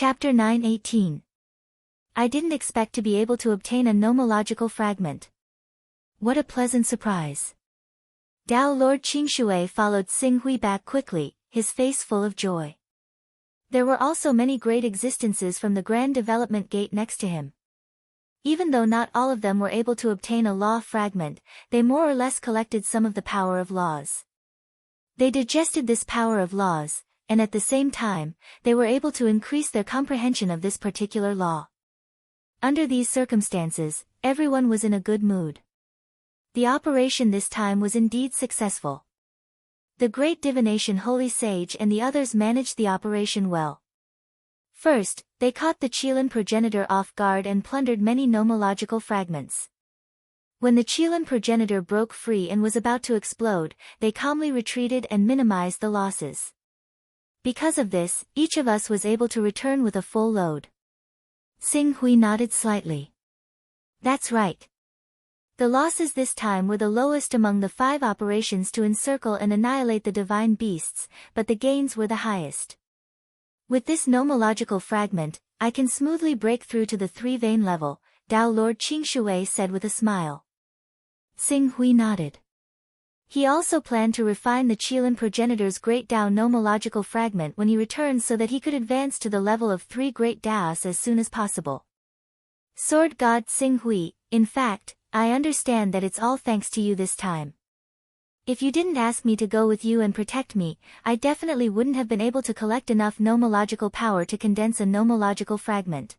Chapter 9:18. I didn't expect to be able to obtain a nomological fragment. What a pleasant surprise. Tao Lord Qingshui followed Xinghui back quickly, his face full of joy. There were also many great existences from the Grand Development Gate next to him. Even though not all of them were able to obtain a law fragment, they more or less collected some of the power of laws. They digested this power of laws, and at the same time, they were able to increase their comprehension of this particular law. Under these circumstances, everyone was in a good mood. The operation this time was indeed successful. The great divination holy sage and the others managed the operation well. First, they caught the Qilin progenitor off guard and plundered many nomological fragments. When the Qilin progenitor broke free and was about to explode, they calmly retreated and minimized the losses. Because of this, each of us was able to return with a full load. Xinghui nodded slightly. That's right. The losses this time were the lowest among the 5 operations to encircle and annihilate the divine beasts, but the gains were the highest. With this nomological fragment, I can smoothly break through to the 3-vein level, Tao Lord Qingshui said with a smile. Xinghui nodded. He also planned to refine the Qilin progenitor's great Tao nomological fragment when he returned so that he could advance to the level of 3 great Taos as soon as possible. Sword God Xinghui, in fact, I understand that it's all thanks to you this time. If you didn't ask me to go with you and protect me, I definitely wouldn't have been able to collect enough nomological power to condense a nomological fragment.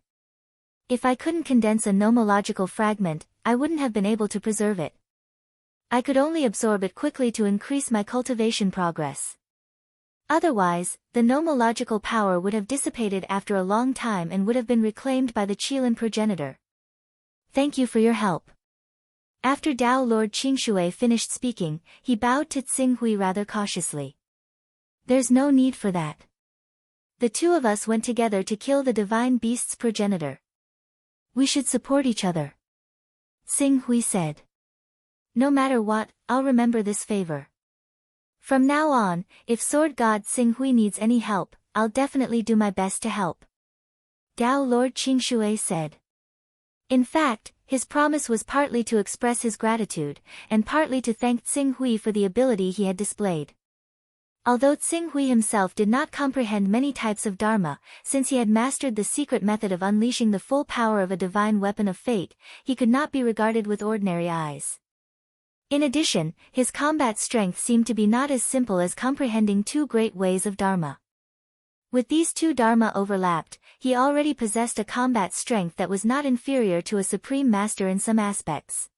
If I couldn't condense a nomological fragment, I wouldn't have been able to preserve it. I could only absorb it quickly to increase my cultivation progress. Otherwise, the nomological power would have dissipated after a long time and would have been reclaimed by the Qilin progenitor. Thank you for your help. After Tao Lord Qingshui finished speaking, he bowed to Xinghui rather cautiously. There's no need for that. The two of us went together to kill the divine beast's progenitor. We should support each other. Xinghui said. No matter what, I'll remember this favor. From now on, if Sword God Xinghui needs any help, I'll definitely do my best to help. Tao Lord Qingshui said. In fact, his promise was partly to express his gratitude, and partly to thank Xinghui for the ability he had displayed. Although Xinghui himself did not comprehend many types of Dharma, since he had mastered the secret method of unleashing the full power of a divine weapon of fate, he could not be regarded with ordinary eyes. In addition, his combat strength seemed to be not as simple as comprehending 2 great ways of Dharma. With these 2 Dharma overlapped, he already possessed a combat strength that was not inferior to a supreme master in some aspects.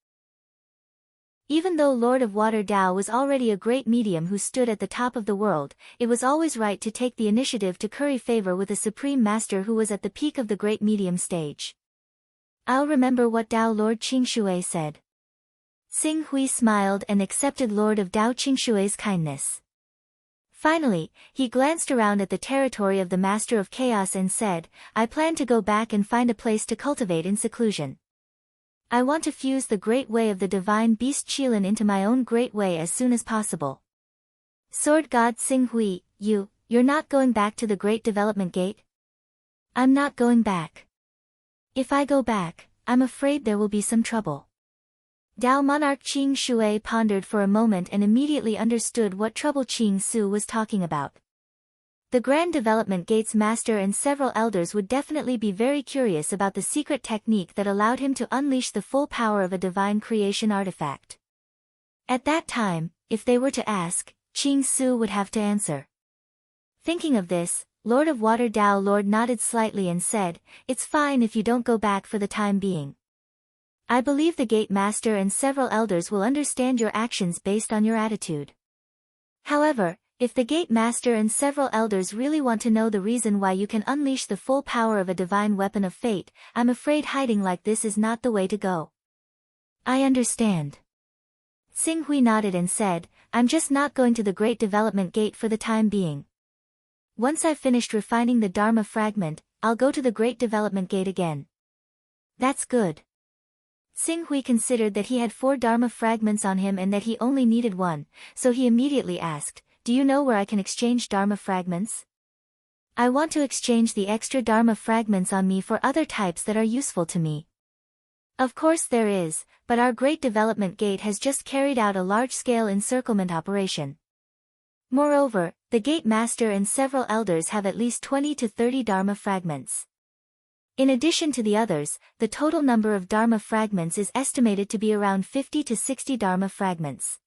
Even though Lord of Water Tao was already a great medium who stood at the top of the world, it was always right to take the initiative to curry favor with a supreme master who was at the peak of the great medium stage. I'll remember what Tao Lord Qingshui said. Xinghui smiled and accepted Lord of Tao Qingshui's kindness. Finally, he glanced around at the territory of the Master of Chaos and said, I plan to go back and find a place to cultivate in seclusion. I want to fuse the great way of the divine beast Qilin into my own great way as soon as possible. Sword God Xinghui, you're not going back to the Great Development Gate? I'm not going back. If I go back, I'm afraid there will be some trouble. Tao Monarch Qing Shui pondered for a moment and immediately understood what trouble Qing Su was talking about. The Grand Development Gate's master and several elders would definitely be very curious about the secret technique that allowed him to unleash the full power of a divine creation artifact. At that time, if they were to ask, Qing Su would have to answer. Thinking of this, Lord of Water Tao Lord nodded slightly and said, It's fine if you don't go back for the time being. I believe the Gate Master and several elders will understand your actions based on your attitude. However, if the Gate Master and several elders really want to know the reason why you can unleash the full power of a divine weapon of fate, I'm afraid hiding like this is not the way to go. I understand. Xinghui nodded and said, I'm just not going to the Great Development Gate for the time being. Once I've finished refining the Dharma fragment, I'll go to the Great Development Gate again. That's good. Xinghui considered that he had 4 Dharma fragments on him and that he only needed 1, so he immediately asked, Do you know where I can exchange Dharma fragments? I want to exchange the extra Dharma fragments on me for other types that are useful to me. Of course there is, but our Great Development Gate has just carried out a large-scale encirclement operation. Moreover, the Gate Master and several elders have at least 20 to 30 Dharma fragments. In addition to the others, the total number of Dharma fragments is estimated to be around 50 to 60 Dharma fragments.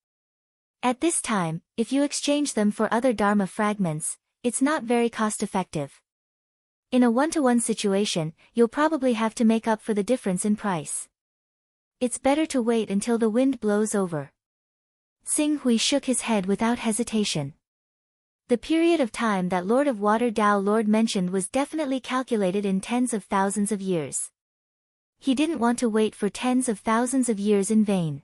At this time, if you exchange them for other Dharma fragments, it's not very cost-effective. In a one-to-one situation, you'll probably have to make up for the difference in price. It's better to wait until the wind blows over. Xing Hui shook his head without hesitation. The period of time that Lord of Water Dao Lord mentioned was definitely calculated in tens of thousands of years. He didn't want to wait for tens of thousands of years in vain.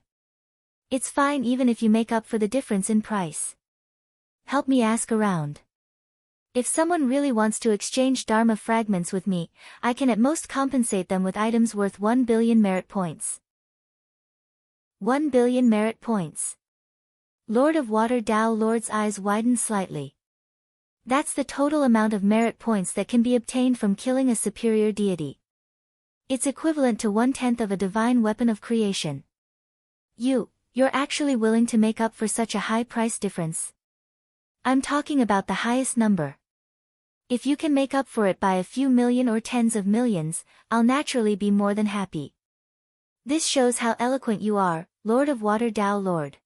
It's fine even if you make up for the difference in price. Help me ask around. If someone really wants to exchange Dharma fragments with me, I can at most compensate them with items worth 1 billion merit points. 1 billion merit points. Lord of Water Dao Lord's eyes widened slightly. That's the total amount of merit points that can be obtained from killing a superior deity. It's equivalent to 1/10 of a divine weapon of creation. You're actually willing to make up for such a high price difference? I'm talking about the highest number. If you can make up for it by a few million or tens of millions, I'll naturally be more than happy. This shows how eloquent you are, Lord of Water Dao Lord.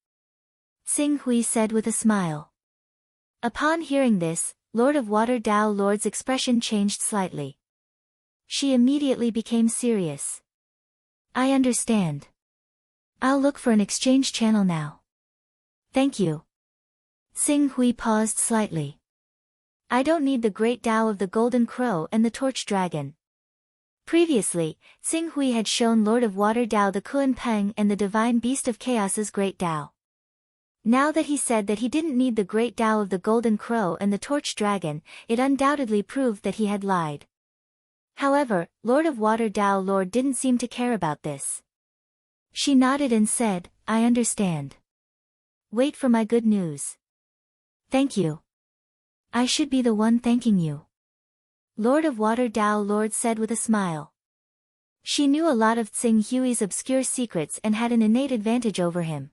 Xing Hui said with a smile. Upon hearing this, Lord of Water Dao Lord's expression changed slightly. She immediately became serious. I understand. I'll look for an exchange channel now. Thank you. Xing Hui paused slightly. I don't need the Great Tao of the Golden Crow and the Torch Dragon. Previously, Xing Hui had shown Lord of Water Dao the Kuan Peng and the Divine Beast of Chaos's Great Tao. Now that he said that he didn't need the Great Tao of the Golden Crow and the Torch Dragon, it undoubtedly proved that he had lied. However, Lord of Water Dao Lord didn't seem to care about this. She nodded and said, I understand. Wait for my good news. Thank you. I should be the one thanking you. Lord of Water Dao Lord said with a smile. She knew a lot of Xing Hui's obscure secrets and had an innate advantage over him.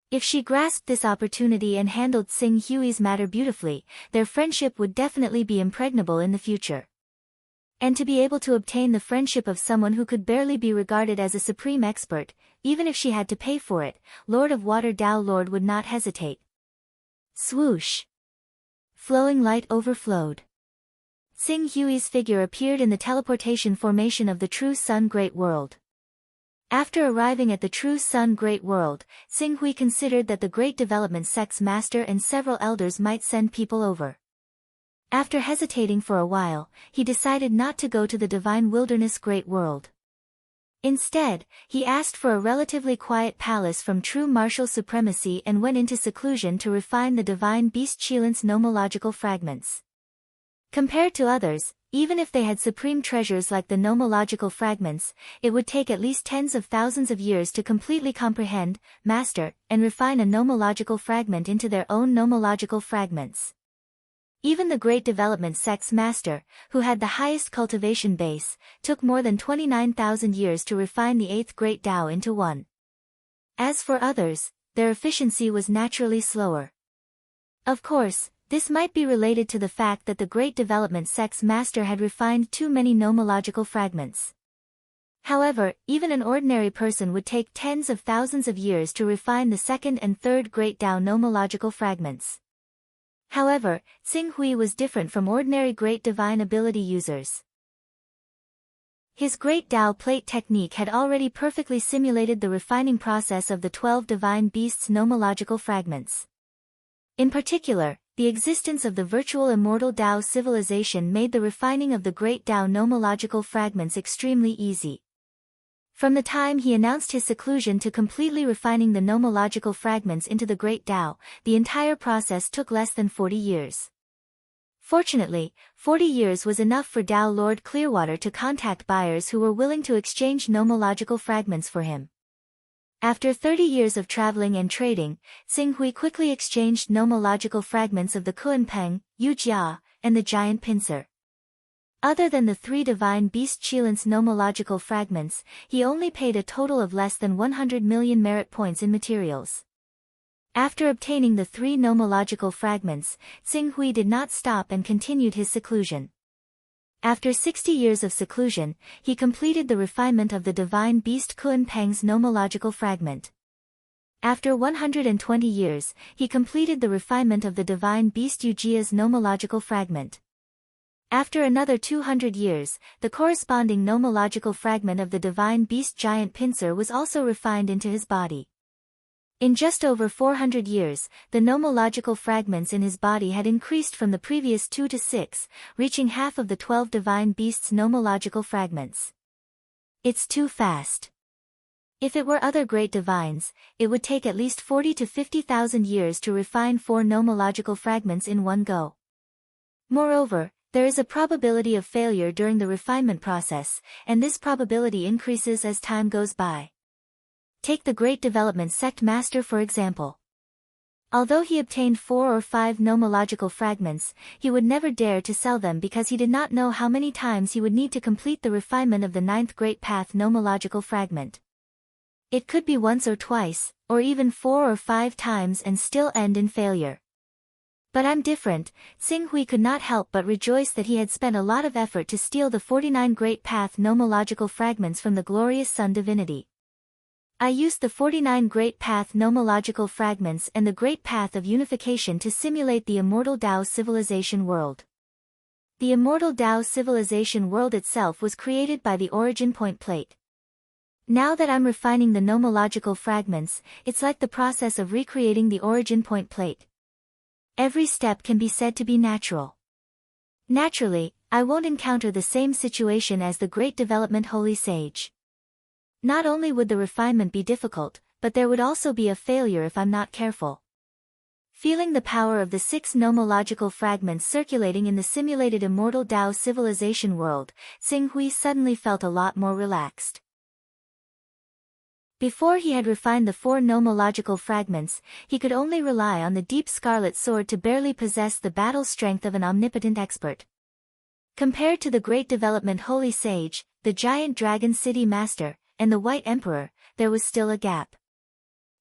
If she grasped this opportunity and handled Xing Hui's matter beautifully, their friendship would definitely be impregnable in the future. And to be able to obtain the friendship of someone who could barely be regarded as a supreme expert, even if she had to pay for it, Lord of Water Dao Lord would not hesitate. Swoosh! Flowing light overflowed. Xing Hui's figure appeared in the teleportation formation of the True Sun Great World. After arriving at the True Sun Great World, Xing Hui considered that the Great Development Sect's master and several elders might send people over. After hesitating for a while, he decided not to go to the Divine Wilderness Great World. Instead, he asked for a relatively quiet palace from true martial supremacy and went into seclusion to refine the Divine Beast Chilant's nomological fragments. Compared to others, even if they had supreme treasures like the nomological fragments, it would take at least tens of thousands of years to completely comprehend, master, and refine a nomological fragment into their own nomological fragments. Even the Great Development Sect's master, who had the highest cultivation base, took more than 29,000 years to refine the 8th Great Tao into one. As for others, their efficiency was naturally slower. Of course, this might be related to the fact that the Great Development Sect's master had refined too many nomological fragments. However, even an ordinary person would take tens of thousands of years to refine the 2nd and 3rd Great Tao nomological fragments. However, Xing Hui was different from ordinary Great Divine Ability users. His Great Tao Plate technique had already perfectly simulated the refining process of the 12 Divine Beasts' nomological fragments. In particular, the existence of the virtual immortal Tao civilization made the refining of the Great Tao nomological fragments extremely easy. From the time he announced his seclusion to completely refining the nomological fragments into the Great Tao, the entire process took less than 40 years. Fortunately, 40 years was enough for Tao Lord Clearwater to contact buyers who were willing to exchange nomological fragments for him. After 30 years of traveling and trading, Xing Hui quickly exchanged nomological fragments of the Kuan Peng, Yu Jia, and the giant pincer. Other than the 3 divine beast Qilin's nomological fragments, he only paid a total of less than 100 million merit points in materials. After obtaining the 3 nomological fragments, Xinghui did not stop and continued his seclusion. After 60 years of seclusion, he completed the refinement of the divine beast Kun Peng's nomological fragment. After 120 years, he completed the refinement of the divine beast Yujia's nomological fragment. After another 200 years, the corresponding nomological fragment of the divine beast giant pincer was also refined into his body. In just over 400 years, the nomological fragments in his body had increased from the previous 2 to 6, reaching half of the 12 divine beasts' nomological fragments. It's too fast. If it were other great divines, it would take at least 40 to 50,000 years to refine 4 nomological fragments in one go. Moreover, there is a probability of failure during the refinement process, and this probability increases as time goes by. Take the Great Development Sect Master for example. Although he obtained 4 or 5 nomological fragments, he would never dare to sell them because he did not know how many times he would need to complete the refinement of the 9th Great Path nomological fragment. It could be once or twice, or even 4 or 5 times and still end in failure. But I'm different. Xinghui could not help but rejoice that he had spent a lot of effort to steal the 49 Great Path nomological fragments from the glorious Sun Divinity. I used the 49 Great Path nomological fragments and the Great Path of Unification to simulate the immortal Tao civilization world. The immortal Tao civilization world itself was created by the origin point plate. Now that I'm refining the nomological fragments, it's like the process of recreating the origin point plate. Every step can be said to be natural. Naturally, I won't encounter the same situation as the Great Development Holy Sage. Not only would the refinement be difficult, but there would also be a failure if I'm not careful. Feeling the power of the 6 nomological fragments circulating in the simulated immortal Tao civilization world, Xinghui suddenly felt a lot more relaxed. Before he had refined the 4 nomological fragments, he could only rely on the deep scarlet sword to barely possess the battle strength of an omnipotent expert. Compared to the Great Development Holy Sage, the Giant Dragon City Master, and the White Emperor, there was still a gap.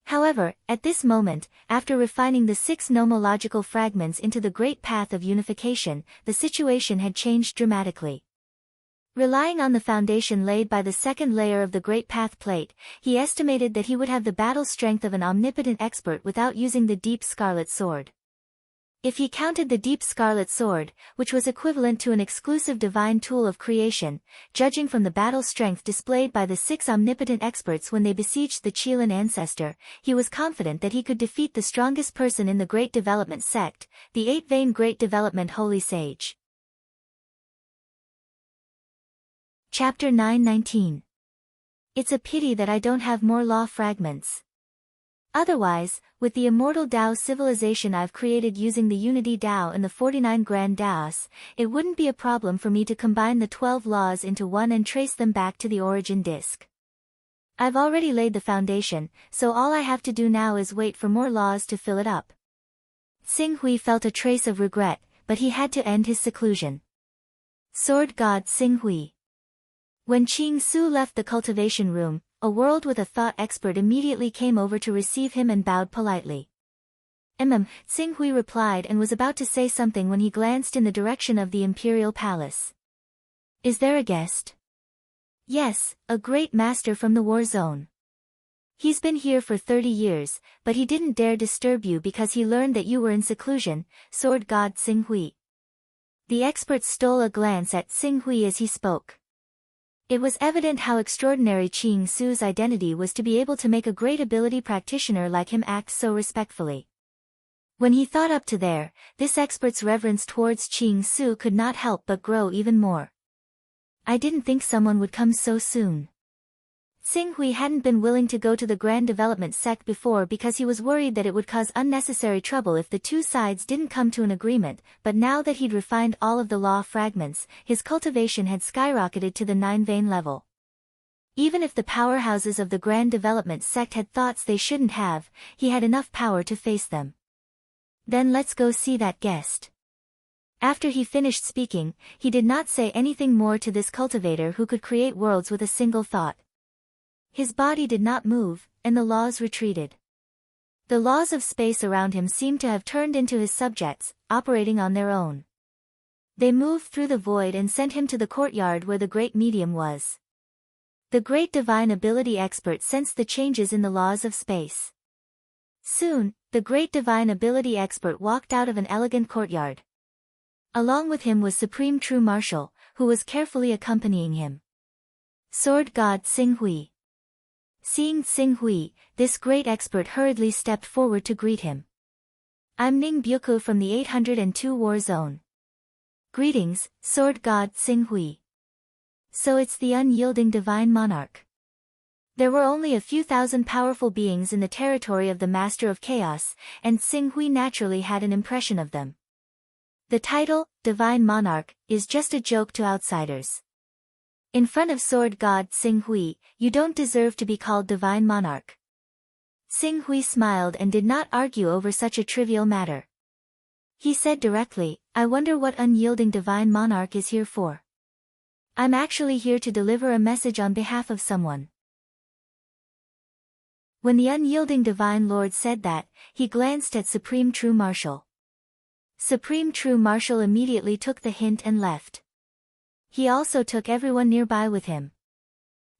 However, at this moment, after refining the 6 nomological fragments into the Great Path of Unification, the situation had changed dramatically. Relying on the foundation laid by the 2nd layer of the Great Path plate, he estimated that he would have the battle strength of an omnipotent expert without using the Deep Scarlet Sword. If he counted the Deep Scarlet Sword, which was equivalent to an exclusive divine tool of creation, judging from the battle strength displayed by the 6 omnipotent experts when they besieged the Qilin ancestor, he was confident that he could defeat the strongest person in the Great Development Sect, the 8-Vein Great Development Holy Sage. Chapter 9:19. It's a pity that I don't have more law fragments. Otherwise, with the immortal Tao civilization I've created using the Unity Tao and the 49 Grand Taos, it wouldn't be a problem for me to combine the 12 laws into one and trace them back to the origin disk. I've already laid the foundation, so all I have to do now is wait for more laws to fill it up. Xinghui felt a trace of regret, but he had to end his seclusion. Sword God Xinghui. When Qing Su left the cultivation room, a world with a thought expert immediately came over to receive him and bowed politely. Xinghui replied and was about to say something when he glanced in the direction of the imperial palace. Is there a guest? Yes, a great master from the war zone. He's been here for 30 years, but he didn't dare disturb you because he learned that you were in seclusion, Sword God Xinghui. The expert stole a glance at Xinghui as he spoke. It was evident how extraordinary Qing Su's identity was to be able to make a great ability practitioner like him act so respectfully. When he thought up to there, this expert's reverence towards Qing Su could not help but grow even more. I didn't think someone would come so soon. Xinghui hadn't been willing to go to the Grand Development Sect before because he was worried that it would cause unnecessary trouble if the two sides didn't come to an agreement, but now that he'd refined all of the law fragments, his cultivation had skyrocketed to the 9-vein level. Even if the powerhouses of the Grand Development Sect had thoughts they shouldn't have, he had enough power to face them. Then let's go see that guest. After he finished speaking, he did not say anything more to this cultivator who could create worlds with a single thought. His body did not move, and the laws retreated. The laws of space around him seemed to have turned into his subjects, operating on their own. They moved through the void and sent him to the courtyard where the great medium was. The great divine ability expert sensed the changes in the laws of space. Soon, the great divine ability expert walked out of an elegant courtyard. Along with him was Supreme True Marshal, who was carefully accompanying him. Sword God Xing Hui. Seeing Xing Hui, this great expert hurriedly stepped forward to greet him. I'm Ning Byoku from the 802 War Zone. Greetings, Sword God Xing Hui. So it's the unyielding divine monarch. There were only a few thousand powerful beings in the territory of the Master of Chaos, and Xing Hui naturally had an impression of them. The title, Divine Monarch, is just a joke to outsiders. In front of Sword God Xing Hui, you don't deserve to be called Divine Monarch. Xing Hui smiled and did not argue over such a trivial matter. He said directly, I wonder what unyielding Divine Monarch is here for. I'm actually here to deliver a message on behalf of someone. When the unyielding Divine Lord said that, he glanced at Supreme True Marshal. Supreme True Marshal immediately took the hint and left. He also took everyone nearby with him.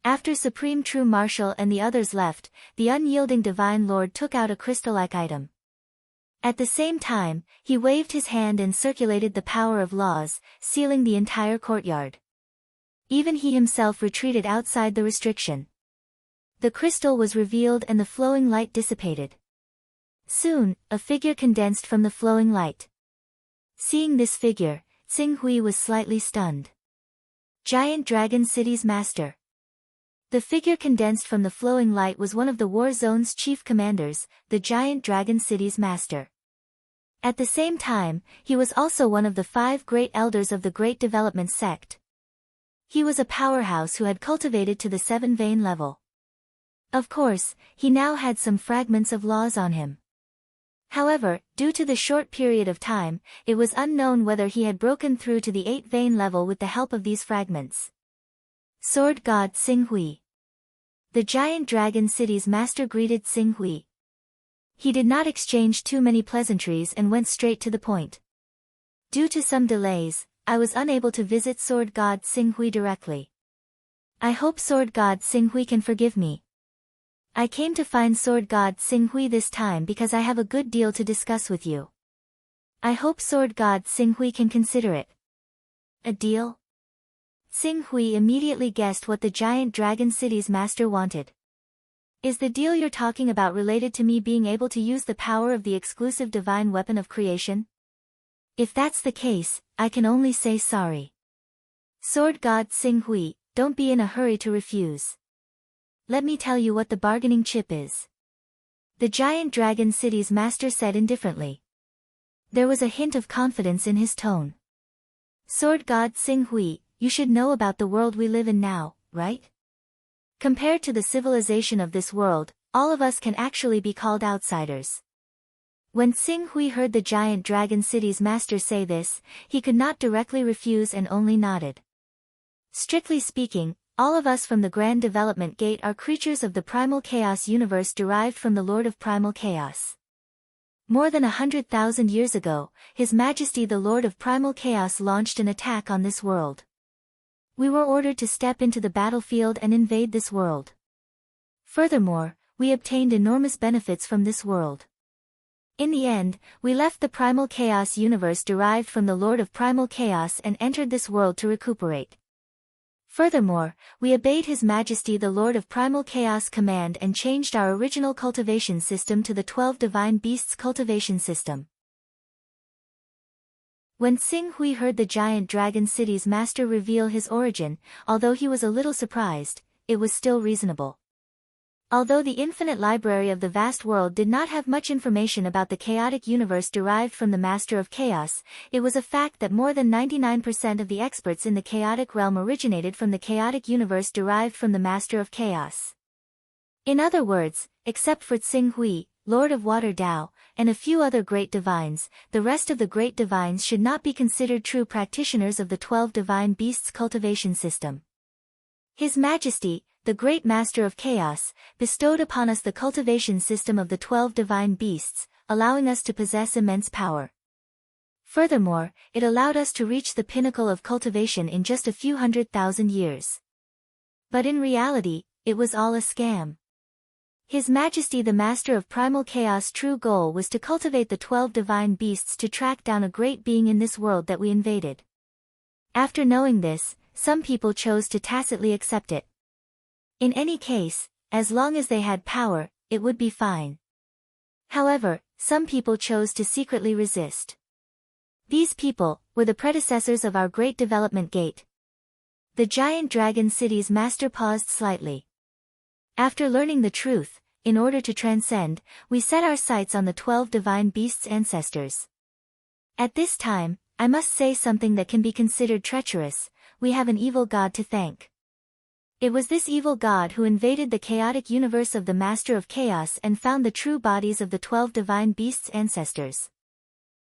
After Supreme True Marshal and the others left, the unyielding Divine Lord took out a crystal-like item. At the same time, he waved his hand and circulated the power of laws, sealing the entire courtyard. Even he himself retreated outside the restriction. The crystal was revealed and the flowing light dissipated. Soon, a figure condensed from the flowing light. Seeing this figure, Xing Hui was slightly stunned. Giant Dragon City's master. The figure condensed from the flowing light was one of the war zone's chief commanders, the Giant Dragon City's master. At the same time, he was also one of the 5 great elders of the Great Development Sect. He was a powerhouse who had cultivated to the 7 vein level. Of course, he now had some fragments of laws on him. However, due to the short period of time, it was unknown whether he had broken through to the 8 vein level with the help of these fragments. Sword God Xing Hui. The Giant Dragon City's master greeted Xing Hui. He did not exchange too many pleasantries and went straight to the point. Due to some delays, I was unable to visit Sword God Xing Hui directly. I hope Sword God Xing Hui can forgive me. I came to find Sword God Xing Hui this time because I have a good deal to discuss with you. I hope Sword God Xing Hui can consider it. A deal? Xing Hui immediately guessed what the Giant Dragon City's master wanted. Is the deal you're talking about related to me being able to use the power of the exclusive divine weapon of creation? If that's the case, I can only say sorry. Sword God Xing Hui, don't be in a hurry to refuse. Let me tell you what the bargaining chip is. The Giant Dragon City's master said indifferently. There was a hint of confidence in his tone. Sword God Xing Hui, you should know about the world we live in now, right? Compared to the civilization of this world, all of us can actually be called outsiders. When Xing Hui heard the Giant Dragon City's master say this, he could not directly refuse and only nodded. Strictly speaking, all of us from the Grand Development Gate are creatures of the Primal Chaos universe derived from the Lord of Primal Chaos. More than 100,000 years ago, His Majesty the Lord of Primal Chaos launched an attack on this world. We were ordered to step into the battlefield and invade this world. Furthermore, we obtained enormous benefits from this world. In the end, we left the Primal Chaos universe derived from the Lord of Primal Chaos and entered this world to recuperate. Furthermore, we obeyed His Majesty the Lord of Primal Chaos command and changed our original cultivation system to the 12 Divine Beasts cultivation system. When Xing Hui heard the Giant Dragon City's master reveal his origin, although he was a little surprised, it was still reasonable. Although the infinite library of the vast world did not have much information about the chaotic universe derived from the Master of Chaos, it was a fact that more than 99% of the experts in the chaotic realm originated from the chaotic universe derived from the Master of Chaos. In other words, except for Xing Hui, Lord of Water Dao, and a few other great divines, the rest of the great divines should not be considered true practitioners of the 12 divine beasts cultivation system. His Majesty, the Great Master of Chaos, bestowed upon us the cultivation system of the 12 divine beasts, allowing us to possess immense power. Furthermore, it allowed us to reach the pinnacle of cultivation in just a few 100,000 years. But in reality, it was all a scam. His Majesty the Master of Primal Chaos' true goal was to cultivate the 12 divine beasts to track down a great being in this world that we invaded. After knowing this, some people chose to tacitly accept it. In any case, as long as they had power, it would be fine. However, some people chose to secretly resist. These people were the predecessors of our Great Development Gate. The giant dragon city's master paused slightly. After learning the truth, in order to transcend, we set our sights on the 12 divine beasts' ancestors. At this time, I must say something that can be considered treacherous: we have an evil god to thank. It was this evil god who invaded the chaotic universe of the Master of Chaos and found the true bodies of the 12 divine beasts' ancestors.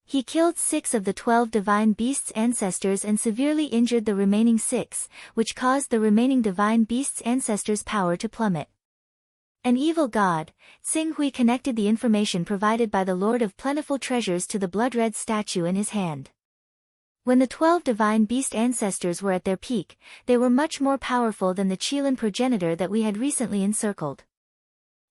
He killed 6 of the 12 divine beasts' ancestors and severely injured the remaining 6, which caused the remaining divine beasts' ancestors' power to plummet. An evil god, Xing Hui connected the information provided by the Lord of Plentiful Treasures to the blood-red statue in his hand. When the 12 divine beast ancestors were at their peak, they were much more powerful than the Qilin progenitor that we had recently encircled.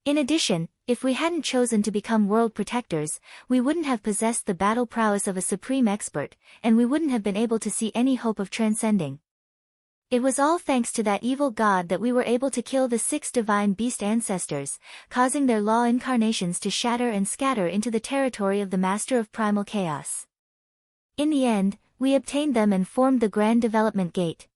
In addition, if we hadn't chosen to become world protectors, we wouldn't have possessed the battle prowess of a supreme expert, and we wouldn't have been able to see any hope of transcending. It was all thanks to that evil god that we were able to kill the 6 divine beast ancestors, causing their law incarnations to shatter and scatter into the territory of the Master of Primal Chaos. In the end, we obtained them and formed the Grand Development Gate.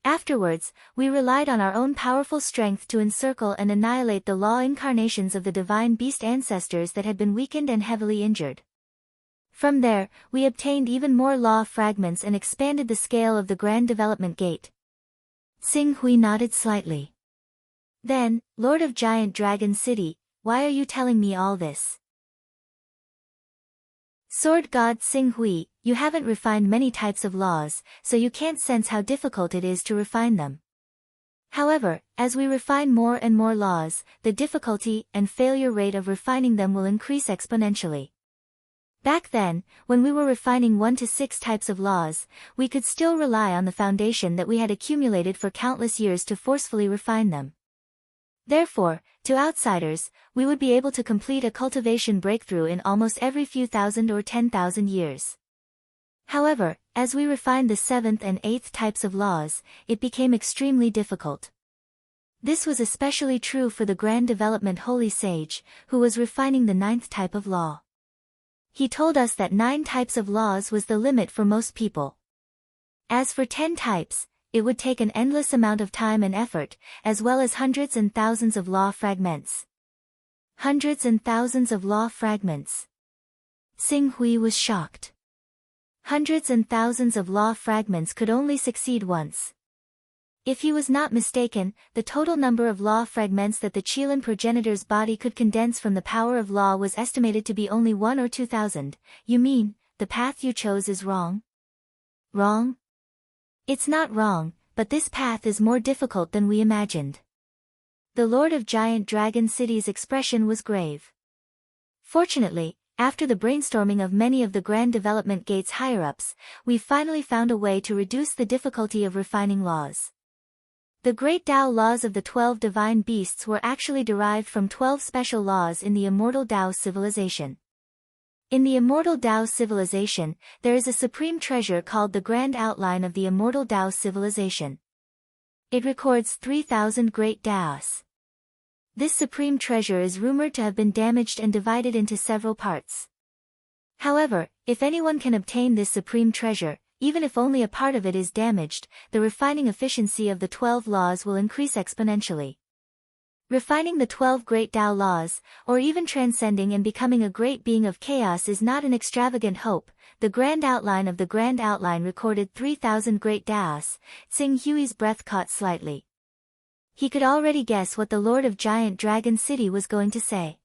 Afterwards, we relied on our own powerful strength to encircle and annihilate the law incarnations of the divine beast ancestors that had been weakened and heavily injured. From there, we obtained even more law fragments and expanded the scale of the Grand Development Gate. Xing Hui nodded slightly. Then, Lord of Giant Dragon City, why are you telling me all this? Sword God Xing Hui, you haven't refined many types of laws, so you can't sense how difficult it is to refine them. However, as we refine more and more laws, the difficulty and failure rate of refining them will increase exponentially. Back then, when we were refining 1 to 6 types of laws, we could still rely on the foundation that we had accumulated for countless years to forcefully refine them. Therefore, to outsiders, we would be able to complete a cultivation breakthrough in almost every few thousand or 10,000 years. However, as we refined the 7th and 8th types of laws, it became extremely difficult. This was especially true for the Grand Development Holy Sage, who was refining the 9th type of law. He told us that 9 types of laws was the limit for most people. As for 10 types, it would take an endless amount of time and effort, as well as hundreds and thousands of law fragments. Hundreds and thousands of law fragments. Xing Hui was shocked. Hundreds and thousands of law fragments could only succeed once. If he was not mistaken, the total number of law fragments that the Qilin progenitor's body could condense from the power of law was estimated to be only 1 or 2,000. You mean, the path you chose is wrong? Wrong? It's not wrong, but this path is more difficult than we imagined. The Lord of Giant Dragon City's expression was grave. Fortunately, after the brainstorming of many of the Grand Development Gate's higher-ups, we finally found a way to reduce the difficulty of refining laws. The great Tao laws of the 12 divine beasts were actually derived from 12 special laws in the immortal Tao civilization. In the immortal Tao civilization, there is a supreme treasure called the Grand Outline of the immortal Tao civilization. It records 3,000 great Taos. This supreme treasure is rumored to have been damaged and divided into several parts. However, if anyone can obtain this supreme treasure, even if only a part of it is damaged, the refining efficiency of the 12 laws will increase exponentially. Refining the 12 great Tao laws, or even transcending and becoming a great being of chaos is not an extravagant hope. The Grand Outline of the Grand Outline recorded 3,000 great Taos. Xing Hui's breath caught slightly. He could already guess what the Lord of Giant Dragon City was going to say.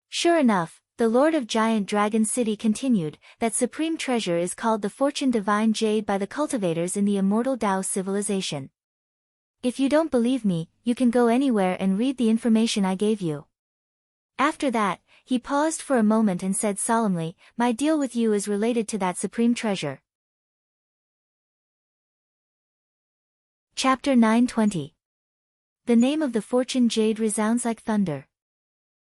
Sure enough, The Lord of Giant Dragon City continued, that supreme treasure is called the Fortune Divine Jade by the cultivators in the immortal Tao civilization. If you don't believe me, you can go anywhere and read the information I gave you. After that, he paused for a moment and said solemnly, my deal with you is related to that supreme treasure. Chapter 920. The name of the Fortune Jade resounds like thunder.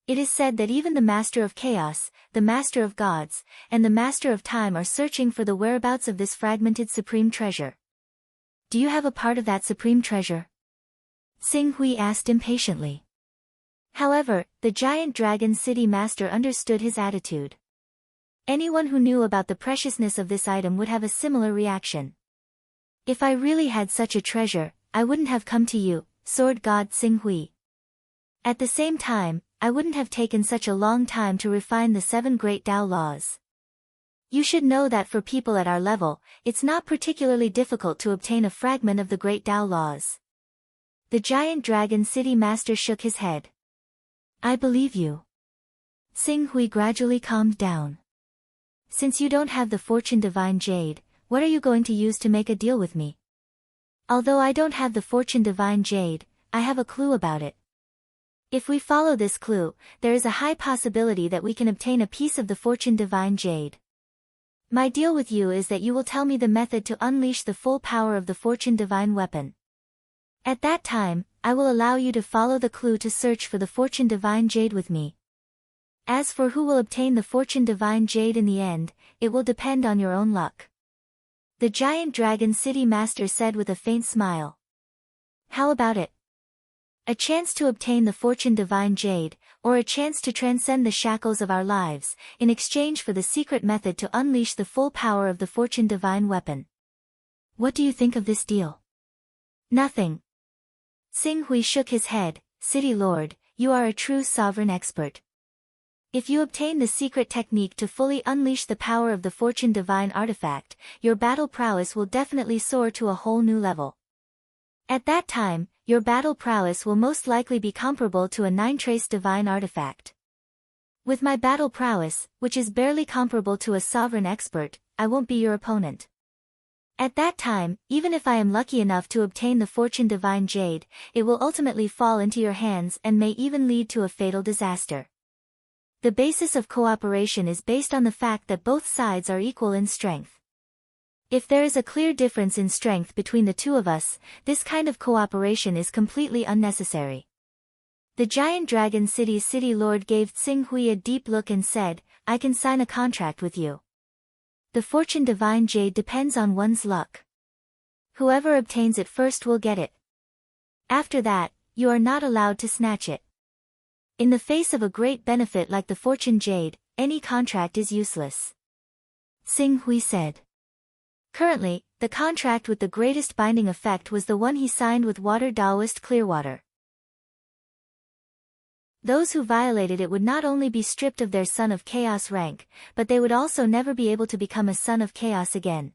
It is said that even the Master of Chaos, the Master of Gods, and the Master of Time are searching for the whereabouts of this fragmented supreme treasure. Do you have a part of that supreme treasure? Xing Hui asked impatiently. However, the Giant Dragon City Master understood his attitude. Anyone who knew about the preciousness of this item would have a similar reaction. If I really had such a treasure, I wouldn't have come to you, Sword God Xing Hui. At the same time, I wouldn't have taken such a long time to refine the 7 great Tao laws. You should know that for people at our level, it's not particularly difficult to obtain a fragment of the great Tao laws. The Giant Dragon City Master shook his head. I believe you. Xing Hui gradually calmed down. Since you don't have the Fortune Divine Jade, what are you going to use to make a deal with me? Although I don't have the Fortune Divine Jade, I have a clue about it. If we follow this clue, there is a high possibility that we can obtain a piece of the Fortune Divine Jade. My deal with you is that you will tell me the method to unleash the full power of the Fortune Divine weapon. At that time, I will allow you to follow the clue to search for the Fortune Divine Jade with me. As for who will obtain the Fortune Divine Jade in the end, it will depend on your own luck. The Giant Dragon City Master said with a faint smile. How about it? A chance to obtain the Fortune Divine Jade, or a chance to transcend the shackles of our lives, in exchange for the secret method to unleash the full power of the Fortune Divine weapon. What do you think of this deal? Nothing. Xing Hui shook his head. City Lord, you are a true sovereign expert. If you obtain the secret technique to fully unleash the power of the Fortune Divine artifact, your battle prowess will definitely soar to a whole new level. At that time, your battle prowess will most likely be comparable to a 9-trace divine artifact. With my battle prowess, which is barely comparable to a sovereign expert, I won't be your opponent. At that time, even if I am lucky enough to obtain the Fortune Divine Jade, it will ultimately fall into your hands and may even lead to a fatal disaster. The basis of cooperation is based on the fact that both sides are equal in strength. If there is a clear difference in strength between the two of us, this kind of cooperation is completely unnecessary. The Giant Dragon City's City Lord gave Xing Hui a deep look and said, I can sign a contract with you. The Fortune Divine Jade depends on one's luck. Whoever obtains it first will get it. After that, you are not allowed to snatch it. In the face of a great benefit like the Fortune Jade, any contract is useless. Xing Hui said. Currently, the contract with the greatest binding effect was the one he signed with Water Daoist Clearwater. Those who violated it would not only be stripped of their Son of Chaos rank, but they would also never be able to become a Son of Chaos again.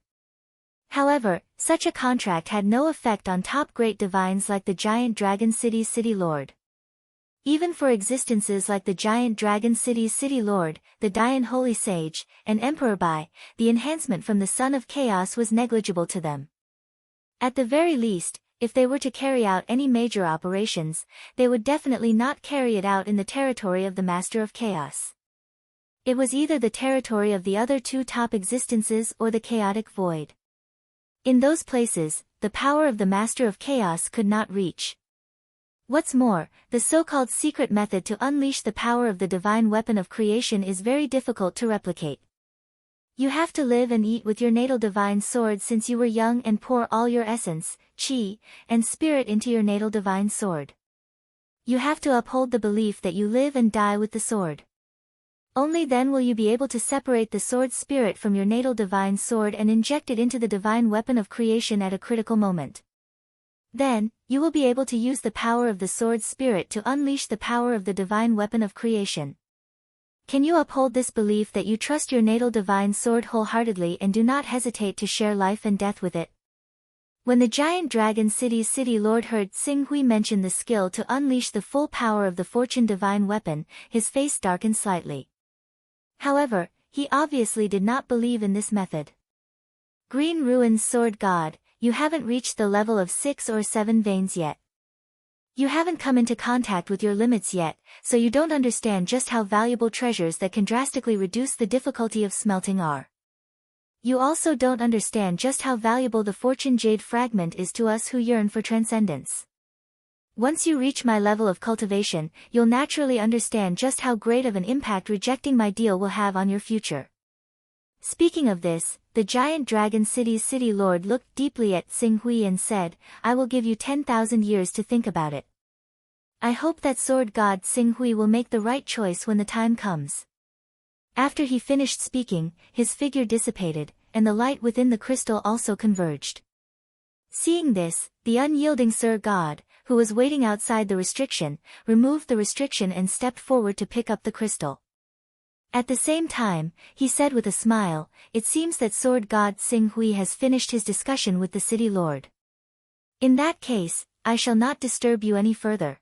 However, such a contract had no effect on top great divines like the Giant Dragon City's City Lord. Even for existences like the Giant Dragon City's City Lord, the Dian Holy Sage, and Emperor Bai, the enhancement from the Son of Chaos was negligible to them. At the very least, if they were to carry out any major operations, they would definitely not carry it out in the territory of the Master of Chaos. It was either the territory of the other 2 top existences or the chaotic void. In those places, the power of the Master of Chaos could not reach. What's more, the so-called secret method to unleash the power of the divine weapon of creation is very difficult to replicate. You have to live and eat with your natal divine sword since you were young and pour all your essence, chi, and spirit into your natal divine sword. You have to uphold the belief that you live and die with the sword. Only then will you be able to separate the sword spirit from your natal divine sword and inject it into the divine weapon of creation at a critical moment. Then, you will be able to use the power of the sword spirit to unleash the power of the divine weapon of creation. Can you uphold this belief that you trust your natal divine sword wholeheartedly and do not hesitate to share life and death with it? When the Giant Dragon City's City Lord heard Xing Hui mention the skill to unleash the full power of the Fortune Divine weapon, his face darkened slightly. However, he obviously did not believe in this method. Green Ruins Sword God, you haven't reached the level of 6 or 7 veins yet. You haven't come into contact with your limits yet, so you don't understand just how valuable treasures that can drastically reduce the difficulty of smelting are. You also don't understand just how valuable the Fortune Jade Fragment is to us who yearn for transcendence. Once you reach my level of cultivation, you'll naturally understand just how great of an impact rejecting my deal will have on your future. Speaking of this, the giant dragon city's city lord looked deeply at Xing Hui and said, I will give you 10,000 years to think about it. I hope that sword god Xing Hui will make the right choice when the time comes. After he finished speaking, his figure dissipated, and the light within the crystal also converged. Seeing this, the unyielding Sir God, who was waiting outside the restriction, removed the restriction and stepped forward to pick up the crystal. At the same time, he said with a smile, it seems that sword god Xing Hui has finished his discussion with the city lord. In that case, I shall not disturb you any further.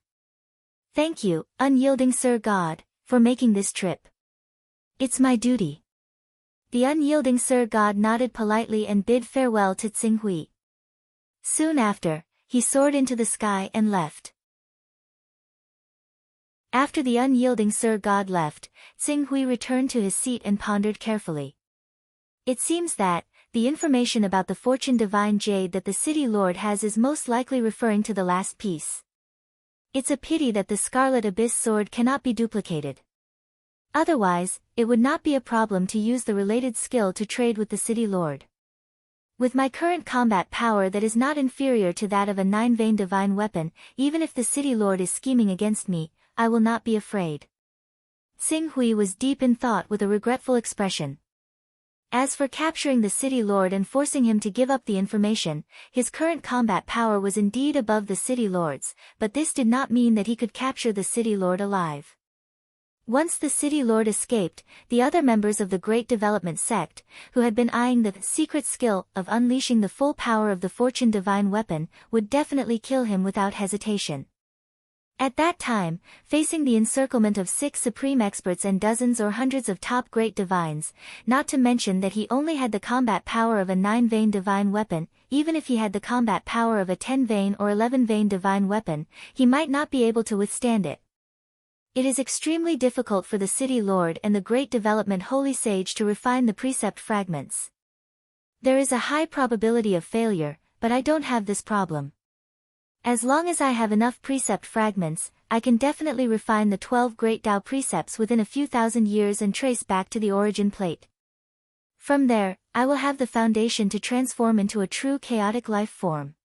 Thank you, unyielding Sir God, for making this trip. It's my duty. The unyielding Sir God nodded politely and bid farewell to Xing Hui. Soon after, he soared into the sky and left. After the unyielding Sir God left, Xing Hui returned to his seat and pondered carefully. It seems that, the information about the Fortune Divine Jade that the City Lord has is most likely referring to the last piece. It's a pity that the Scarlet Abyss Sword cannot be duplicated. Otherwise, it would not be a problem to use the related skill to trade with the City Lord. With my current combat power that is not inferior to that of a 9-vein divine weapon, even if the City Lord is scheming against me, I will not be afraid. Xing Hui was deep in thought with a regretful expression. As for capturing the City Lord and forcing him to give up the information, his current combat power was indeed above the City Lord's, but this did not mean that he could capture the City Lord alive. Once the City Lord escaped, the other members of the Great Development Sect, who had been eyeing the secret skill of unleashing the full power of the Fortune Divine Weapon, would definitely kill him without hesitation. At that time, facing the encirclement of 6 supreme experts and dozens or hundreds of top great divines, not to mention that he only had the combat power of a 9-vein divine weapon, even if he had the combat power of a 10-vein or 11-vein divine weapon, he might not be able to withstand it. It is extremely difficult for the City Lord and the Great Development Holy Sage to refine the precept fragments. There is a high probability of failure, but I don't have this problem. As long as I have enough precept fragments, I can definitely refine the 12 Great Tao precepts within a few thousand years and trace back to the origin plate. From there, I will have the foundation to transform into a true chaotic life form.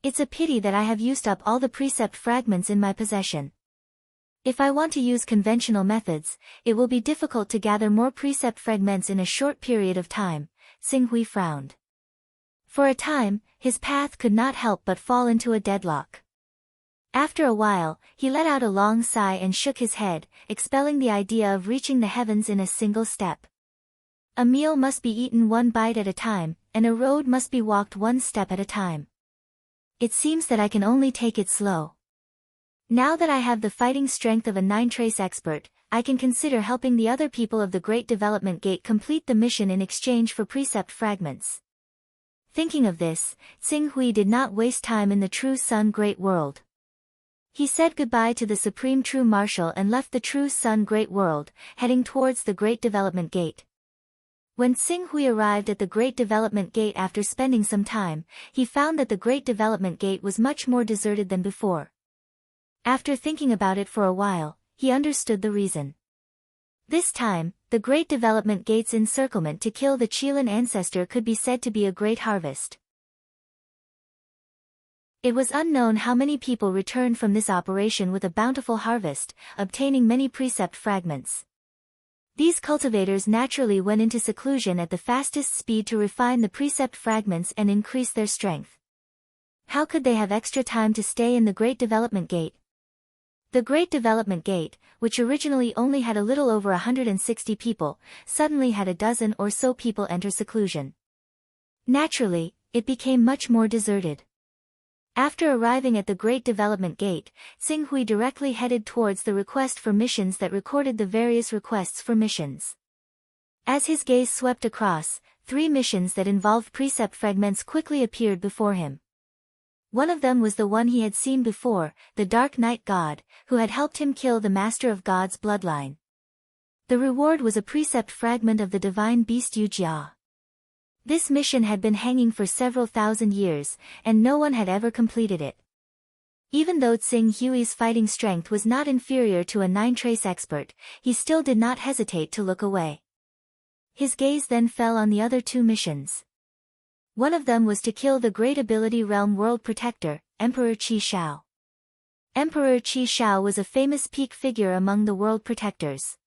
It's a pity that I have used up all the precept fragments in my possession. If I want to use conventional methods, it will be difficult to gather more precept fragments in a short period of time. Xing Hui frowned. For a time, his path could not help but fall into a deadlock. After a while, he let out a long sigh and shook his head, expelling the idea of reaching the heavens in a single step. A meal must be eaten one bite at a time, and a road must be walked one step at a time. It seems that I can only take it slow. Now that I have the fighting strength of a 9-trace expert, I can consider helping the other people of the Great Development Gate complete the mission in exchange for precept fragments. Thinking of this, Xing Hui did not waste time in the True Sun Great World. He said goodbye to the Supreme True Marshal and left the True Sun Great World, heading towards the Great Development Gate. When Xing Hui arrived at the Great Development Gate after spending some time, he found that the Great Development Gate was much more deserted than before. After thinking about it for a while, he understood the reason. This time, the Great Development Gate's encirclement to kill the Qilin ancestor could be said to be a great harvest. It was unknown how many people returned from this operation with a bountiful harvest, obtaining many precept fragments. These cultivators naturally went into seclusion at the fastest speed to refine the precept fragments and increase their strength. How could they have extra time to stay in the Great Development Gate? The Great Development Gate, which originally only had a little over 160 people, suddenly had a dozen or so people enter seclusion. Naturally, it became much more deserted. After arriving at the Great Development Gate, Xing Hui directly headed towards the request for missions that recorded the various requests for missions. As his gaze swept across, 3 missions that involved precept fragments quickly appeared before him. One of them was the one he had seen before, the Dark Knight God, who had helped him kill the Master of God's bloodline. The reward was a precept fragment of the divine beast Yujia. This mission had been hanging for several thousand years, and no one had ever completed it. Even though Tsing Hui's fighting strength was not inferior to a 9-trace expert, he still did not hesitate to look away. His gaze then fell on the other 2 missions. One of them was to kill the Great Ability Realm World Protector, Emperor Qi Shao. Emperor Qi Shao was a famous peak figure among the world protectors.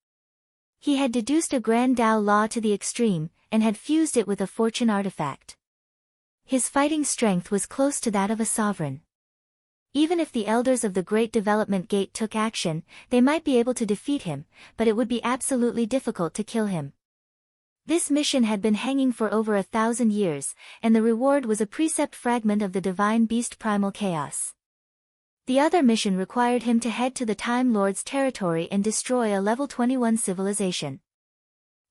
He had deduced a grand Tao law to the extreme, and had fused it with a fortune artifact. His fighting strength was close to that of a sovereign. Even if the elders of the Great Development Gate took action, they might be able to defeat him, but it would be absolutely difficult to kill him. This mission had been hanging for over 1,000 years, and the reward was a precept fragment of the divine beast Primal Chaos. The other mission required him to head to the Time Lord's territory and destroy a level 21 civilization.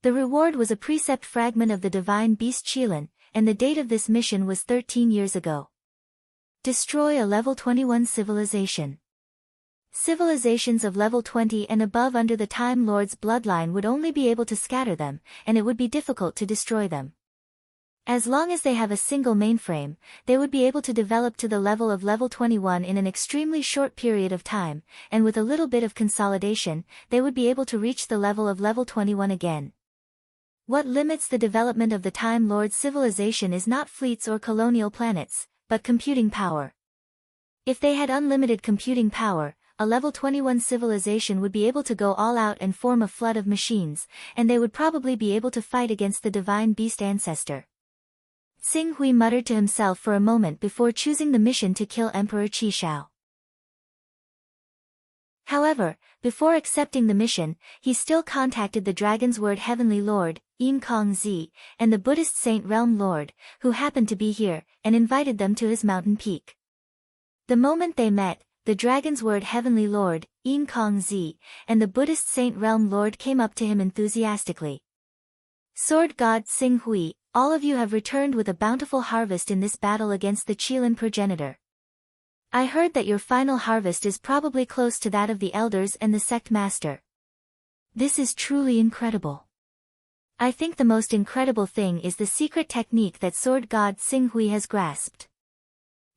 The reward was a precept fragment of the divine beast Qilin, and the date of this mission was 13 years ago. Destroy a level 21 civilization. Civilizations of level 20 and above under the Time Lord's bloodline would only be able to scatter them, and it would be difficult to destroy them. As long as they have a single mainframe, they would be able to develop to the level of level 21 in an extremely short period of time, and with a little bit of consolidation, they would be able to reach the level of level 21 again. What limits the development of the Time Lord's civilization is not fleets or colonial planets, but computing power. If they had unlimited computing power, a level 21 civilization would be able to go all out and form a flood of machines, and they would probably be able to fight against the divine beast ancestor. Tsing Hui muttered to himself for a moment before choosing the mission to kill Emperor Qi Shao. However, before accepting the mission, he still contacted the Dragon's Word Heavenly Lord, Yin Kong Zi, and the Buddhist Saint Realm Lord, who happened to be here, and invited them to his mountain peak. The moment they met, the Dragon's Word Heavenly Lord, Yin Kong Zi, and the Buddhist Saint Realm Lord came up to him enthusiastically. Sword God Tsing Hui, all of you have returned with a bountiful harvest in this battle against the Qilin progenitor. I heard that your final harvest is probably close to that of the elders and the sect master. This is truly incredible. I think the most incredible thing is the secret technique that Sword God Tsing Hui has grasped.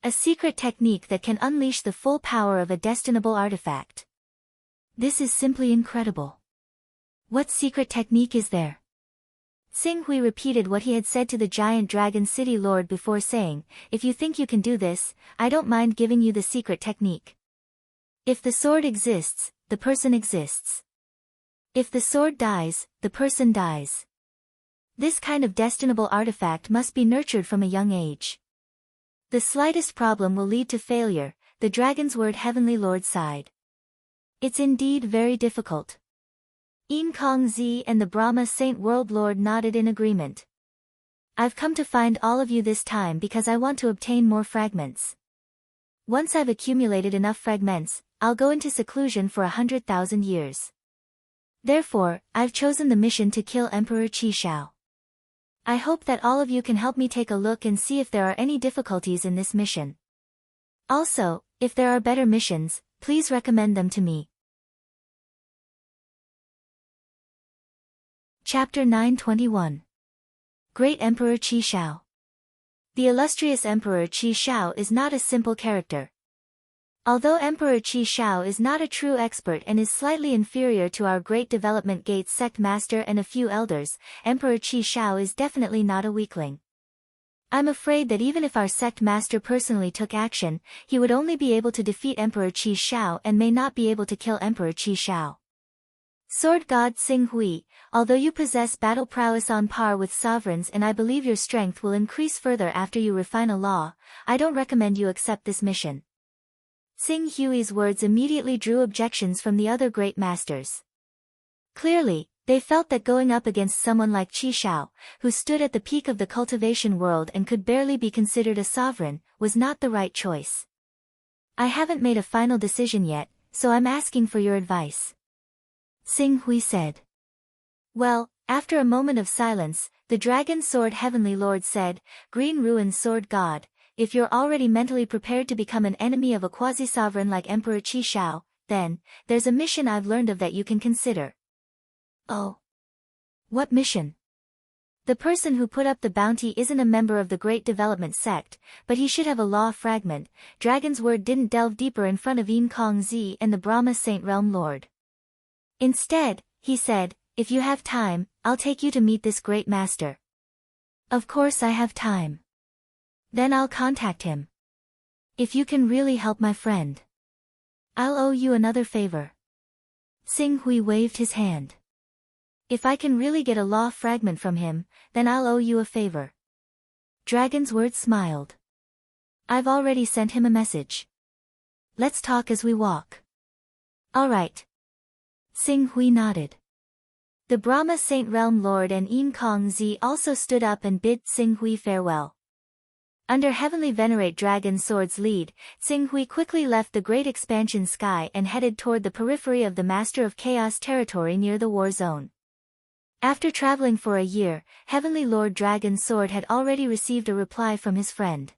A secret technique that can unleash the full power of a destinable artifact. This is simply incredible. What secret technique is there? Tsing Hui repeated what he had said to the giant Dragon City Lord before saying, if you think you can do this, I don't mind giving you the secret technique. If the sword exists, the person exists. If the sword dies, the person dies. This kind of destinable artifact must be nurtured from a young age. The slightest problem will lead to failure, the Dragon's Word Heavenly Lord sighed. It's indeed very difficult. Yin Kong Zi and the Brahma Saint World Lord nodded in agreement. I've come to find all of you this time because I want to obtain more fragments. Once I've accumulated enough fragments, I'll go into seclusion for 100,000 years. Therefore, I've chosen the mission to kill Emperor Qi Shao. I hope that all of you can help me take a look and see if there are any difficulties in this mission. Also, if there are better missions, please recommend them to me. Chapter 921. Great Emperor Qi Shao. The illustrious Emperor Qi Shao is not a simple character. Although Emperor Qi Shao is not a true expert and is slightly inferior to our Great Development Gate sect master and a few elders, Emperor Qi Shao is definitely not a weakling. I'm afraid that even if our sect master personally took action, he would only be able to defeat Emperor Qi Shao and may not be able to kill Emperor Qi Shao. Sword God Tsing Hui, although you possess battle prowess on par with sovereigns and I believe your strength will increase further after you refine a law, I don't recommend you accept this mission. Tsing Hui's words immediately drew objections from the other great masters. Clearly, they felt that going up against someone like Qi Shao, who stood at the peak of the cultivation world and could barely be considered a sovereign, was not the right choice. I haven't made a final decision yet, so I'm asking for your advice. Tsing Hui said. Well, After a moment of silence, the Dragon Sword Heavenly Lord said, Green Ruin Sword God, if you're already mentally prepared to become an enemy of a quasi-sovereign like Emperor Qi Shao, then, there's a mission I've learned of that you can consider. Oh. What mission? The person who put up the bounty isn't a member of the Great Development Sect, but he should have a law fragment. Dragon's Word didn't delve deeper in front of Yin Kong Zi and the Brahma Saint Realm Lord. Instead, he said, if you have time, I'll take you to meet this great master. Of course I have time. Then I'll contact him. If you can really help my friend, I'll owe you another favor. Xing Hui waved his hand. If I can really get a law fragment from him, then I'll owe you a favor. Dragon's Word smiled. I've already sent him a message. Let's talk as we walk. All right. Xing Hui nodded. The Brahma Saint Realm Lord and Yin Kong Zi also stood up and bid Xing Hui farewell. Under Heavenly Venerate Dragon Sword's lead, Xing Hui quickly left the Great Expansion Sky and headed toward the periphery of the Master of Chaos territory near the war zone. After traveling for a year, Heavenly Lord Dragon Sword had already received a reply from his friend.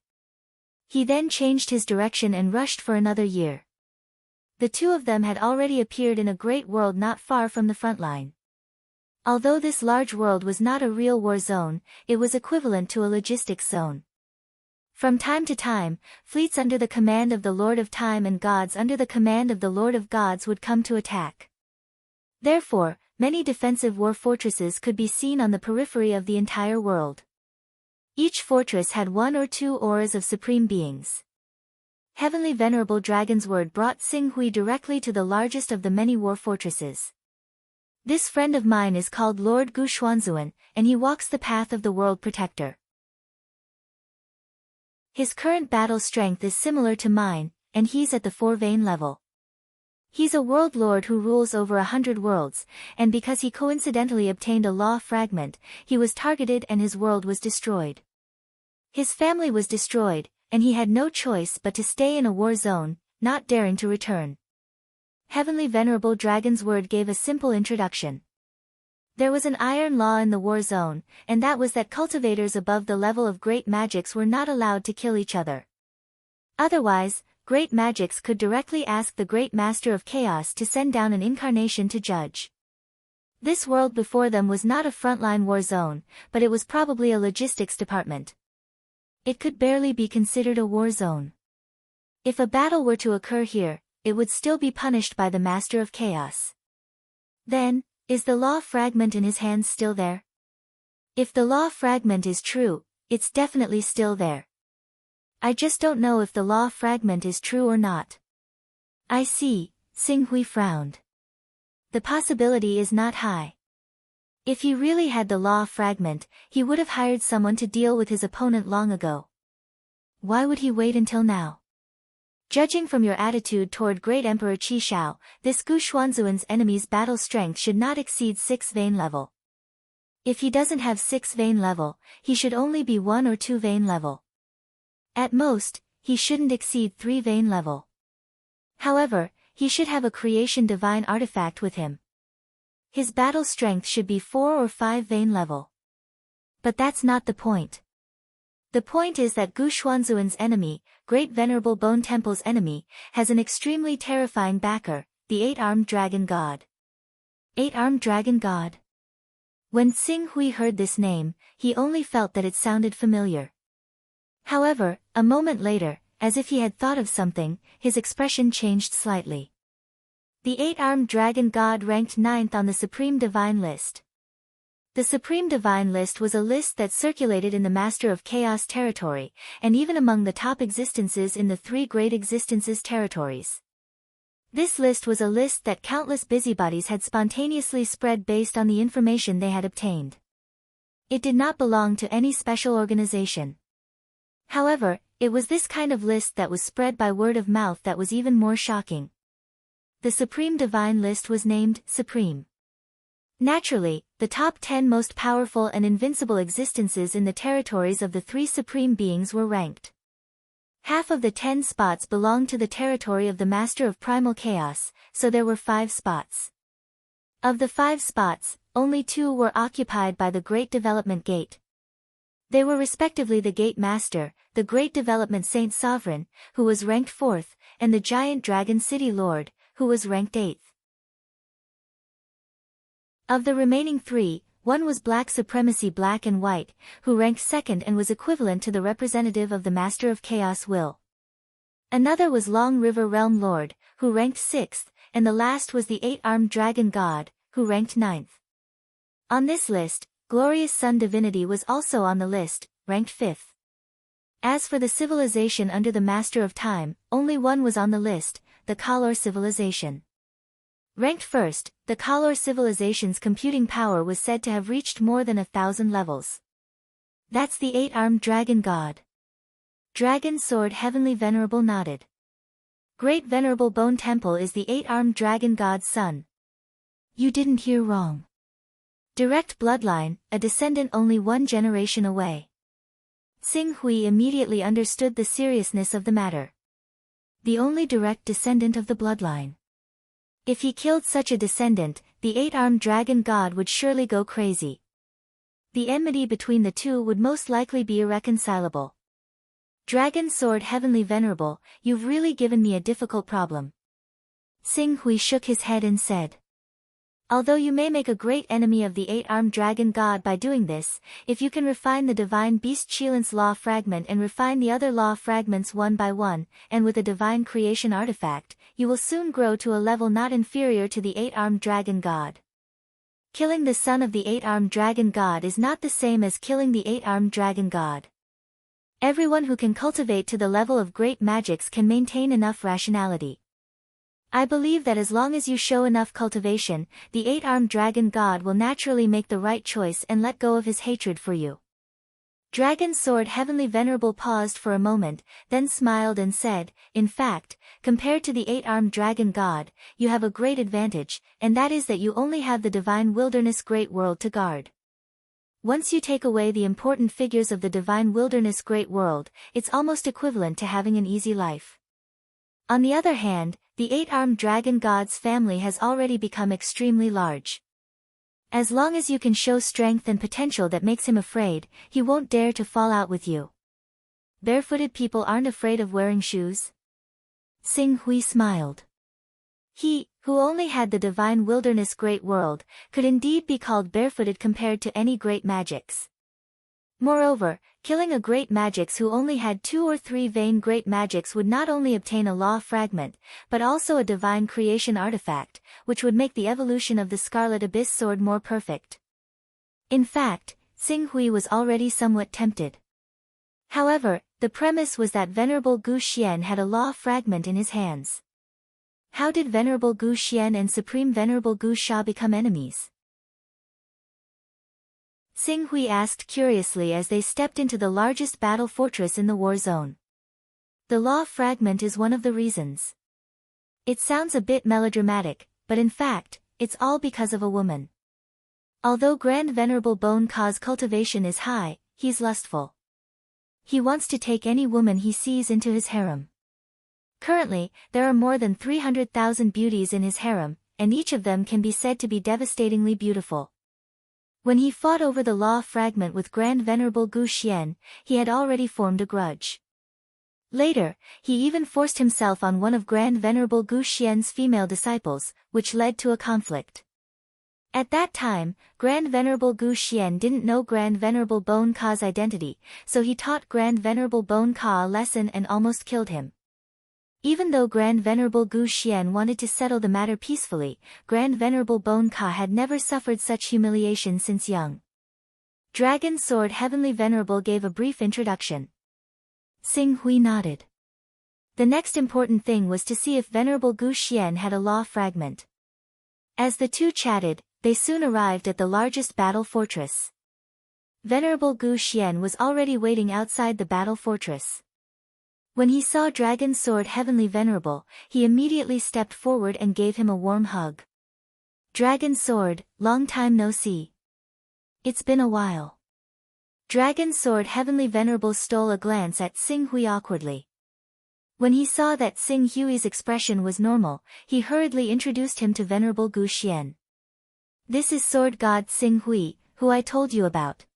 He then changed his direction and rushed for another year. The two of them had already appeared in a great world not far from the front line. Although this large world was not a real war zone, it was equivalent to a logistics zone. From time to time, fleets under the command of the Lord of Time and gods under the command of the Lord of Gods would come to attack. Therefore, many defensive war fortresses could be seen on the periphery of the entire world. Each fortress had one or two auras of supreme beings. Heavenly Venerable Dragon's Word brought Xing Hui directly to the largest of the many war fortresses. This friend of mine is called Lord Gu Xuanzuan, and he walks the path of the World Protector. His current battle strength is similar to mine, and he's at the 4-vein level. He's a world lord who rules over 100 worlds, and because he coincidentally obtained a law fragment, he was targeted and his world was destroyed. His family was destroyed, and he had no choice but to stay in a war zone, not daring to return. Heavenly Venerable Dragon's Word gave a simple introduction. There was an iron law in the war zone, and that was that cultivators above the level of great magics were not allowed to kill each other. Otherwise, great magics could directly ask the Great Master of Chaos to send down an incarnation to judge. This world before them was not a frontline war zone, but it was probably a logistics department. It could barely be considered a war zone. If a battle were to occur here, it would still be punished by the Master of Chaos. Then, is the law fragment in his hands still there? If the law fragment is true, it's definitely still there. I just don't know if the law fragment is true or not. I see, Xing Hui frowned. The possibility is not high. If he really had the law fragment, he would have hired someone to deal with his opponent long ago. Why would he wait until now? Judging from your attitude toward Great Emperor Qi Shao, this Gu Xuanzuan's enemy's battle strength should not exceed 6-vein level. If he doesn't have 6-vein level, he should only be 1 or 2-vein level. At most, he shouldn't exceed 3-vein level. However, he should have a creation divine artifact with him. His battle strength should be 4 or 5-vein level. But that's not the point. The point is that Gu Xuanzuan's enemy, Great Venerable Bone Temple's enemy, has an extremely terrifying backer, the 8-armed dragon god. 8-armed dragon god? When Xing Hui heard this name, he only felt that it sounded familiar. However, a moment later, as if he had thought of something, his expression changed slightly. The 8-armed dragon god ranked 9th on the Supreme Divine list. The Supreme Divine list was a list that circulated in the Master of Chaos territory, and even among the top existences in the 3 Great Existences territories. This list was a list that countless busybodies had spontaneously spread based on the information they had obtained. It did not belong to any special organization. However, it was this kind of list that was spread by word of mouth that was even more shocking. The Supreme Divine list was named Supreme. Naturally, the top 10 most powerful and invincible existences in the territories of the 3 supreme beings were ranked. Half of the 10 spots belonged to the territory of the Master of Primal Chaos, so there were 5 spots. Of the 5 spots, only 2 were occupied by the Great Development Gate. They were respectively the Gate Master, the Great Development Saint Sovereign, who was ranked 4th, and the Giant Dragon City Lord, who was ranked 8th. Of the remaining 3, one was Black Supremacy Black and White, who ranked 2nd and was equivalent to the representative of the Master of Chaos Will. Another was Long River Realm Lord, who ranked 6th, and the last was the 8-armed Dragon God, who ranked 9th. On this list, Glorious Sun Divinity was also on the list, ranked 5th. As for the civilization under the Master of Time, only one was on the list, the Kalor Civilization. Ranked 1st, the Kalor Civilization's computing power was said to have reached more than 1,000 levels. That's the 8-armed Dragon God. Dragon Sword Heavenly Venerable nodded. Great Venerable Bone Temple is the 8-armed Dragon God's son. You didn't hear wrong. Direct bloodline, a descendant only 1 generation away. Xing Hui immediately understood the seriousness of the matter. The only direct descendant of the bloodline. If he killed such a descendant, the 8-armed Dragon God would surely go crazy. The enmity between the two would most likely be irreconcilable. Dragon Sword Heavenly Venerable, you've really given me a difficult problem. Xing Hui shook his head and said. Although you may make a great enemy of the 8-armed Dragon God by doing this, if you can refine the Divine Beast Chilance Law Fragment and refine the other law fragments one by one, and with a Divine Creation Artifact, you will soon grow to a level not inferior to the 8-armed Dragon God. Killing the son of the 8-armed Dragon God is not the same as killing the 8-armed Dragon God. Everyone who can cultivate to the level of great magics can maintain enough rationality. I believe that as long as you show enough cultivation, the 8-armed Dragon God will naturally make the right choice and let go of his hatred for you. Dragon Sword Heavenly Venerable paused for a moment, then smiled and said, in fact, compared to the 8-armed Dragon God, you have a great advantage, and that is that you only have the Divine Wilderness Great World to guard. Once you take away the important figures of the Divine Wilderness Great World, it's almost equivalent to having an easy life. On the other hand, the 8-armed Dragon God's family has already become extremely large. As long as you can show strength and potential that makes him afraid, he won't dare to fall out with you. Barefooted people aren't afraid of wearing shoes? Xing Hui smiled. He, who only had the Divine Wilderness Great World, could indeed be called barefooted compared to any great magics. Moreover, killing a great magix who only had 2 or 3 vain great magics would not only obtain a law fragment, but also a divine creation artifact, which would make the evolution of the Scarlet Abyss sword more perfect. In fact, Xing Hui was already somewhat tempted. However, the premise was that Venerable Gu Xian had a law fragment in his hands. How did Venerable Gu Xian and Supreme Venerable Gu Sha become enemies? Xing Hui asked curiously as they stepped into the largest battle fortress in the war zone. The law fragment is one of the reasons. It sounds a bit melodramatic, but in fact, it's all because of a woman. Although Grand Venerable Bone Ka's cultivation is high, he's lustful. He wants to take any woman he sees into his harem. Currently, there are more than 300,000 beauties in his harem, and each of them can be said to be devastatingly beautiful. When he fought over the law fragment with Grand Venerable Gu Xian, he had already formed a grudge. Later, he even forced himself on one of Grand Venerable Gu Xian's female disciples, which led to a conflict. At that time, Grand Venerable Gu Xian didn't know Grand Venerable Bone Ka's identity, so he taught Grand Venerable Bone Ka a lesson and almost killed him. Even though Grand Venerable Gu Xian wanted to settle the matter peacefully, Grand Venerable Bone Ka had never suffered such humiliation since young. Dragon Sword Heavenly Venerable gave a brief introduction. Xing Hui nodded. The next important thing was to see if Venerable Gu Xian had a law fragment. As the two chatted, they soon arrived at the largest battle fortress. Venerable Gu Xian was already waiting outside the battle fortress. When he saw Dragon Sword Heavenly Venerable, he immediately stepped forward and gave him a warm hug. Dragon Sword, long time no see. It's been a while. Dragon Sword Heavenly Venerable stole a glance at Xing Hui awkwardly. When he saw that Xing Hui's expression was normal, he hurriedly introduced him to Venerable Gu Xian. This is Sword God Xing Hui, who I told you about.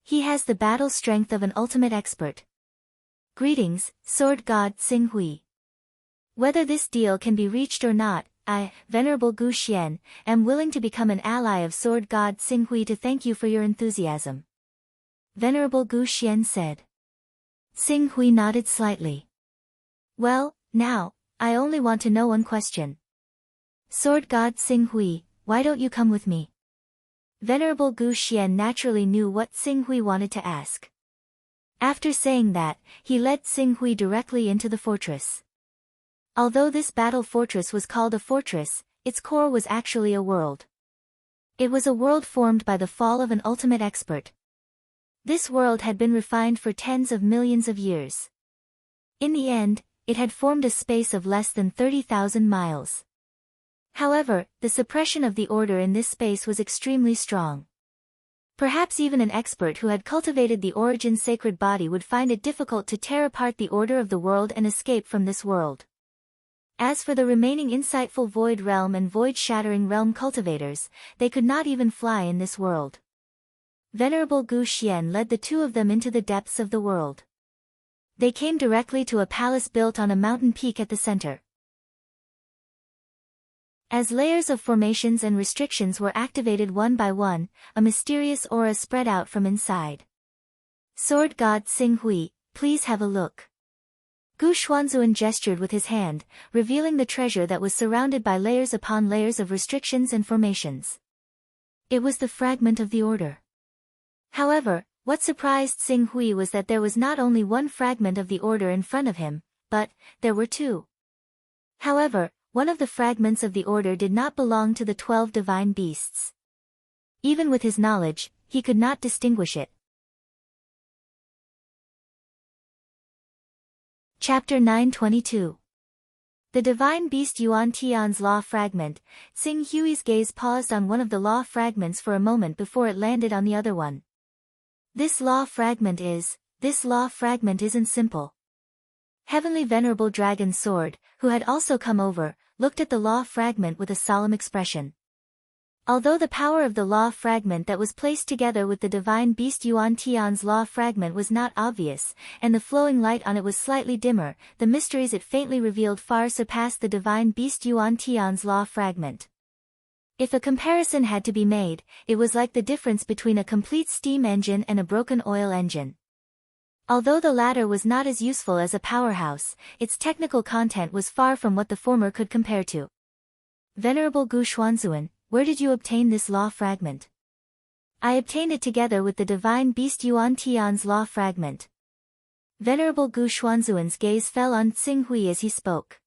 He has the battle strength of an ultimate expert. Greetings, Sword God Xing Hui. Whether this deal can be reached or not, I, Venerable Gu Xian, am willing to become an ally of Sword God Xing Hui to thank you for your enthusiasm. Venerable Gu Xian said. Xing Hui nodded slightly. Well, now, I only want to know one question. Sword God Xing Hui, why don't you come with me? Venerable Gu Xian naturally knew what Xing Hui wanted to ask. After saying that, he led Xing Hui directly into the fortress. Although this battle fortress was called a fortress, its core was actually a world. It was a world formed by the fall of an ultimate expert. This world had been refined for tens of millions of years. In the end, it had formed a space of less than 30,000 miles. However, the suppression of the order in this space was extremely strong. Perhaps even an expert who had cultivated the origin sacred body would find it difficult to tear apart the order of the world and escape from this world. As for the remaining insightful Void Realm and Void-Shattering Realm cultivators, they could not even fly in this world. Venerable Gu Xian led the two of them into the depths of the world. They came directly to a palace built on a mountain peak at the center. As layers of formations and restrictions were activated one by one, a mysterious aura spread out from inside. Sword God Xing Hui, please have a look. Gu Xuanzuan gestured with his hand, revealing the treasure that was surrounded by layers upon layers of restrictions and formations. It was the fragment of the order. However, what surprised Xing Hui was that there was not only one fragment of the order in front of him, but there were two. However, one of the fragments of the order did not belong to the 12 divine beasts. Even with his knowledge, he could not distinguish it. Chapter 922. The divine beast Yuan Tian's law fragment. Xing Hui's gaze paused on one of the law fragments for a moment before it landed on the other one. This law fragment isn't simple. Heavenly Venerable Dragon Sword, who had also come over, looked at the law fragment with a solemn expression. Although the power of the law fragment that was placed together with the divine beast Yuan Tian's law fragment was not obvious, and the flowing light on it was slightly dimmer, the mysteries it faintly revealed far surpassed the divine beast Yuan Tian's law fragment. If a comparison had to be made, it was like the difference between a complete steam engine and a broken oil engine. Although the latter was not as useful as a powerhouse, its technical content was far from what the former could compare to. Venerable Gu Xuanzuan, where did you obtain this law fragment? I obtained it together with the divine beast Yuan Tian's law fragment. Venerable Gu Xuanzuan's gaze fell on Xing Hui as he spoke.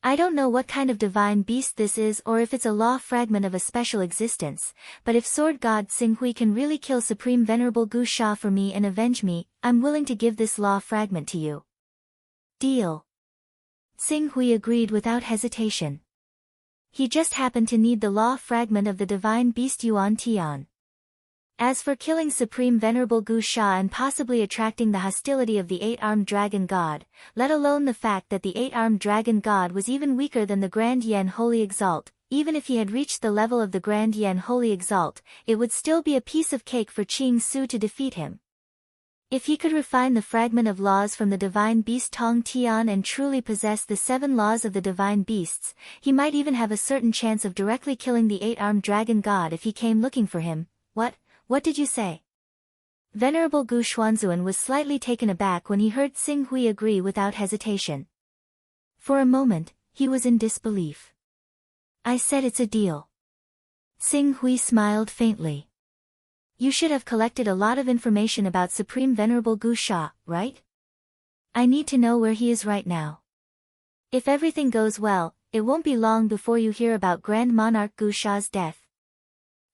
I don't know what kind of divine beast this is or if it's a law fragment of a special existence, but if Sword God Xing Hui can really kill Supreme Venerable Gu Sha for me and avenge me, I'm willing to give this law fragment to you. Deal. Xing Hui agreed without hesitation. He just happened to need the law fragment of the divine beast Yuan Tian. As for killing Supreme Venerable Gu Sha and possibly attracting the hostility of the eight-armed dragon god, let alone the fact that the eight-armed dragon god was even weaker than the Grand Yen Holy Exalt, even if he had reached the level of the Grand Yen Holy Exalt, it would still be a piece of cake for Qing Su to defeat him. If he could refine the fragment of laws from the divine beast Tong Tian and truly possess the 7 laws of the divine beasts, he might even have a certain chance of directly killing the eight-armed dragon god if he came looking for him. What did you say? Venerable Gu Xuanzuan was slightly taken aback when he heard Xing Hui agree without hesitation. For a moment, he was in disbelief. I said it's a deal. Xing Hui smiled faintly. You should have collected a lot of information about Supreme Venerable Gu Sha, right? I need to know where he is right now. If everything goes well, it won't be long before you hear about Grand Monarch Gu Sha's death.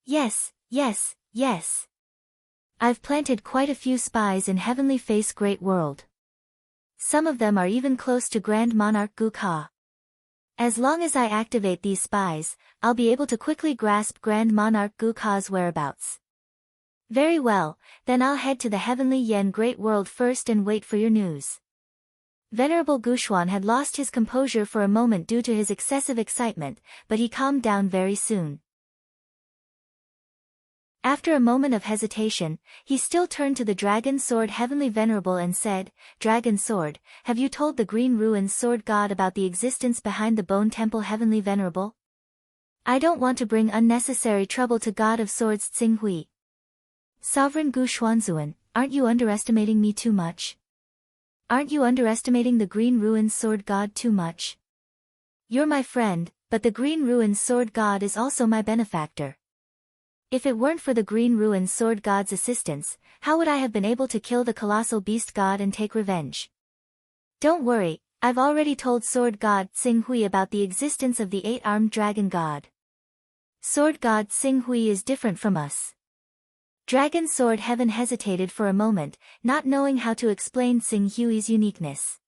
Yes. I've planted quite a few spies in Heavenly Face Great World. Some of them are even close to Grand Monarch Gu Ka. As long as I activate these spies, I'll be able to quickly grasp Grand Monarch Gu Ka's whereabouts. Very well, then I'll head to the Heavenly Yen Great World first and wait for your news. Venerable Gu Xuan had lost his composure for a moment due to his excessive excitement, but he calmed down very soon. After a moment of hesitation, he still turned to the Dragon Sword Heavenly Venerable and said, "Dragon Sword, have you told the Green Ruins Sword God about the existence behind the Bone Temple Heavenly Venerable? I don't want to bring unnecessary trouble to God of Swords Tsing Hui." "Sovereign Gu Xuanzuan, aren't you underestimating me too much? Aren't you underestimating the Green Ruins Sword God too much? You're my friend, but the Green Ruins Sword God is also my benefactor. If it weren't for the Green Ruins Sword God's assistance, how would I have been able to kill the colossal beast god and take revenge? Don't worry, I've already told Sword God Tsing Hui about the existence of the eight-armed dragon god. Sword God Tsing Hui is different from us." Dragon Sword Heaven hesitated for a moment, not knowing how to explain Tsing Hui's uniqueness.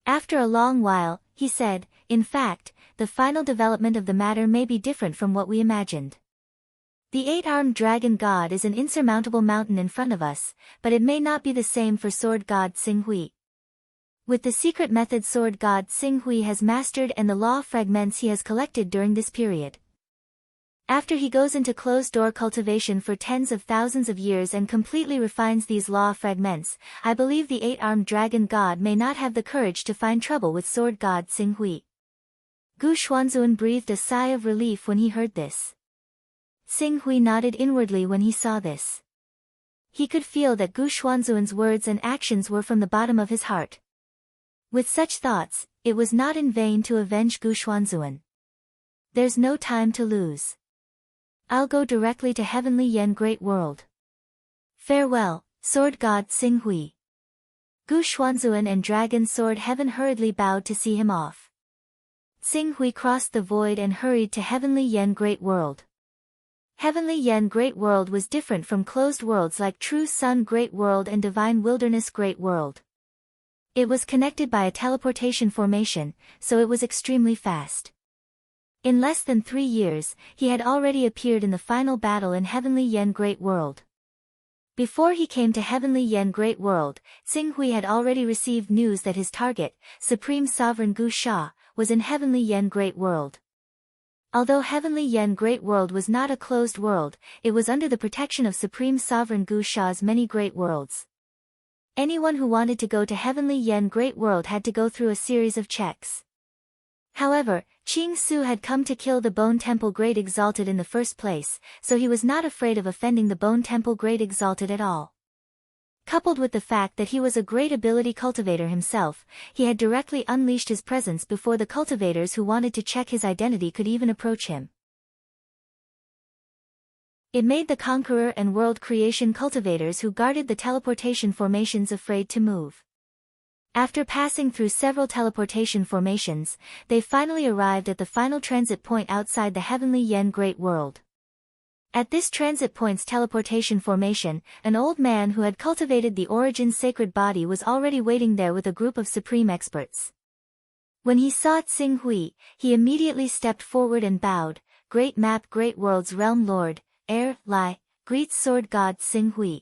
After a long while, he said, "In fact, the final development of the matter may be different from what we imagined. The eight-armed dragon god is an insurmountable mountain in front of us, but it may not be the same for Sword God Tsing Hui. With the secret method Sword God Tsing Hui has mastered and the law fragments he has collected during this period. After he goes into closed-door cultivation for tens of thousands of years and completely refines these law fragments, I believe the eight-armed dragon god may not have the courage to find trouble with Sword God Tsing Hui." Gu Xuanzuan breathed a sigh of relief when he heard this. Tsing Hui nodded inwardly when he saw this. He could feel that Gu Xuanzuan's words and actions were from the bottom of his heart. With such thoughts, it was not in vain to avenge Gu Xuanzuan. There's no time to lose. I'll go directly to Heavenly Yen Great World. Farewell, Sword God Tsing Hui. Gu Xuanzuan and Dragon Sword Heaven hurriedly bowed to see him off. Tsing Hui crossed the void and hurried to Heavenly Yen Great World. Heavenly Yen Great World was different from closed worlds like True Sun Great World and Divine Wilderness Great World. It was connected by a teleportation formation, so it was extremely fast. In less than 3 years, he had already appeared in the final battle in Heavenly Yen Great World. Before he came to Heavenly Yen Great World, Tsing Hui had already received news that his target, Supreme Sovereign Gu Sha, was in Heavenly Yen Great World. Although Heavenly Yen Great World was not a closed world, it was under the protection of Supreme Sovereign Gu Sha's many great worlds. Anyone who wanted to go to Heavenly Yen Great World had to go through a series of checks. However, Qing Su had come to kill the Bone Temple Great Exalted in the first place, so he was not afraid of offending the Bone Temple Great Exalted at all. Coupled with the fact that he was a great ability cultivator himself, he had directly unleashed his presence before the cultivators who wanted to check his identity could even approach him. It made the Conqueror and World Creation cultivators who guarded the teleportation formations afraid to move. After passing through several teleportation formations, they finally arrived at the final transit point outside the Heavenly Yen Great World. At this transit point's teleportation formation, an old man who had cultivated the Origin sacred body was already waiting there with a group of supreme experts. When he saw Tsing Hui, he immediately stepped forward and bowed. "Great Map Great World's Realm Lord, Lai, greets Sword God Tsing Hui.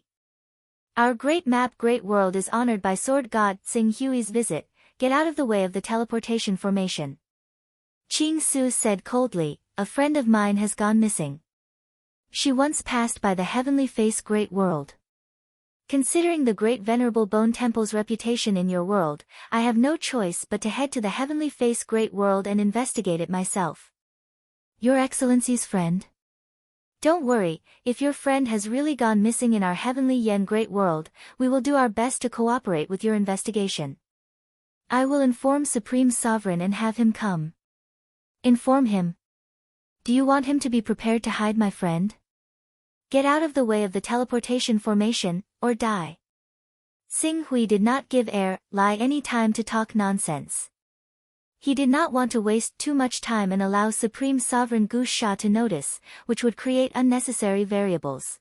Our Great Map Great World is honored by Sword God Tsing Hui's visit. Get out of the way of the teleportation formation." Qing Su said coldly, "A friend of mine has gone missing. She once passed by the Heavenly Face Great World. Considering the Great Venerable Bone Temple's reputation in your world, I have no choice but to head to the Heavenly Face Great World and investigate it myself." "Your Excellency's friend?" "Don't worry, if your friend has really gone missing in our Heavenly Yen Great World, we will do our best to cooperate with your investigation. I will inform Supreme Sovereign and have him come." "Inform him? Do you want him to be prepared to hide my friend? Get out of the way of the teleportation formation, or die." Tsing Hui did not give Lai any time to talk nonsense. He did not want to waste too much time and allow Supreme Sovereign Gu Sha to notice, which would create unnecessary variables.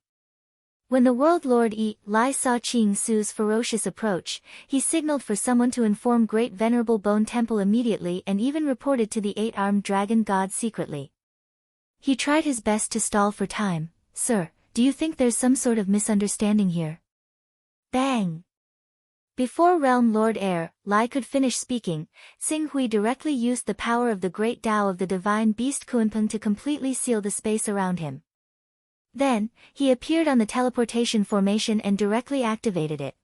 When the World Lord Lai saw Qing Su's ferocious approach, he signaled for someone to inform Great Venerable Bone Temple immediately and even reported to the eight-armed dragon god secretly. He tried his best to stall for time. "Sir, do you think there's some sort of misunderstanding here?" Bang! Before Realm Lord Lai could finish speaking, Tsing Hui directly used the power of the Great Tao of the Divine Beast Kunpeng to completely seal the space around him. Then, he appeared on the teleportation formation and directly activated it.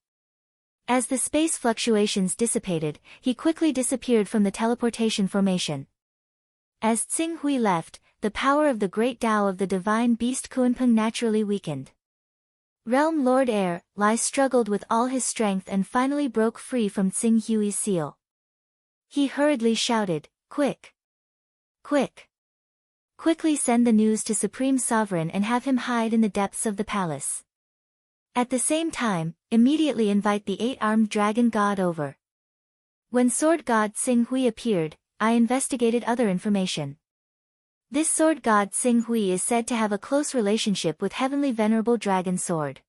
As the space fluctuations dissipated, he quickly disappeared from the teleportation formation. As Tsing Hui left, the power of the great Tao of the divine beast Kunpeng naturally weakened. Realm Lord Air, Lai struggled with all his strength and finally broke free from Tsing Hui's seal. He hurriedly shouted, "Quick! Quick! Quickly send the news to Supreme Sovereign and have him hide in the depths of the palace. At the same time, immediately invite the 8-armed dragon god over." When sword god Tsing Hui appeared, I investigated other information. This sword god Tsing Hui is said to have a close relationship with Heavenly Venerable Dragon Sword.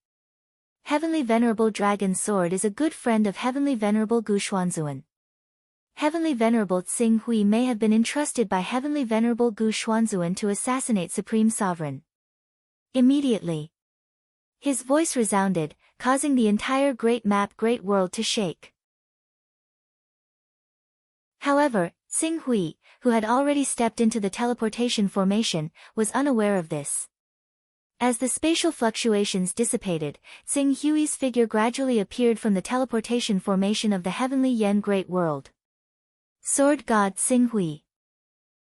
Heavenly Venerable Dragon Sword is a good friend of Heavenly Venerable Gu Xuanzuan. Heavenly Venerable Tsing Hui may have been entrusted by Heavenly Venerable Gu Xuanzuan to assassinate Supreme Sovereign. Immediately, his voice resounded, causing the entire Great Map Great World to shake. However, Tsing Hui, who had already stepped into the teleportation formation, was unaware of this. As the spatial fluctuations dissipated, Tsing Hui's figure gradually appeared from the teleportation formation of the Heavenly Yen Great World. Sword God Tsing Hui.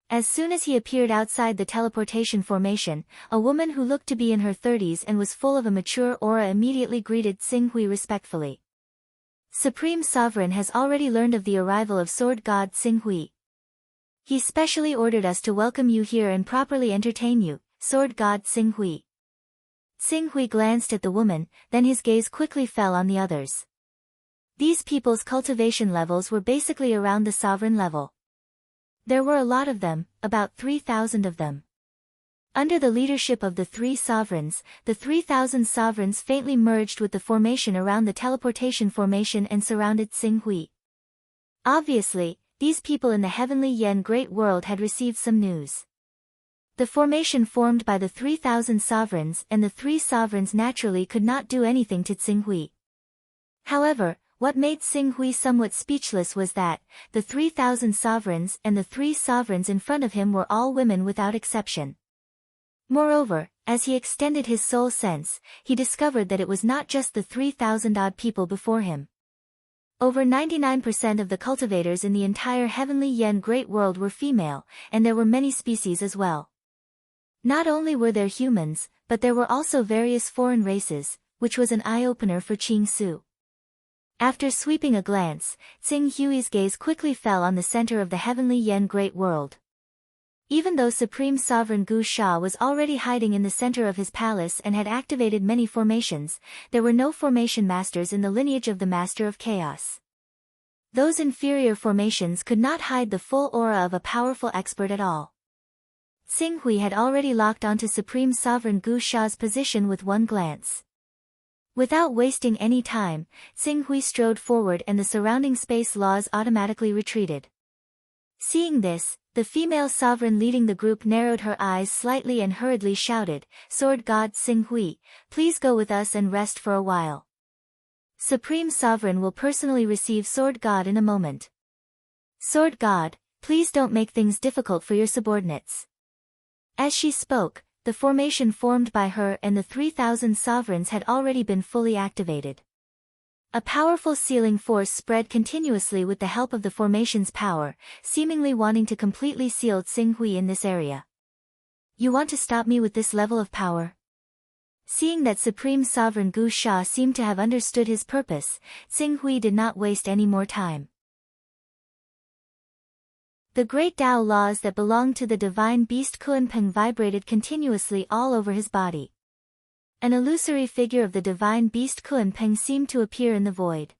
As soon as he appeared outside the teleportation formation, a woman who looked to be in her 30s and was full of a mature aura immediately greeted Tsing Hui respectfully. Supreme Sovereign has already learned of the arrival of Sword God Tsing Hui. He specially ordered us to welcome you here and properly entertain you, Sword God Tsing Hui. Tsing Hui glanced at the woman, then his gaze quickly fell on the others. These people's cultivation levels were basically around the sovereign level. There were a lot of them, about 3,000 of them. Under the leadership of the 3 sovereigns, the 3,000 sovereigns faintly merged with the formation around the teleportation formation and surrounded Tsing Hui. Obviously, these people in the Heavenly Yen Great World had received some news. The formation formed by the 3,000 sovereigns and the 3 sovereigns naturally could not do anything to Tsing Hui. However, what made Tsing Hui somewhat speechless was that, the 3,000 sovereigns and the 3 sovereigns in front of him were all women without exception. Moreover, as he extended his soul sense, he discovered that it was not just the 3,000-odd people before him. Over 99% of the cultivators in the entire Heavenly Yen Great World were female, and there were many species as well. Not only were there humans, but there were also various foreign races, which was an eye-opener for Qing Su. After sweeping a glance, Tsing Hui's gaze quickly fell on the center of the Heavenly Yen Great World. Even though Supreme Sovereign Gu Sha was already hiding in the center of his palace and had activated many formations, there were no formation masters in the lineage of the Master of Chaos. Those inferior formations could not hide the full aura of a powerful expert at all. Tsing Hui had already locked onto Supreme Sovereign Gu Sha's position with one glance. Without wasting any time, Tsing Hui strode forward and the surrounding space laws automatically retreated. Seeing this, the female sovereign leading the group narrowed her eyes slightly and hurriedly shouted, "Sword God Tsing Hui, please go with us and rest for a while. Supreme Sovereign will personally receive Sword God in a moment. Sword God, please don't make things difficult for your subordinates." As she spoke, the formation formed by her and the 3,000 sovereigns had already been fully activated. A powerful sealing force spread continuously with the help of the formation's power, seemingly wanting to completely seal Tsing Hui in this area. "You want to stop me with this level of power?" Seeing that Supreme Sovereign Gu Sha seemed to have understood his purpose, Tsing Hui did not waste any more time. The great Tao laws that belonged to the divine beast Kunpeng vibrated continuously all over his body. An illusory figure of the divine beast Kunpeng seemed to appear in the void.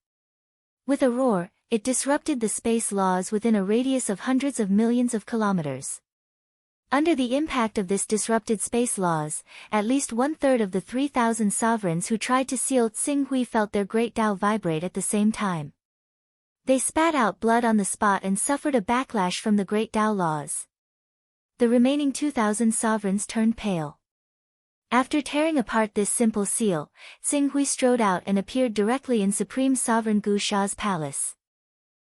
With a roar, it disrupted the space laws within a radius of hundreds of millions of kilometers. Under the impact of this disrupted space laws, at least 1/3 of the 3,000 sovereigns who tried to seal Tsing Hui felt their great Tao vibrate at the same time. They spat out blood on the spot and suffered a backlash from the great Tao laws. The remaining 2,000 sovereigns turned pale. After tearing apart this simple seal, Tsing Hui strode out and appeared directly in Supreme Sovereign Gu Sha's palace.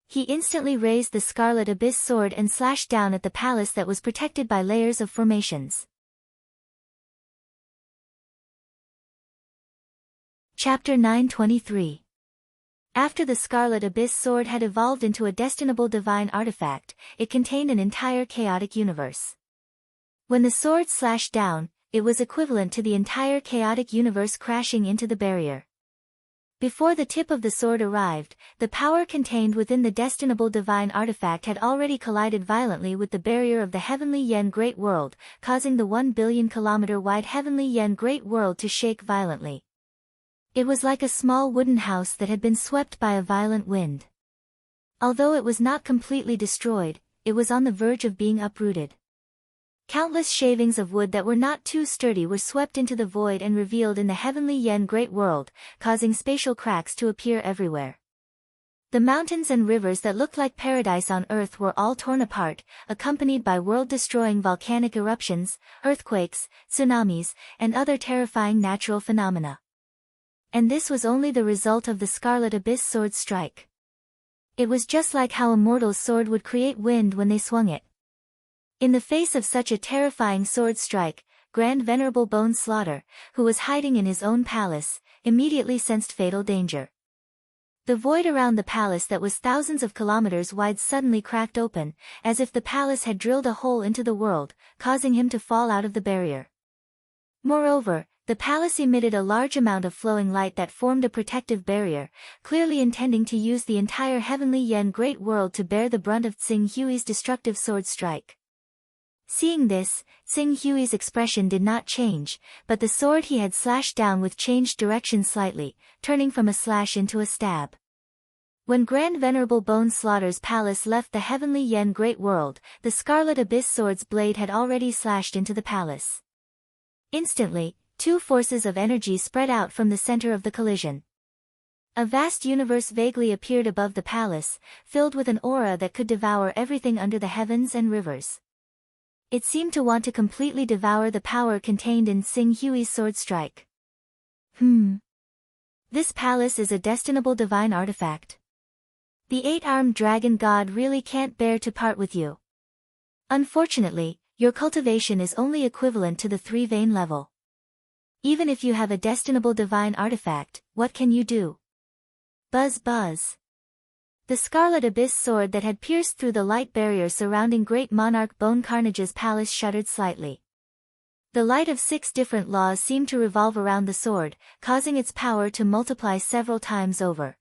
He instantly raised the Scarlet Abyss sword and slashed down at the palace that was protected by layers of formations. Chapter 923. After the Scarlet Abyss Sword had evolved into a destinable divine artifact, it contained an entire chaotic universe. When the sword slashed down, it was equivalent to the entire chaotic universe crashing into the barrier. Before the tip of the sword arrived, the power contained within the destinable divine artifact had already collided violently with the barrier of the Heavenly Yen Great World, causing the 1 billion kilometer wide Heavenly Yen Great World to shake violently. It was like a small wooden house that had been swept by a violent wind. Although it was not completely destroyed, it was on the verge of being uprooted. Countless shavings of wood that were not too sturdy were swept into the void and revealed in the Heavenly Yen Great World, causing spatial cracks to appear everywhere. The mountains and rivers that looked like paradise on Earth were all torn apart, accompanied by world-destroying volcanic eruptions, earthquakes, tsunamis, and other terrifying natural phenomena. And this was only the result of the Scarlet Abyss Sword strike. It was just like how a mortal's sword would create wind when they swung it. In the face of such a terrifying sword strike, Grand Venerable Bone Slaughter, who was hiding in his own palace, immediately sensed fatal danger. The void around the palace that was thousands of kilometers wide suddenly cracked open, as if the palace had drilled a hole into the world, causing him to fall out of the barrier. Moreover, the palace emitted a large amount of flowing light that formed a protective barrier, clearly intending to use the entire Heavenly Yen Great World to bear the brunt of Tsing Hui's destructive sword strike. Seeing this, Tsing Hui's expression did not change, but the sword he had slashed down with changed direction slightly, turning from a slash into a stab. When Grand Venerable Bone Slaughter's palace left the Heavenly Yen Great World, the Scarlet Abyss Sword's blade had already slashed into the palace. Instantly, two forces of energy spread out from the center of the collision. A vast universe vaguely appeared above the palace, filled with an aura that could devour everything under the heavens and rivers. It seemed to want to completely devour the power contained in Tsing Hui's sword strike. This palace is a destinable divine artifact. The 8-armed dragon god really can't bear to part with you. Unfortunately, your cultivation is only equivalent to the 3-vein level. Even if you have a destinable divine artifact, what can you do? Buzz buzz. The Scarlet Abyss Sword that had pierced through the light barrier surrounding Great Monarch Bone Carnage's palace shuddered slightly. The light of 6 different laws seemed to revolve around the sword, causing its power to multiply several times over.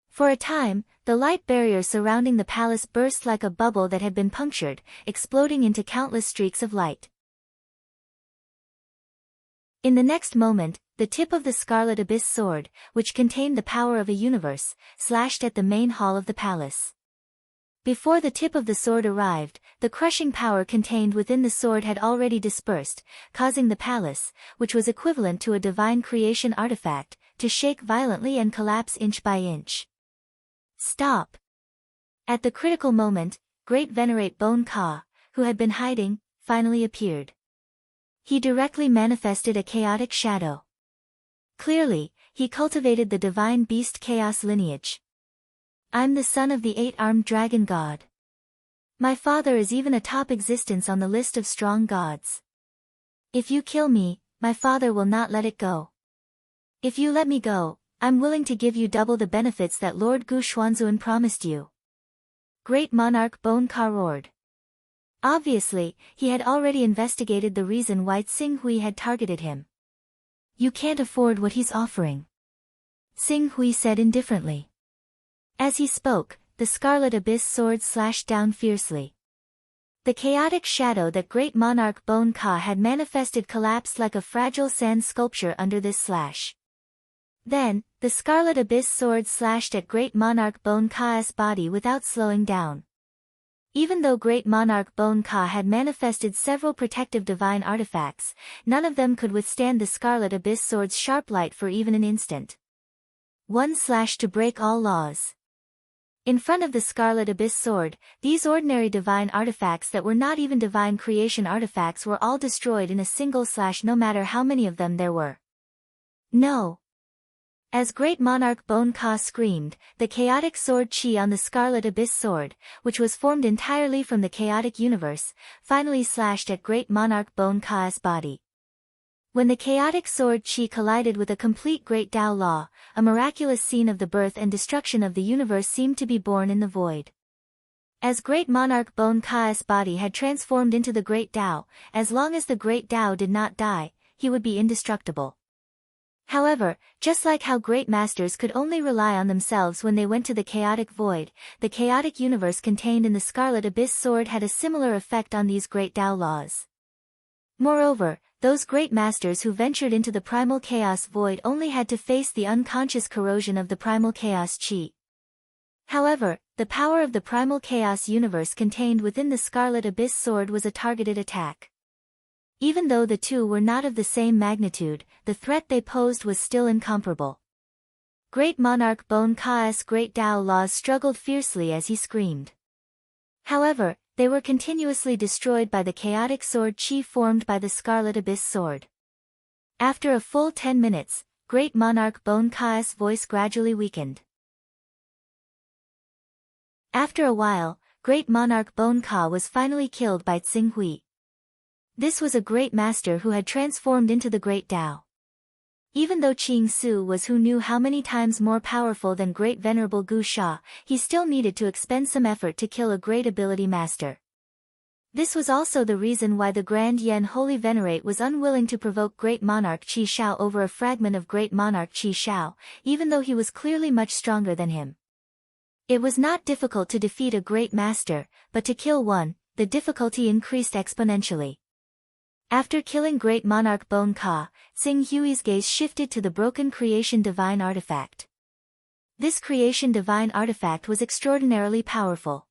For a time, the light barrier surrounding the palace burst like a bubble that had been punctured, exploding into countless streaks of light. In the next moment, the tip of the Scarlet Abyss Sword, which contained the power of a universe, slashed at the main hall of the palace. Before the tip of the sword arrived, the crushing power contained within the sword had already dispersed, causing the palace, which was equivalent to a divine creation artifact, to shake violently and collapse inch by inch. Stop! At the critical moment, Great Venerate Bone Ka, who had been hiding, finally appeared. He directly manifested a chaotic shadow. Clearly, he cultivated the divine beast chaos lineage. I'm the son of the 8-armed dragon god. My father is even a top existence on the list of strong gods. If you kill me, my father will not let it go. If you let me go, I'm willing to give you double the benefits that Lord Gu Xuanzun promised you. Great Monarch Bone Ka roared. Obviously, he had already investigated the reason why Tsing Hui had targeted him. You can't afford what he's offering, Tsing Hui said indifferently. As he spoke, the Scarlet Abyss Sword slashed down fiercely. The chaotic shadow that Great Monarch Bone Ka had manifested collapsed like a fragile sand sculpture under this slash. Then, the Scarlet Abyss Sword slashed at Great Monarch Bone Ka's body without slowing down. Even though Great Monarch Bone Ka had manifested several protective divine artifacts, none of them could withstand the Scarlet Abyss Sword's sharp light for even an instant. One slash to break all laws. In front of the Scarlet Abyss Sword, these ordinary divine artifacts that were not even divine creation artifacts were all destroyed in a single slash, no matter how many of them there were. No! As Great Monarch Bone Ka screamed, the chaotic sword chi on the Scarlet Abyss Sword, which was formed entirely from the chaotic universe, finally slashed at Great Monarch Bone Ka's body. When the chaotic sword Qi collided with a complete Great Tao Law, a miraculous scene of the birth and destruction of the universe seemed to be born in the void. As Great Monarch Bon Ka's body had transformed into the Great Tao, as long as the Great Tao did not die, he would be indestructible. However, just like how great masters could only rely on themselves when they went to the chaotic void, the chaotic universe contained in the Scarlet Abyss sword had a similar effect on these Great Tao laws. Moreover, those great masters who ventured into the primal chaos void only had to face the unconscious corrosion of the primal chaos Qi. However, the power of the primal chaos universe contained within the Scarlet Abyss sword was a targeted attack. Even though the two were not of the same magnitude, the threat they posed was still incomparable. Great Monarch Bon Ka's Great Tao laws struggled fiercely as he screamed. However, they were continuously destroyed by the chaotic sword Qi formed by the Scarlet Abyss sword. After a full 10 minutes, Great Monarch Bon Ka's voice gradually weakened. After a while, Great Monarch Bon Ka was finally killed by Xinghui. This was a great master who had transformed into the Great Tao. Even though Qing Su was who knew how many times more powerful than Great Venerable Gu Sha, he still needed to expend some effort to kill a great ability master. This was also the reason why the Grand Yen Holy Venerate was unwilling to provoke Great Monarch Qi Shao over a fragment of Great Monarch Qi Shao, even though he was clearly much stronger than him. It was not difficult to defeat a great master, but to kill one, the difficulty increased exponentially. After killing Great Monarch Bon Ka, Xinghui's gaze shifted to the broken Creation Divine artifact. This Creation Divine artifact was extraordinarily powerful.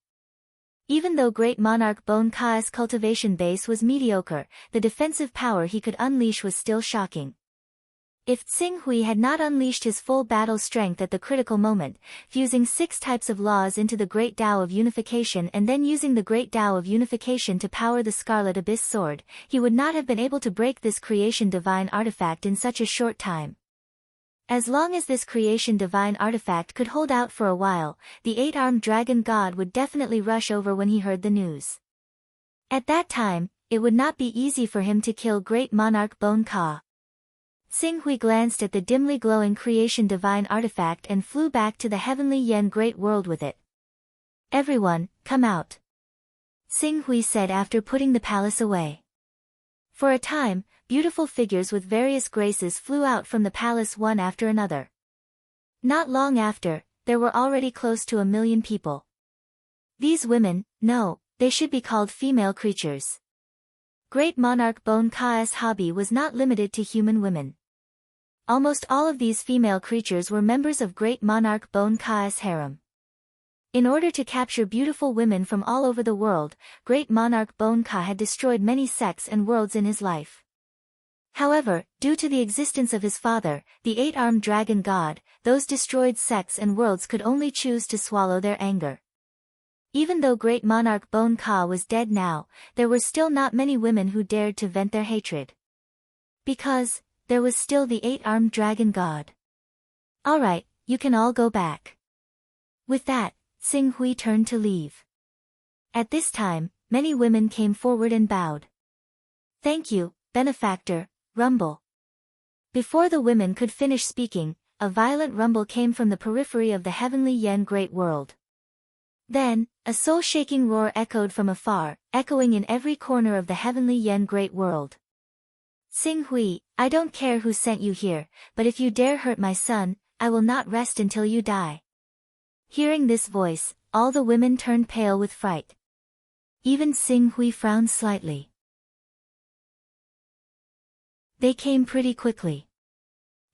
Even though Great Monarch Bon Ka's cultivation base was mediocre, the defensive power he could unleash was still shocking. If Xinghui had not unleashed his full battle strength at the critical moment, fusing 6 types of laws into the Great Tao of Unification and then using the Great Tao of Unification to power the Scarlet Abyss sword, he would not have been able to break this Creation Divine artifact in such a short time. As long as this Creation Divine artifact could hold out for a while, the 8-armed dragon god would definitely rush over when he heard the news. At that time, it would not be easy for him to kill Great Monarch Bon Ka. Xinghui glanced at the dimly glowing Creation Divine artifact and flew back to the Heavenly Yen Great World with it. "Everyone, come out," Xinghui said after putting the palace away. For a time, beautiful figures with various graces flew out from the palace one after another. Not long after, there were already close to 1 million people. These women, no, they should be called female creatures. Great Monarch Bon Ka's hobby was not limited to human women. Almost all of these female creatures were members of Great Monarch Bon Ka's harem. In order to capture beautiful women from all over the world, Great Monarch Bon Ka had destroyed many sects and worlds in his life. However, due to the existence of his father, the 8-armed dragon god, those destroyed sects and worlds could only choose to swallow their anger. Even though Great Monarch Bon Ka was dead now, there were still not many women who dared to vent their hatred. Because there was still the 8-armed dragon god. "Alright, you can all go back." With that, Xinghui turned to leave. At this time, many women came forward and bowed. "Thank you, benefactor, rumble." Before the women could finish speaking, a violent rumble came from the periphery of the Heavenly Yen Great World. Then, a soul-shaking roar echoed from afar, echoing in every corner of the Heavenly Yen Great World. "Xinghui, I don't care who sent you here, but if you dare hurt my son, I will not rest until you die." Hearing this voice, all the women turned pale with fright. Even Xinghui frowned slightly. They came pretty quickly.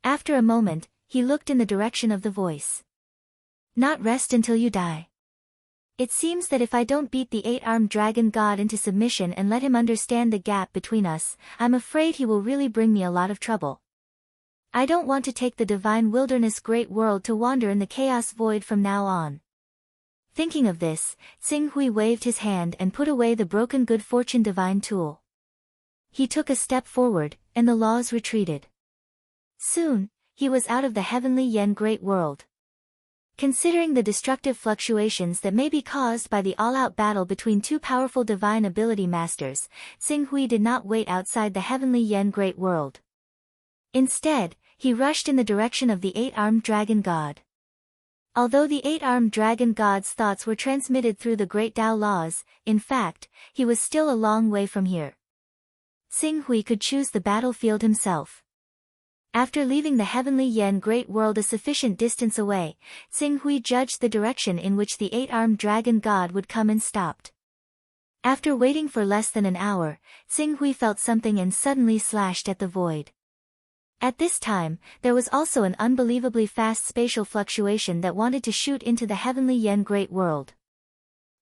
After a moment, he looked in the direction of the voice. "Not rest until you die. It seems that if I don't beat the 8-armed dragon god into submission and let him understand the gap between us, I'm afraid he will really bring me a lot of trouble. I don't want to take the divine wilderness great world to wander in the chaos void from now on." Thinking of this, Xinghui waved his hand and put away the broken good fortune divine tool. He took a step forward, and the laws retreated. Soon, he was out of the Heavenly Yen Great World. Considering the destructive fluctuations that may be caused by the all-out battle between two powerful divine ability masters, Xinghui did not wait outside the Heavenly Yen Great World. Instead, he rushed in the direction of the eight-armed dragon god. Although the eight-armed dragon god's thoughts were transmitted through the great Tao laws, in fact, he was still a long way from here. Xing Hui could choose the battlefield himself. After leaving the heavenly Yen great world a sufficient distance away, Xing Hui judged the direction in which the eight-armed dragon god would come and stopped. After waiting for less than an hour, Xing Hui felt something and suddenly slashed at the void. At this time, there was also an unbelievably fast spatial fluctuation that wanted to shoot into the heavenly Yen great world.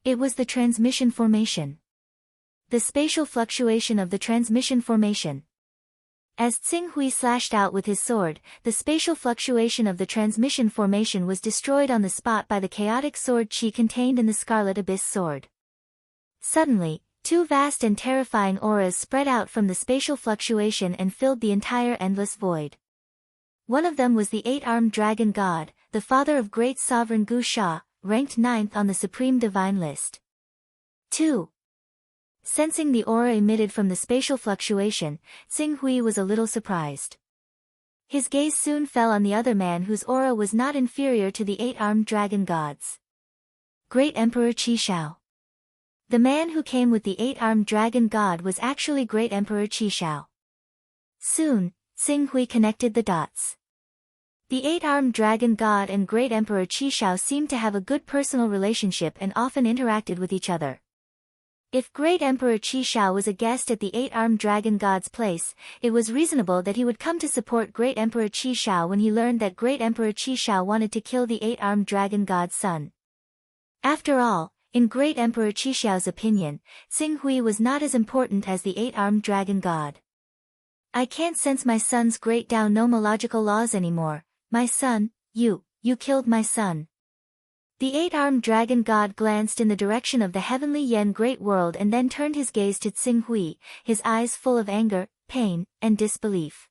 It was the transmission formation. The spatial fluctuation of the transmission formation. As Xing Hui slashed out with his sword, the spatial fluctuation of the transmission formation was destroyed on the spot by the chaotic sword chi contained in the Scarlet Abyss sword. Suddenly, two vast and terrifying auras spread out from the spatial fluctuation and filled the entire endless void. One of them was the eight-armed dragon god, the father of great sovereign Gu Sha, ranked 9th on the supreme divine list. 2. Sensing the aura emitted from the spatial fluctuation, Xing Hui was a little surprised. His gaze soon fell on the other man whose aura was not inferior to the eight-armed dragon god's. Great Emperor Qi Shao. The man who came with the eight-armed dragon god was actually Great Emperor Qi Shao. Soon, Xing Hui connected the dots. The eight-armed dragon god and Great Emperor Qi Shao seemed to have a good personal relationship and often interacted with each other. If Great Emperor Qi Shao was a guest at the eight-armed dragon god's place, it was reasonable that he would come to support Great Emperor Qi Shao when he learned that Great Emperor Qi Shao wanted to kill the eight-armed dragon god's son. After all, in Great Emperor Qi Shao's opinion, Xing Hui was not as important as the eight-armed dragon god. I can't sense my son's great Tao nomological laws anymore. My son, you killed my son. The eight-armed dragon god glanced in the direction of the heavenly Yen great world and then turned his gaze to Xing Hui, his eyes full of anger, pain, and disbelief.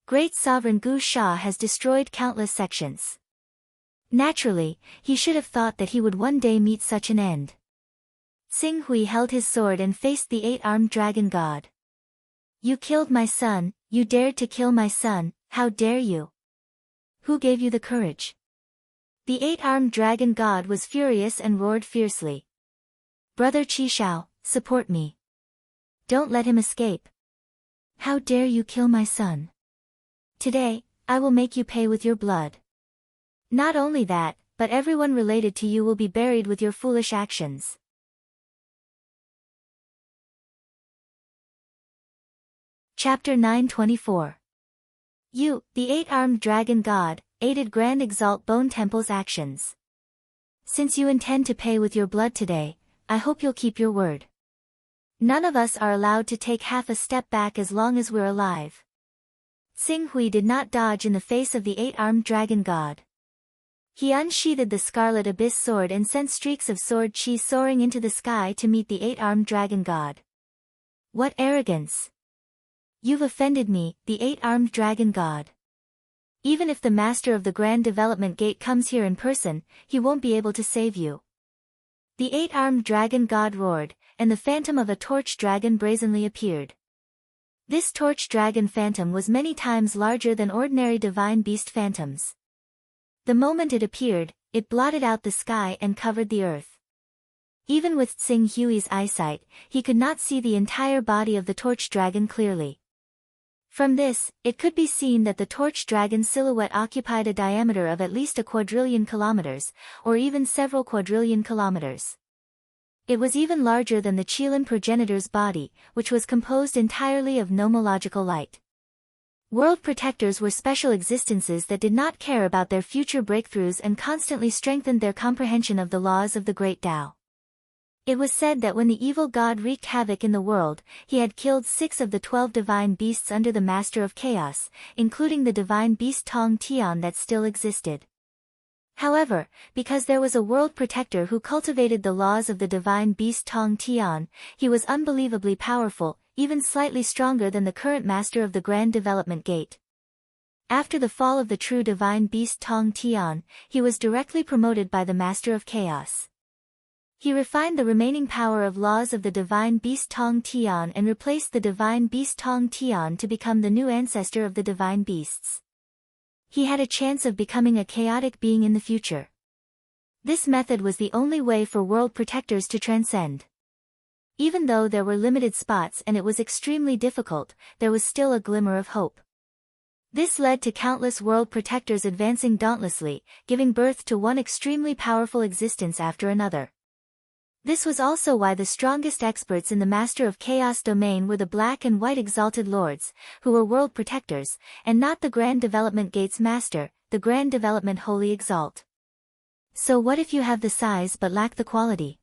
Great sovereign Gu Sha has destroyed countless sections. Naturally, he should have thought that he would one day meet such an end. Xing Hui held his sword and faced the eight-armed dragon god. You killed my son, you dared to kill my son, how dare you? Who gave you the courage? The eight-armed dragon god was furious and roared fiercely. Brother Qi Shao, support me. Don't let him escape. How dare you kill my son? Today, I will make you pay with your blood. Not only that, but everyone related to you will be buried with your foolish actions. Chapter 924. You, the eight-armed dragon god, aided Grand Exalt Bone Temple's actions. Since you intend to pay with your blood today, I hope you'll keep your word. None of us are allowed to take half a step back as long as we're alive. Xing Hui did not dodge in the face of the eight-armed dragon god. He unsheathed the Scarlet Abyss sword and sent streaks of sword chi soaring into the sky to meet the eight-armed dragon god. What arrogance! You've offended me, the eight-armed dragon god. Even if the master of the Grand Development Gate comes here in person, he won't be able to save you. The eight-armed dragon god roared, and the phantom of a torch dragon brazenly appeared. This torch dragon phantom was many times larger than ordinary divine beast phantoms. The moment it appeared, it blotted out the sky and covered the earth. Even with Xing Hui's eyesight, he could not see the entire body of the torch dragon clearly. From this, it could be seen that the torch dragon's silhouette occupied a diameter of at least a quadrillion kilometers, or even several quadrillion kilometers. It was even larger than the Qilin progenitor's body, which was composed entirely of nomological light. World protectors were special existences that did not care about their future breakthroughs and constantly strengthened their comprehension of the laws of the Great Tao. It was said that when the evil god wreaked havoc in the world, he had killed 6 of the 12 divine beasts under the Master of Chaos, including the divine beast Tong Tian that still existed. However, because there was a world protector who cultivated the laws of the divine beast Tong Tian, he was unbelievably powerful, even slightly stronger than the current master of the Grand Development Gate. After the fall of the true divine beast Tong Tian, he was directly promoted by the Master of Chaos. He refined the remaining power of laws of the divine beast Tong Tian and replaced the divine beast Tong Tian to become the new ancestor of the divine beasts. He had a chance of becoming a chaotic being in the future. This method was the only way for world protectors to transcend. Even though there were limited spots and it was extremely difficult, there was still a glimmer of hope. This led to countless world protectors advancing dauntlessly, giving birth to one extremely powerful existence after another. This was also why the strongest experts in the Master of Chaos domain were the Black and White Exalted Lords, who were world protectors, and not the Grand Development Gates Master, the Grand Development Holy Exalt. So what if you have the size but lack the quality?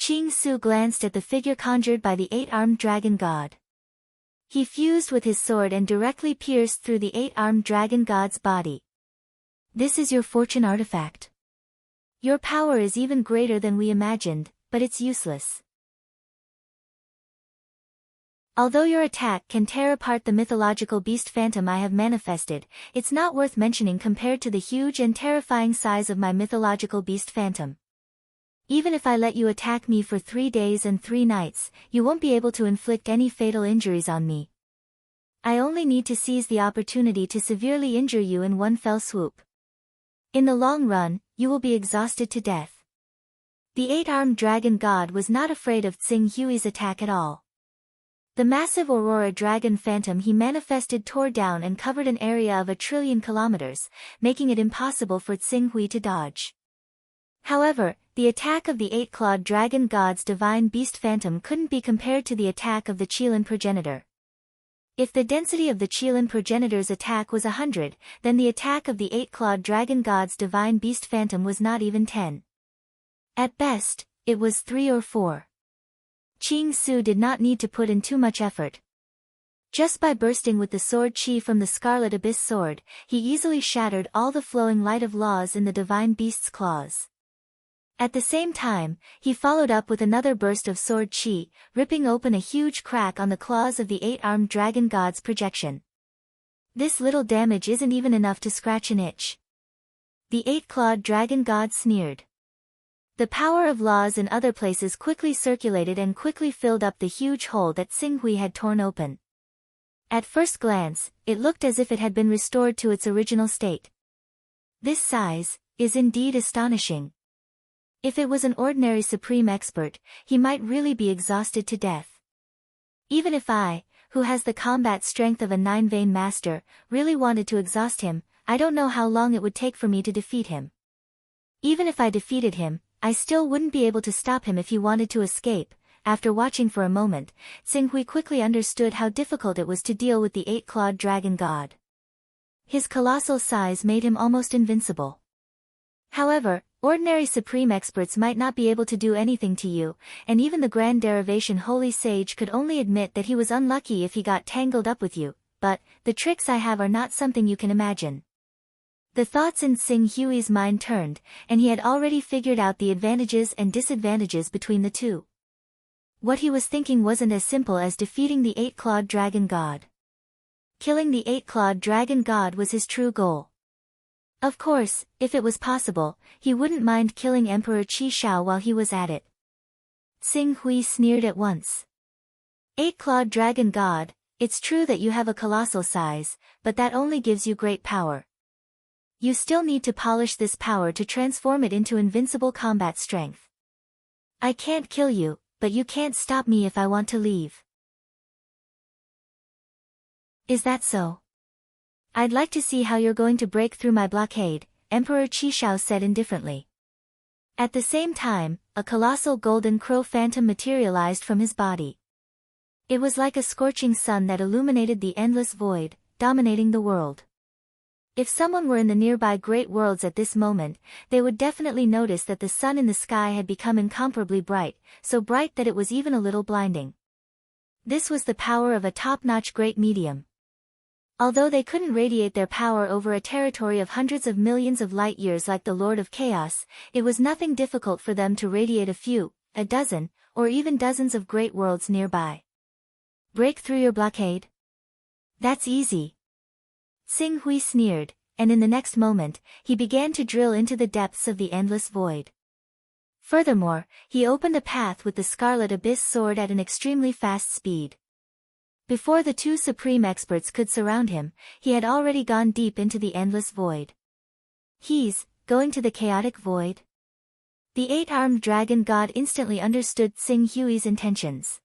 Qing Su glanced at the figure conjured by the eight-armed dragon god. He fused with his sword and directly pierced through the eight-armed dragon god's body. This is your fortune artifact. Your power is even greater than we imagined, but it's useless. Although your attack can tear apart the mythological beast phantom I have manifested, it's not worth mentioning compared to the huge and terrifying size of my mythological beast phantom. Even if I let you attack me for 3 days and 3 nights, you won't be able to inflict any fatal injuries on me. I only need to seize the opportunity to severely injure you in one fell swoop. In the long run, you will be exhausted to death. The eight-armed dragon god was not afraid of Tsing Hui's attack at all. The massive Aurora Dragon Phantom he manifested tore down and covered an area of 1 trillion kilometers, making it impossible for Tsing Hui to dodge. However, the attack of the eight-clawed dragon god's divine beast phantom couldn't be compared to the attack of the Qilin progenitor. If the density of the Qilin progenitor's attack was 100, then the attack of the eight-clawed dragon god's divine beast phantom was not even 10. At best, it was 3 or 4. Qing Su did not need to put in too much effort. Just by bursting with the sword qi from the Scarlet Abyss sword, he easily shattered all the flowing light of laws in the divine beast's claws. At the same time, he followed up with another burst of sword qi, ripping open a huge crack on the claws of the eight-armed dragon god's projection. This little damage isn't even enough to scratch an itch. The eight-clawed dragon god sneered. The power of laws in other places quickly circulated and quickly filled up the huge hole that Tsing Hui had torn open. At first glance, it looked as if it had been restored to its original state. This size is indeed astonishing. If it was an ordinary supreme expert, he might really be exhausted to death. Even if I, who has the combat strength of a 9-vein master, really wanted to exhaust him, I don't know how long it would take for me to defeat him. Even if I defeated him, I still wouldn't be able to stop him if he wanted to escape. After watching for a moment, Tsing Hui quickly understood how difficult it was to deal with the eight-clawed dragon god. His colossal size made him almost invincible. However, ordinary supreme experts might not be able to do anything to you, and even the Grand Derivation Holy Sage could only admit that he was unlucky if he got tangled up with you, but the tricks I have are not something you can imagine. The thoughts in Tsing Hui's mind turned, and he had already figured out the advantages and disadvantages between the two. What he was thinking wasn't as simple as defeating the eight-clawed dragon god. Killing the eight-clawed dragon god was his true goal. Of course, if it was possible, he wouldn't mind killing Emperor Qi Shao while he was at it. Tsing Hui sneered at once. Eight-clawed dragon god, it's true that you have a colossal size, but that only gives you great power. You still need to polish this power to transform it into invincible combat strength. I can't kill you, but you can't stop me if I want to leave. Is that so? I'd like to see how you're going to break through my blockade, Emperor Qi Shao said indifferently. At the same time, a colossal golden crow phantom materialized from his body. It was like a scorching sun that illuminated the endless void, dominating the world. If someone were in the nearby great worlds at this moment, they would definitely notice that the sun in the sky had become incomparably bright, so bright that it was even a little blinding. This was the power of a top-notch great medium. Although they couldn't radiate their power over a territory of hundreds of millions of light-years like the Lord of Chaos, it was nothing difficult for them to radiate a few, a dozen, or even dozens of great worlds nearby. Break through your blockade? That's easy. Tsing Hui sneered, and in the next moment, he began to drill into the depths of the endless void. Furthermore, he opened a path with the Scarlet Abyss sword at an extremely fast speed. Before the two supreme experts could surround him, he had already gone deep into the endless void. He's going to the chaotic void? The eight-armed dragon god instantly understood Tsing Hui's intentions.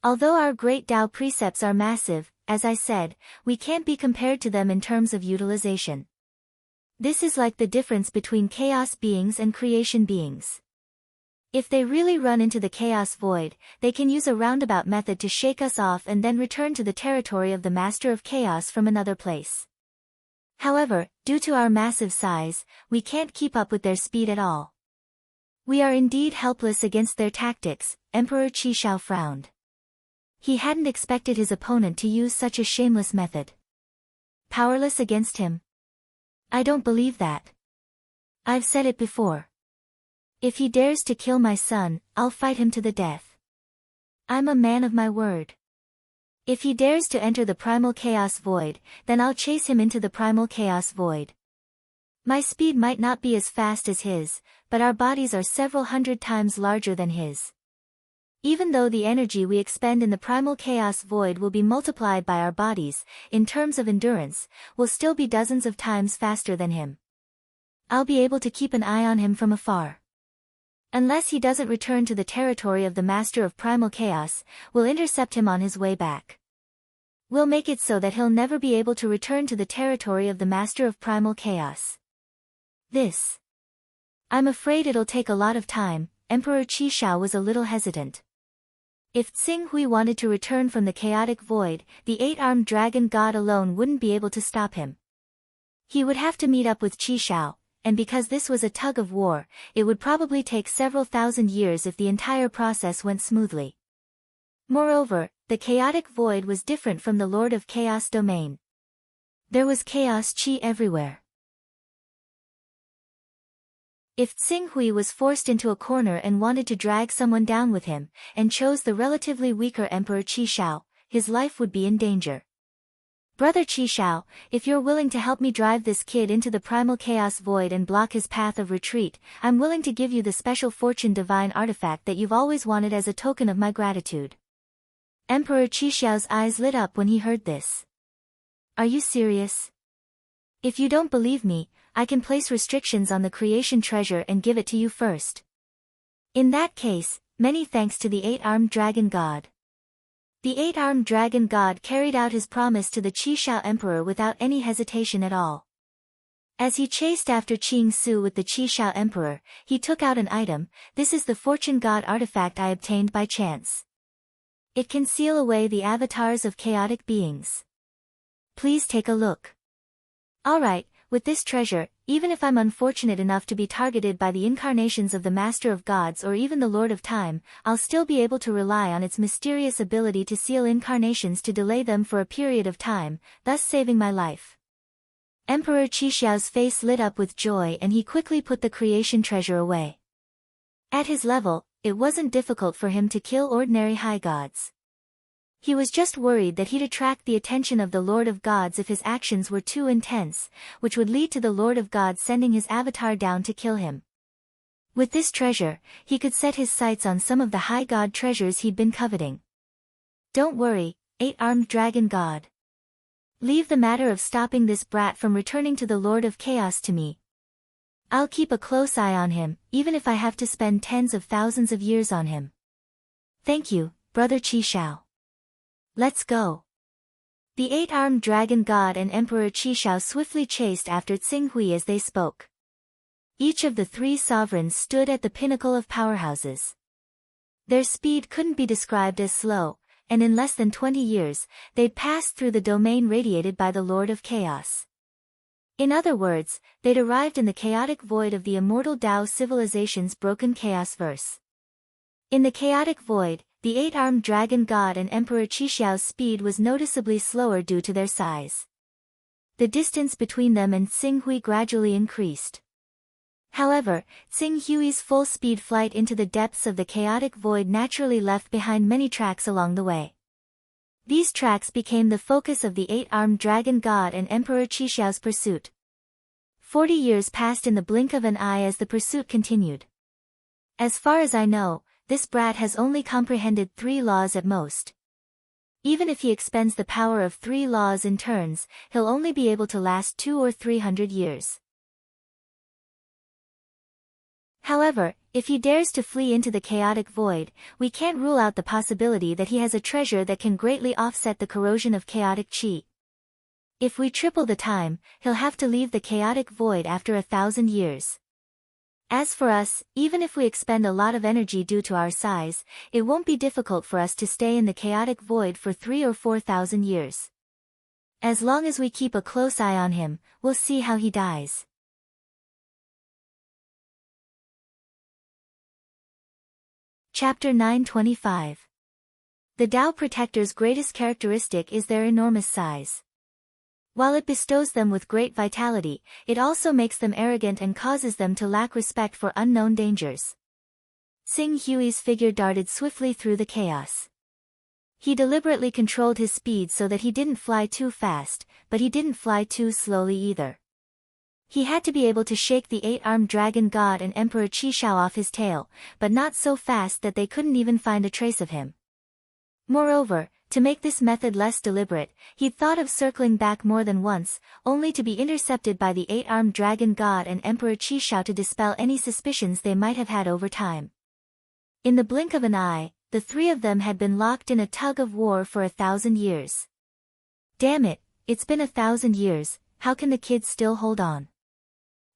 Although our great Tao precepts are massive, as I said, we can't be compared to them in terms of utilization. This is like the difference between chaos beings and creation beings. If they really run into the chaos void, they can use a roundabout method to shake us off and then return to the territory of the Master of Chaos from another place. However, due to our massive size, we can't keep up with their speed at all. We are indeed helpless against their tactics, Emperor Qishao frowned. He hadn't expected his opponent to use such a shameless method. Powerless against him? I don't believe that. I've said it before. If he dares to kill my son, I'll fight him to the death. I'm a man of my word. If he dares to enter the primal chaos void, then I'll chase him into the primal chaos void. My speed might not be as fast as his, but our bodies are several hundred times larger than his. Even though the energy we expend in the primal chaos void will be multiplied by our bodies, in terms of endurance, we'll still be dozens of times faster than him. I'll be able to keep an eye on him from afar. Unless he doesn't return to the territory of the Master of Primal Chaos, we'll intercept him on his way back. We'll make it so that he'll never be able to return to the territory of the Master of Primal Chaos. I'm afraid it'll take a lot of time. Emperor Qishao was a little hesitant. If Tsing Hui wanted to return from the chaotic void, the eight-armed dragon god alone wouldn't be able to stop him. He would have to meet up with Qishao, and because this was a tug of war, it would probably take several thousand years if the entire process went smoothly. Moreover, the chaotic void was different from the Lord of Chaos domain. There was chaos chi everywhere. If Tsing Hui was forced into a corner and wanted to drag someone down with him, and chose the relatively weaker Emperor Qishao, his life would be in danger. Brother Qishao, if you're willing to help me drive this kid into the primal chaos void and block his path of retreat, I'm willing to give you the special fortune divine artifact that you've always wanted as a token of my gratitude. Emperor Qishao's eyes lit up when he heard this. Are you serious? If you don't believe me, I can place restrictions on the creation treasure and give it to you first. In that case, many thanks to the eight-armed dragon god. The eight-armed dragon god carried out his promise to the Qishao emperor without any hesitation at all. As he chased after Qing Su with the Qishao emperor, he took out an item. This is the fortune god artifact I obtained by chance. It can seal away the avatars of chaotic beings. Please take a look. Alright, with this treasure, even if I'm unfortunate enough to be targeted by the incarnations of the Master of Gods or even the Lord of Time, I'll still be able to rely on its mysterious ability to seal incarnations to delay them for a period of time, thus saving my life. Emperor Qishao's face lit up with joy and he quickly put the creation treasure away. At his level, it wasn't difficult for him to kill ordinary high gods. He was just worried that he'd attract the attention of the Lord of Gods if his actions were too intense, which would lead to the Lord of Gods sending his avatar down to kill him. With this treasure, he could set his sights on some of the high god treasures he'd been coveting. Don't worry, eight-armed dragon god. Leave the matter of stopping this brat from returning to the Lord of Chaos to me. I'll keep a close eye on him, even if I have to spend tens of thousands of years on him. Thank you, Brother Qishao. Let's go. The eight-armed dragon god and Emperor Qishao swiftly chased after Tsing Hui as they spoke. Each of the three sovereigns stood at the pinnacle of powerhouses. Their speed couldn't be described as slow, and in less than 20 years, they'd passed through the domain radiated by the Lord of Chaos. In other words, they'd arrived in the chaotic void of the immortal Tao civilization's broken chaos verse. In the chaotic void, the eight-armed dragon god and Emperor Qishao's speed was noticeably slower due to their size. The distance between them and Tsing Hui gradually increased. However, Tsing Hui's full-speed flight into the depths of the chaotic void naturally left behind many tracks along the way. These tracks became the focus of the eight-armed dragon god and Emperor Qishao's pursuit. 40 years passed in the blink of an eye as the pursuit continued. As far as I know, this brat has only comprehended 3 laws at most. Even if he expends the power of 3 laws in turns, he'll only be able to last 200 or 300 years. However, if he dares to flee into the chaotic void, we can't rule out the possibility that he has a treasure that can greatly offset the corrosion of chaotic chi. If we triple the time, he'll have to leave the chaotic void after 1,000 years. As for us, even if we expend a lot of energy due to our size, it won't be difficult for us to stay in the chaotic void for 3,000 or 4,000 years. As long as we keep a close eye on him, we'll see how he dies. Chapter 925. The Tao Protector's greatest characteristic is their enormous size. While it bestows them with great vitality, it also makes them arrogant and causes them to lack respect for unknown dangers. Xing Hui's figure darted swiftly through the chaos. He deliberately controlled his speed so that he didn't fly too fast, but he didn't fly too slowly either. He had to be able to shake the 8-armed dragon god and Emperor Qishao off his tail, but not so fast that they couldn't even find a trace of him. Moreover, to make this method less deliberate, he'd thought of circling back more than once, only to be intercepted by the 8-armed dragon god and Emperor Qishao to dispel any suspicions they might have had over time. In the blink of an eye, the 3 of them had been locked in a tug of war for 1,000 years. Damn it, it's been 1,000 years, how can the kid still hold on?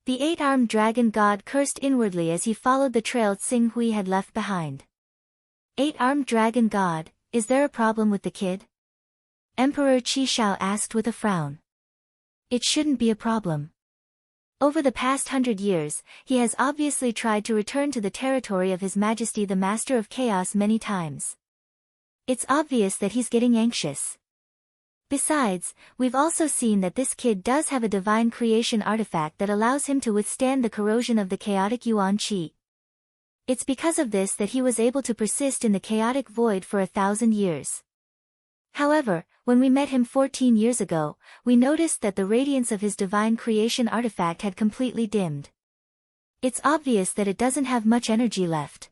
The 8-armed dragon god cursed inwardly as he followed the trail Xing Hui had left behind. 8-armed dragon god, is there a problem with the kid? Emperor Qishao asked with a frown. It shouldn't be a problem. Over the past 100 years, he has obviously tried to return to the territory of His Majesty the Master of Chaos many times. It's obvious that he's getting anxious. Besides, we've also seen that this kid does have a divine creation artifact that allows him to withstand the corrosion of the chaotic yuan qi. It's because of this that he was able to persist in the chaotic void for 1,000 years. However, when we met him 14 years ago, we noticed that the radiance of his divine creation artifact had completely dimmed. It's obvious that it doesn't have much energy left.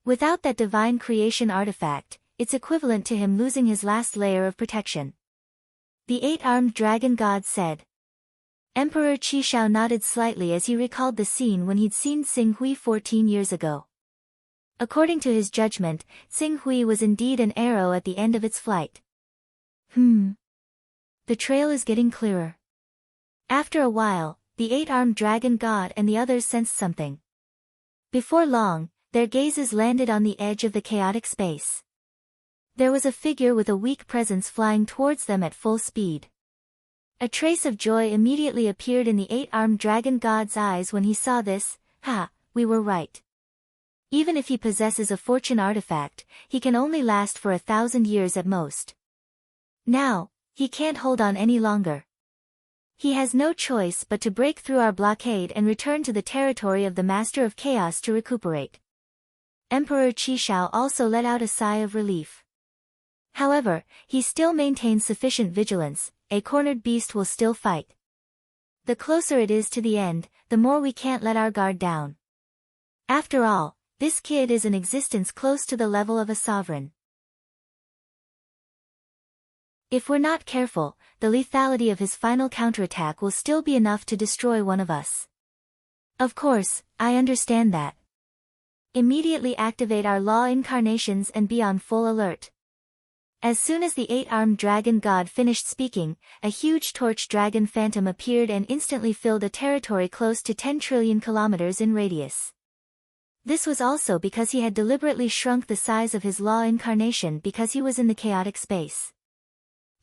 Without that divine creation artifact, it's equivalent to him losing his last layer of protection. The 8-armed dragon god said. Emperor Qishao nodded slightly as he recalled the scene when he'd seen Xing Hui 14 years ago. According to his judgment, Xing Hui was indeed an arrow at the end of its flight. The trail is getting clearer. After a while, the 8-armed dragon god and the others sensed something. Before long, their gazes landed on the edge of the chaotic space. There was a figure with a weak presence flying towards them at full speed. A trace of joy immediately appeared in the 8-armed dragon god's eyes when he saw this. We were right. Even if he possesses a fortune artifact, he can only last for 1,000 years at most. Now, he can't hold on any longer. He has no choice but to break through our blockade and return to the territory of the Master of Chaos to recuperate. Emperor Qishao also let out a sigh of relief. However, he still maintains sufficient vigilance. A cornered beast will still fight. The closer it is to the end, the more we can't let our guard down. After all, this kid is an existence close to the level of a sovereign. If we're not careful, the lethality of his final counterattack will still be enough to destroy one of us. Of course, I understand that. Immediately activate our law incarnations and be on full alert. As soon as the 8-armed dragon god finished speaking, a huge torch dragon phantom appeared and instantly filled a territory close to 10 trillion kilometers in radius. This was also because he had deliberately shrunk the size of his law incarnation because he was in the chaotic space.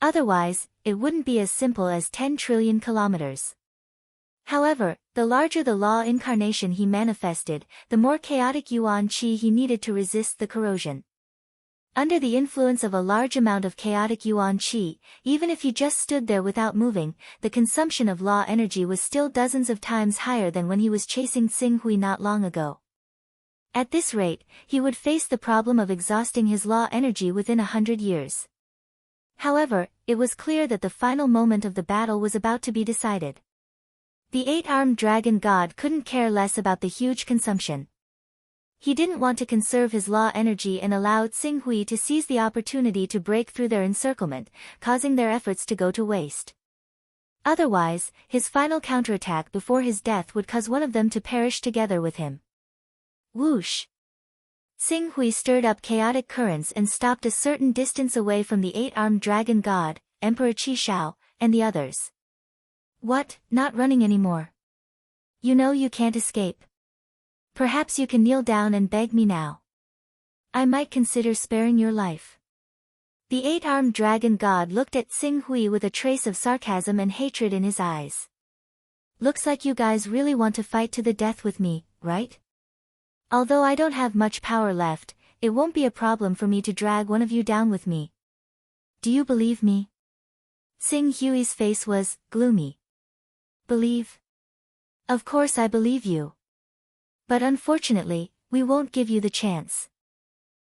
Otherwise, it wouldn't be as simple as 10 trillion kilometers. However, the larger the law incarnation he manifested, the more chaotic yuan qi he needed to resist the corrosion. Under the influence of a large amount of chaotic yuan qi, even if he just stood there without moving, the consumption of law energy was still dozens of times higher than when he was chasing Xing Hui not long ago. At this rate, he would face the problem of exhausting his law energy within 100 years. However, it was clear that the final moment of the battle was about to be decided. The 8-armed dragon god couldn't care less about the huge consumption. He didn't want to conserve his law energy and allow Tsing-Hui to seize the opportunity to break through their encirclement, causing their efforts to go to waste. Otherwise, his final counterattack before his death would cause one of them to perish together with him. Whoosh! Tsing-Hui stirred up chaotic currents and stopped a certain distance away from the eight-armed dragon god, Emperor Qishao, and the others. What, not running anymore? You know you can't escape. Perhaps you can kneel down and beg me now. I might consider sparing your life. The eight-armed dragon god looked at Tsing-Hui with a trace of sarcasm and hatred in his eyes. Looks like you guys really want to fight to the death with me, right? Although I don't have much power left, it won't be a problem for me to drag one of you down with me. Do you believe me? Tsing-Hui's face was gloomy. Believe? Of course I believe you. But unfortunately, we won't give you the chance.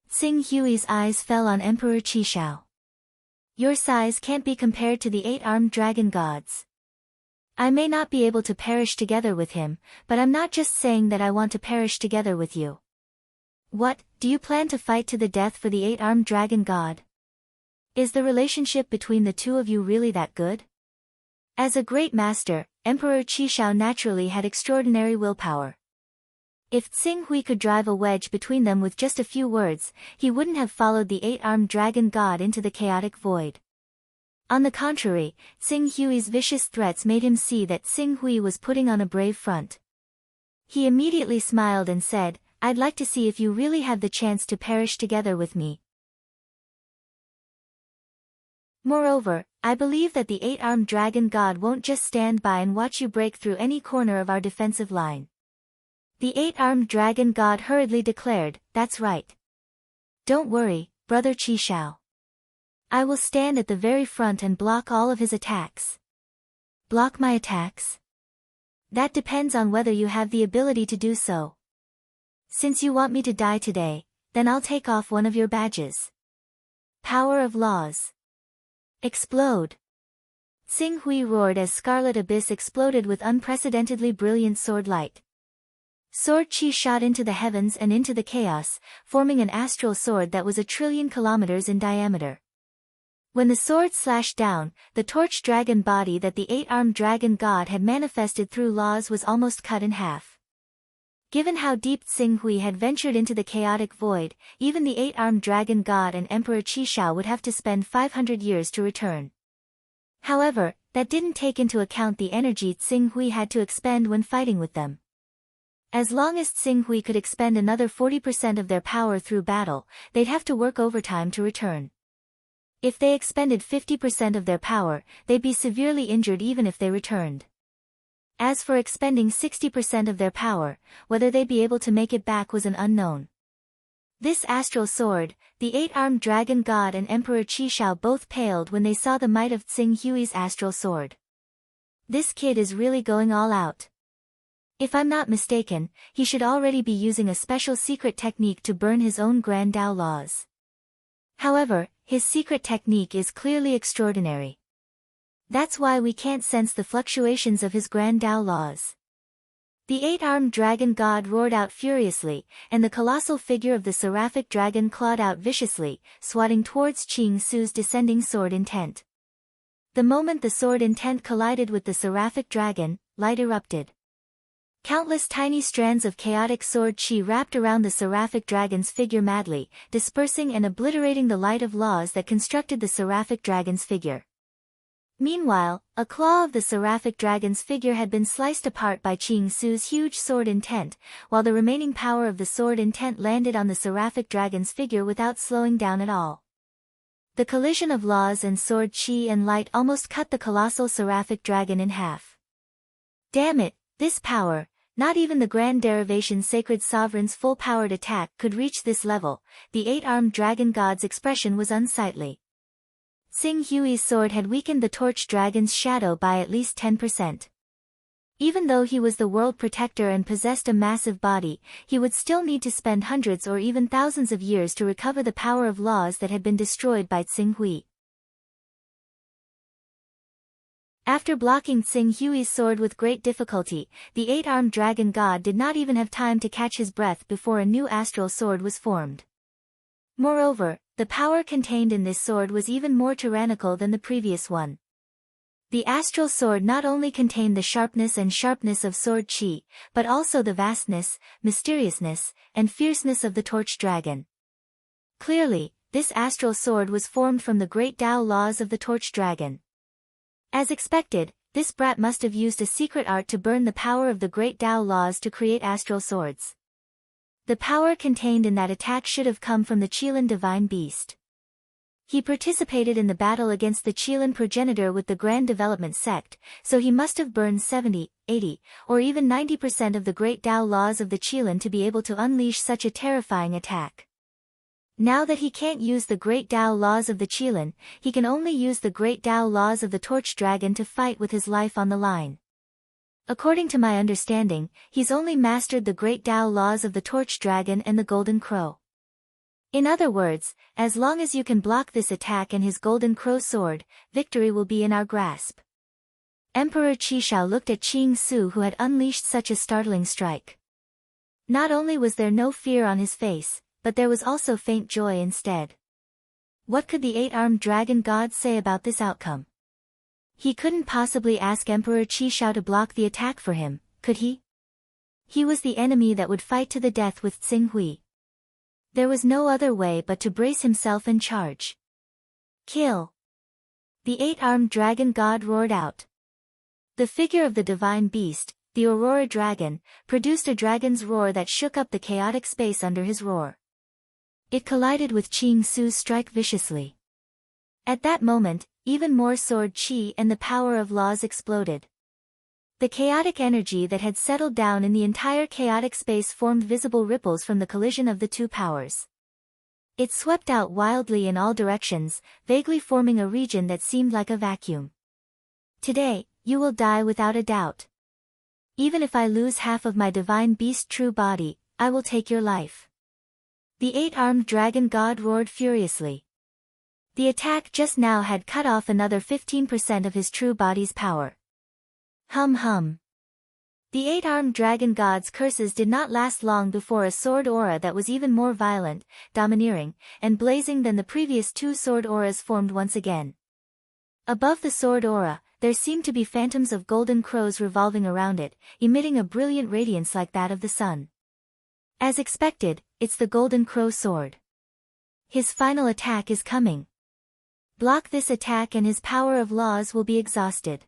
Tsing-Hui's eyes fell on Emperor Qishao. Your size can't be compared to the eight-armed dragon gods. I may not be able to perish together with him, but I'm not just saying that I want to perish together with you. What, do you plan to fight to the death for the eight-armed dragon god? Is the relationship between the two of you really that good? As a great master, Emperor Qishao naturally had extraordinary willpower. If Tsing-Hui could drive a wedge between them with just a few words, he wouldn't have followed the eight-armed dragon god into the chaotic void. On the contrary, Tsing-Hui's vicious threats made him see that Tsing-Hui was putting on a brave front. He immediately smiled and said, I'd like to see if you really have the chance to perish together with me. Moreover, I believe that the eight-armed dragon god won't just stand by and watch you break through any corner of our defensive line. The eight-armed dragon god hurriedly declared, that's right. Don't worry, brother Qishao. I will stand at the very front and block all of his attacks. Block my attacks? That depends on whether you have the ability to do so. Since you want me to die today, then I'll take off one of your badges. Power of laws. Explode. Tsing-Hui roared as Scarlet Abyss exploded with unprecedentedly brilliant sword light. Sword chi shot into the heavens and into the chaos, forming an astral sword that was 1,000,000,000,000 kilometers in diameter. When the sword slashed down, the torch dragon body that the eight-armed dragon god had manifested through laws was almost cut in half. Given how deep Tsing-Hui had ventured into the chaotic void, even the eight-armed dragon god and Emperor Qishao would have to spend 500 years to return. However, that didn't take into account the energy Tsing-Hui had to expend when fighting with them. As long as Tsing-Hui could expend another 40% of their power through battle, they'd have to work overtime to return. If they expended 50% of their power, they'd be severely injured even if they returned. As for expending 60% of their power, whether they'd be able to make it back was an unknown. This astral sword, the eight-armed dragon god and Emperor Qishao both paled when they saw the might of Tsing-Hui's astral sword. This kid is really going all out. If I'm not mistaken, he should already be using a special secret technique to burn his own Grand Dao laws. However, his secret technique is clearly extraordinary. That's why we can't sense the fluctuations of his Grand Dao laws. The eight-armed dragon god roared out furiously, and the colossal figure of the seraphic dragon clawed out viciously, swatting towards Qing Su's descending sword intent. The moment the sword intent collided with the seraphic dragon, light erupted. Countless tiny strands of chaotic sword chi wrapped around the seraphic dragon's figure madly, dispersing and obliterating the light of laws that constructed the seraphic dragon's figure. Meanwhile, a claw of the seraphic dragon's figure had been sliced apart by Qing Su's huge sword intent, while the remaining power of the sword intent landed on the seraphic dragon's figure without slowing down at all. The collision of laws and sword chi and light almost cut the colossal seraphic dragon in half. Damn it, this power! Not even the Grand Derivation's Sacred Sovereign's full-powered attack could reach this level. The eight-armed dragon god's expression was unsightly. Tsing-Hui's sword had weakened the torch dragon's shadow by at least 10%. Even though he was the world protector and possessed a massive body, he would still need to spend hundreds or even thousands of years to recover the power of laws that had been destroyed by Tsing-Hui. After blocking Tsing Hui's sword with great difficulty, the eight-armed dragon god did not even have time to catch his breath before a new astral sword was formed. Moreover, the power contained in this sword was even more tyrannical than the previous one. The astral sword not only contained the sharpness of sword chi, but also the vastness, mysteriousness, and fierceness of the torch dragon. Clearly, this astral sword was formed from the great Tao laws of the torch dragon. As expected, this brat must have used a secret art to burn the power of the great Tao laws to create astral swords. The power contained in that attack should have come from the Qilin divine beast. He participated in the battle against the Qilin progenitor with the Grand Development sect, so he must have burned 70, 80, or even 90% of the great Tao laws of the Qilin to be able to unleash such a terrifying attack. Now that he can't use the great Tao laws of the Qilin, he can only use the great Tao laws of the torch dragon to fight with his life on the line. According to my understanding, he's only mastered the great Tao laws of the torch dragon and the golden crow. In other words, as long as you can block this attack and his golden crow sword, victory will be in our grasp. Emperor Qishao looked at Qing Su, who had unleashed such a startling strike. Not only was there no fear on his face, but there was also faint joy instead. What could the eight-armed dragon god say about this outcome? He couldn't possibly ask Emperor Qishao to block the attack for him, could he? He was the enemy that would fight to the death with Tsing Hui. There was no other way but to brace himself and charge. Kill! The eight-armed dragon god roared out. The figure of the divine beast, the Aurora Dragon, produced a dragon's roar that shook up the chaotic space under his roar. It collided with Qing Su's strike viciously. At that moment, even more sword chi and the power of laws exploded. The chaotic energy that had settled down in the entire chaotic space formed visible ripples from the collision of the two powers. It swept out wildly in all directions, vaguely forming a region that seemed like a vacuum. Today, you will die without a doubt. Even if I lose half of my divine beast true body, I will take your life. The eight-armed dragon god roared furiously. The attack just now had cut off another 15% of his true body's power. Hum hum. The eight-armed dragon god's curses did not last long before a sword aura that was even more violent, domineering, and blazing than the previous two sword auras formed once again. Above the sword aura, there seemed to be phantoms of golden crows revolving around it, emitting a brilliant radiance like that of the sun. As expected, it's the golden crow sword. His final attack is coming. Block this attack and his power of laws will be exhausted.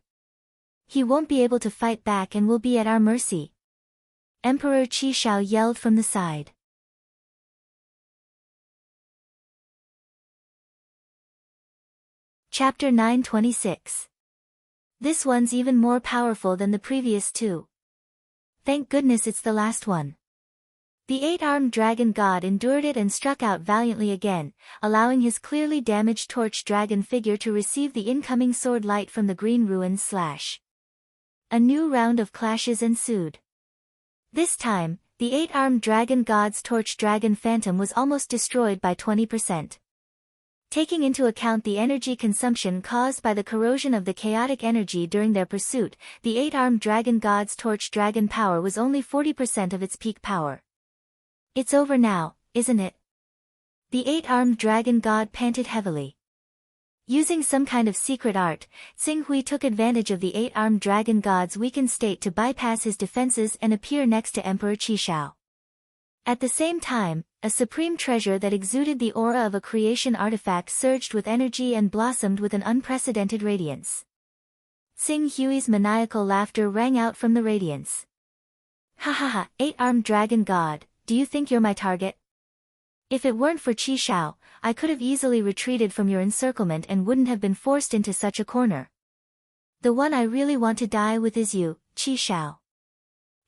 He won't be able to fight back and will be at our mercy. Emperor Qishao yelled from the side. Chapter 926. This one's even more powerful than the previous two. Thank goodness it's the last one. The eight-armed dragon god endured it and struck out valiantly again, allowing his clearly damaged torch dragon figure to receive the incoming sword light from the green ruins slash. A new round of clashes ensued. This time, the eight-armed dragon god's torch dragon phantom was almost destroyed by 20%. Taking into account the energy consumption caused by the corrosion of the chaotic energy during their pursuit, the eight-armed dragon god's torch dragon power was only 40% of its peak power. It's over now, isn't it? The eight-armed dragon god panted heavily. Using some kind of secret art, Tsing Hui took advantage of the eight-armed dragon god's weakened state to bypass his defenses and appear next to Emperor Qishao. At the same time, a supreme treasure that exuded the aura of a creation artifact surged with energy and blossomed with an unprecedented radiance. Tsing Hui's maniacal laughter rang out from the radiance. Ha ha ha, eight-armed dragon god, do you think you're my target? If it weren't for Qishao, I could have easily retreated from your encirclement and wouldn't have been forced into such a corner. The one I really want to die with is you, Qishao.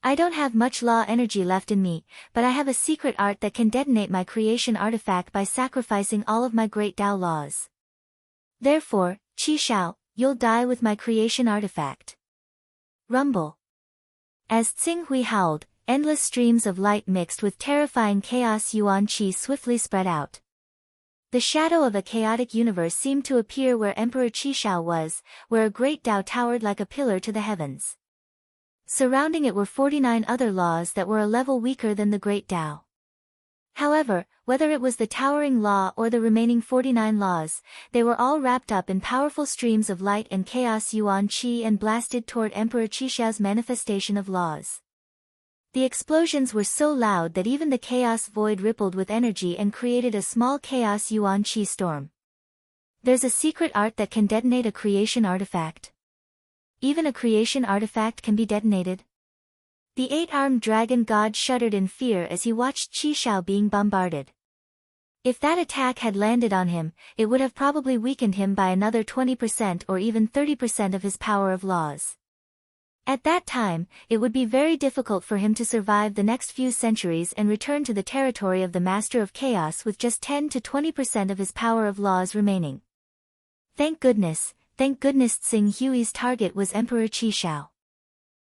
I don't have much law energy left in me, but I have a secret art that can detonate my creation artifact by sacrificing all of my great Tao laws. Therefore, Qishao, you'll die with my creation artifact. Rumble. As Tsing Hui howled, endless streams of light mixed with terrifying chaos yuan qi swiftly spread out. The shadow of a chaotic universe seemed to appear where Emperor Qishao was, where a great Tao towered like a pillar to the heavens. Surrounding it were 49 other laws that were a level weaker than the great Tao. However, whether it was the towering law or the remaining 49 laws, they were all wrapped up in powerful streams of light and chaos yuan qi and blasted toward Emperor Qishao's manifestation of laws. The explosions were so loud that even the chaos void rippled with energy and created a small chaos yuan qi storm. There's a secret art that can detonate a creation artifact. Even a creation artifact can be detonated. The eight-armed dragon god shuddered in fear as he watched Qishao being bombarded. If that attack had landed on him, it would have probably weakened him by another 20% or even 30% of his power of laws. At that time, it would be very difficult for him to survive the next few centuries and return to the territory of the Master of Chaos with just 10 to 20% of his power of laws remaining. Thank goodness Tsing Hui's target was Emperor Qishao.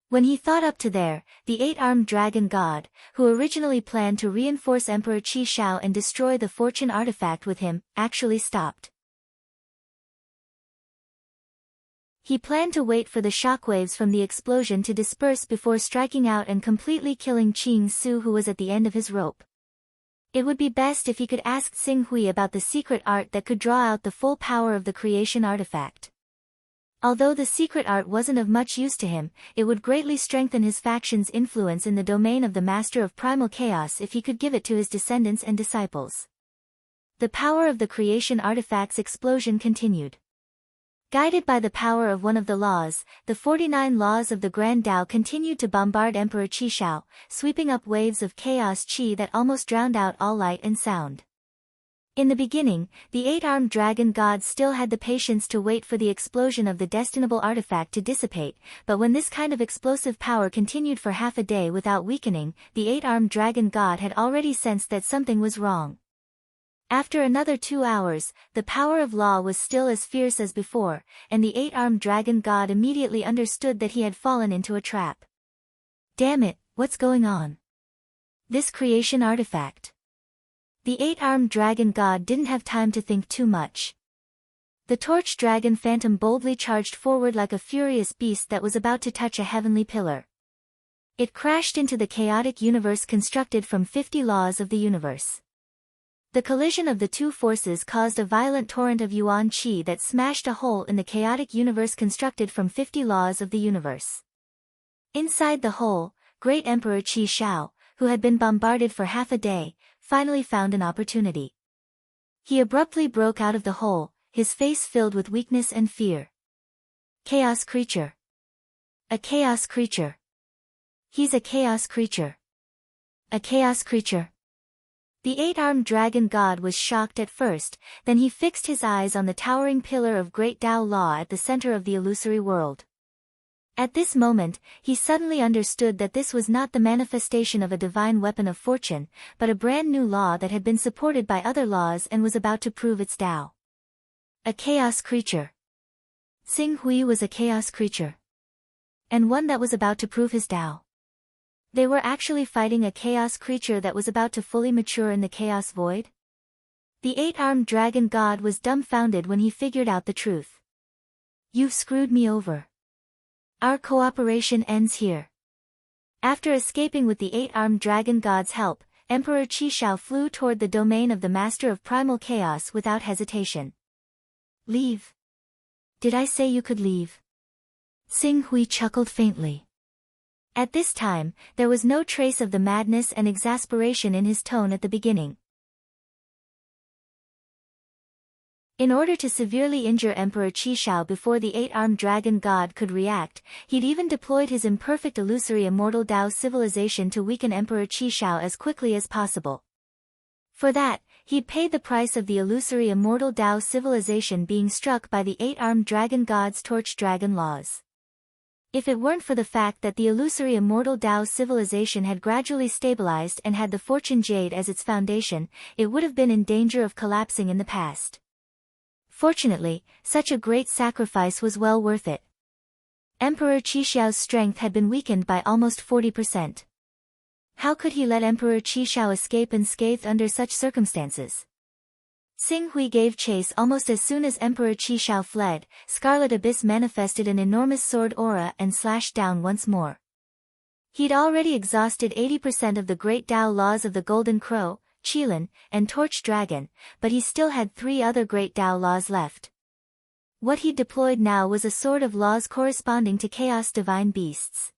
When he thought up to there, the eight-armed dragon god, who originally planned to reinforce Emperor Qishao and destroy the fortune artifact with him, actually stopped. He planned to wait for the shockwaves from the explosion to disperse before striking out and completely killing Qing Su, who was at the end of his rope. It would be best if he could ask Tsing Hui about the secret art that could draw out the full power of the creation artifact. Although the secret art wasn't of much use to him, it would greatly strengthen his faction's influence in the domain of the Master of Primal Chaos if he could give it to his descendants and disciples. The power of the creation artifact's explosion continued. Guided by the power of one of the laws, the 49 laws of the Grand Tao continued to bombard Emperor Qishao, sweeping up waves of chaos qi that almost drowned out all light and sound. In the beginning, the eight-armed dragon god still had the patience to wait for the explosion of the destinable artifact to dissipate, but when this kind of explosive power continued for half a day without weakening, the eight-armed dragon god had already sensed that something was wrong. After another 2 hours, the power of law was still as fierce as before, and the eight-armed dragon god immediately understood that he had fallen into a trap. Damn it, what's going on? This creation artifact. The eight-armed dragon god didn't have time to think too much. The torch dragon phantom boldly charged forward like a furious beast that was about to touch a heavenly pillar. It crashed into the chaotic universe constructed from 50 laws of the universe. The collision of the two forces caused a violent torrent of yuan qi that smashed a hole in the chaotic universe constructed from 50 laws of the universe. Inside the hole, great Emperor Qishao, who had been bombarded for half a day, finally found an opportunity. He abruptly broke out of the hole, his face filled with weakness and fear. Chaos creature. A chaos creature. He's a chaos creature. A chaos creature. The eight-armed dragon god was shocked at first, then he fixed his eyes on the towering pillar of great Tao law at the center of the illusory world. At this moment, he suddenly understood that this was not the manifestation of a divine weapon of fortune, but a brand new law that had been supported by other laws and was about to prove its Tao. A chaos creature. Tsing Hui was a chaos creature. And one that was about to prove his Tao. They were actually fighting a chaos creature that was about to fully mature in the chaos void? The eight-armed dragon god was dumbfounded when he figured out the truth. You've screwed me over. Our cooperation ends here. After escaping with the eight-armed dragon god's help, Emperor Qishao flew toward the domain of the Master of Primal Chaos without hesitation. Leave. Did I say you could leave? Tsing Hui chuckled faintly. At this time, there was no trace of the madness and exasperation in his tone at the beginning. In order to severely injure Emperor Qishao before the eight-armed dragon god could react, he'd even deployed his imperfect illusory immortal Tao civilization to weaken Emperor Qishao as quickly as possible. For that, he'd paid the price of the illusory immortal Tao civilization being struck by the eight-armed dragon god's torch dragon laws. If it weren't for the fact that the illusory immortal Tao civilization had gradually stabilized and had the fortune jade as its foundation, it would have been in danger of collapsing in the past. Fortunately, such a great sacrifice was well worth it. Emperor Qishao's strength had been weakened by almost 40%. How could he let Emperor Qishao escape unscathed under such circumstances? Xing Hui gave chase almost as soon as Emperor Qi Shao fled. Scarlet Abyss manifested an enormous sword aura and slashed down once more. He'd already exhausted 80% of the Great Tao laws of the Golden Crow, Qilin, and Torch Dragon, but he still had 3 other Great Tao laws left. What he deployed now was a sword of laws corresponding to Chaos Divine Beasts.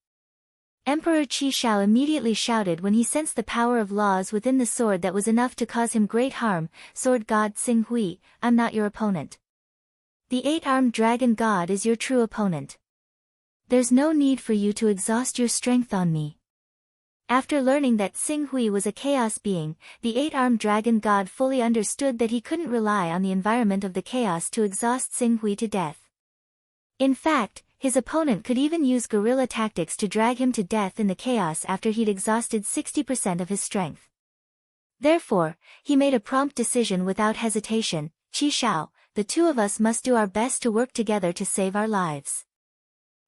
Emperor Qi Shao immediately shouted when he sensed the power of laws within the sword that was enough to cause him great harm. Sword God Xing Hui, I'm not your opponent. The 8-armed dragon god is your true opponent. There's no need for you to exhaust your strength on me. After learning that Xing Hui was a chaos being, the 8-armed dragon god fully understood that he couldn't rely on the environment of the chaos to exhaust Xing Hui to death. In fact, his opponent could even use guerrilla tactics to drag him to death in the chaos after he'd exhausted 60% of his strength. Therefore, he made a prompt decision without hesitation. Qi Shao, the 2 of us must do our best to work together to save our lives.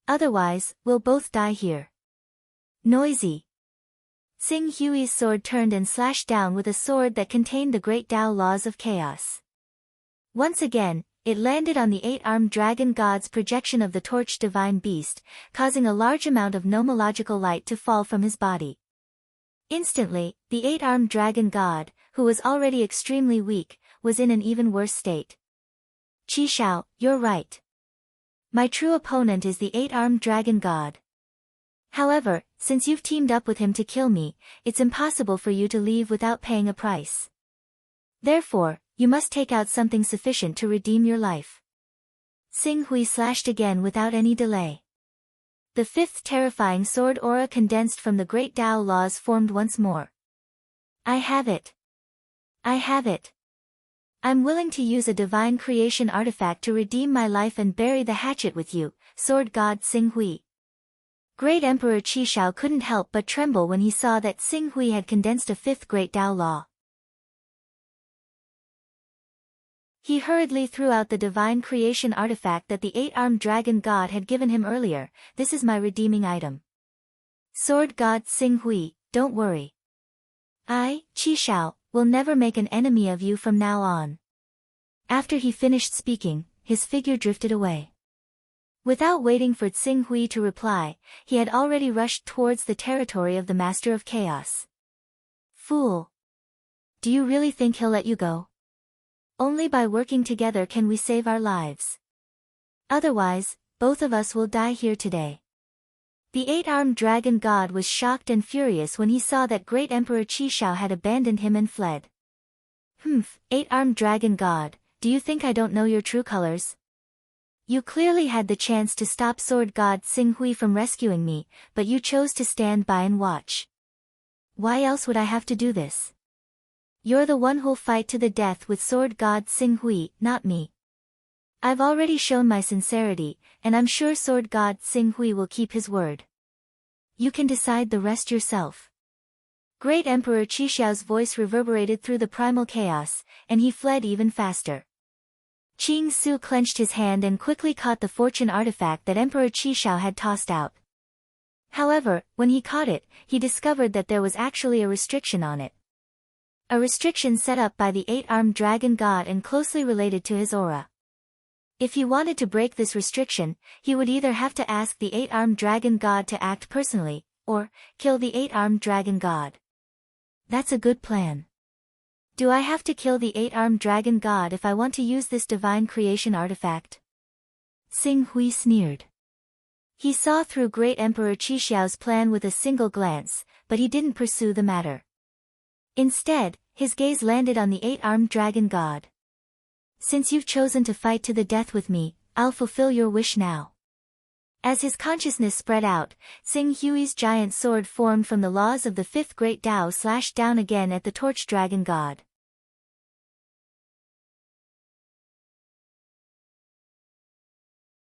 Otherwise, we'll both die here. Noisy. Xing Hui's sword turned and slashed down with a sword that contained the Great Tao laws of chaos. Once again, it landed on the 8-armed dragon god's projection of the Torch Divine Beast, causing a large amount of nomological light to fall from his body. Instantly, the 8-armed dragon god, who was already extremely weak, was in an even worse state. Qi Shao, you're right. My true opponent is the 8-armed dragon god. However, since you've teamed up with him to kill me, it's impossible for you to leave without paying a price. Therefore, you must take out something sufficient to redeem your life. Xing Hui slashed again without any delay. The 5th terrifying sword aura condensed from the Great Tao laws formed once more. I have it. I have it. I'm willing to use a divine creation artifact to redeem my life and bury the hatchet with you, Sword God Xing Hui. Great Emperor Qi Shao couldn't help but tremble when he saw that Xing Hui had condensed a 5th Great Tao law. He hurriedly threw out the divine creation artifact that the 8-armed dragon god had given him earlier. This is my redeeming item. Sword God Xing Hui, don't worry. I, Qi Shao, will never make an enemy of you from now on. After he finished speaking, his figure drifted away. Without waiting for Xing Hui to reply, he had already rushed towards the territory of the Master of Chaos. Fool! Do you really think he'll let you go? Only by working together can we save our lives. Otherwise, both of us will die here today. The 8-armed dragon god was shocked and furious when he saw that great Emperor Qi Shao had abandoned him and fled. 8-armed dragon god, do you think I don't know your true colors? You clearly had the chance to stop Sword God Xing Hui from rescuing me, but you chose to stand by and watch. Why else would I have to do this? You're the one who'll fight to the death with Sword God Xing Hui, not me. I've already shown my sincerity, and I'm sure Sword God Xing Hui will keep his word. You can decide the rest yourself. Great Emperor Qi Shao's voice reverberated through the primal chaos, and he fled even faster. Qing Su clenched his hand and quickly caught the fortune artifact that Emperor Qi Shao had tossed out. However, when he caught it, he discovered that there was actually a restriction on it. A restriction set up by the 8-armed dragon god and closely related to his aura. If he wanted to break this restriction, he would either have to ask the 8-armed dragon god to act personally, or kill the 8-armed dragon god. That's a good plan. Do I have to kill the 8-armed dragon god if I want to use this divine creation artifact? Xing Hui sneered. He saw through Great Emperor Qi Shao's plan with a single glance, but he didn't pursue the matter. Instead, his gaze landed on the 8-armed dragon god. Since you've chosen to fight to the death with me, I'll fulfill your wish now. As his consciousness spread out, Xing Hui's giant sword formed from the laws of the 5th Great Tao slashed down again at the Torch Dragon God.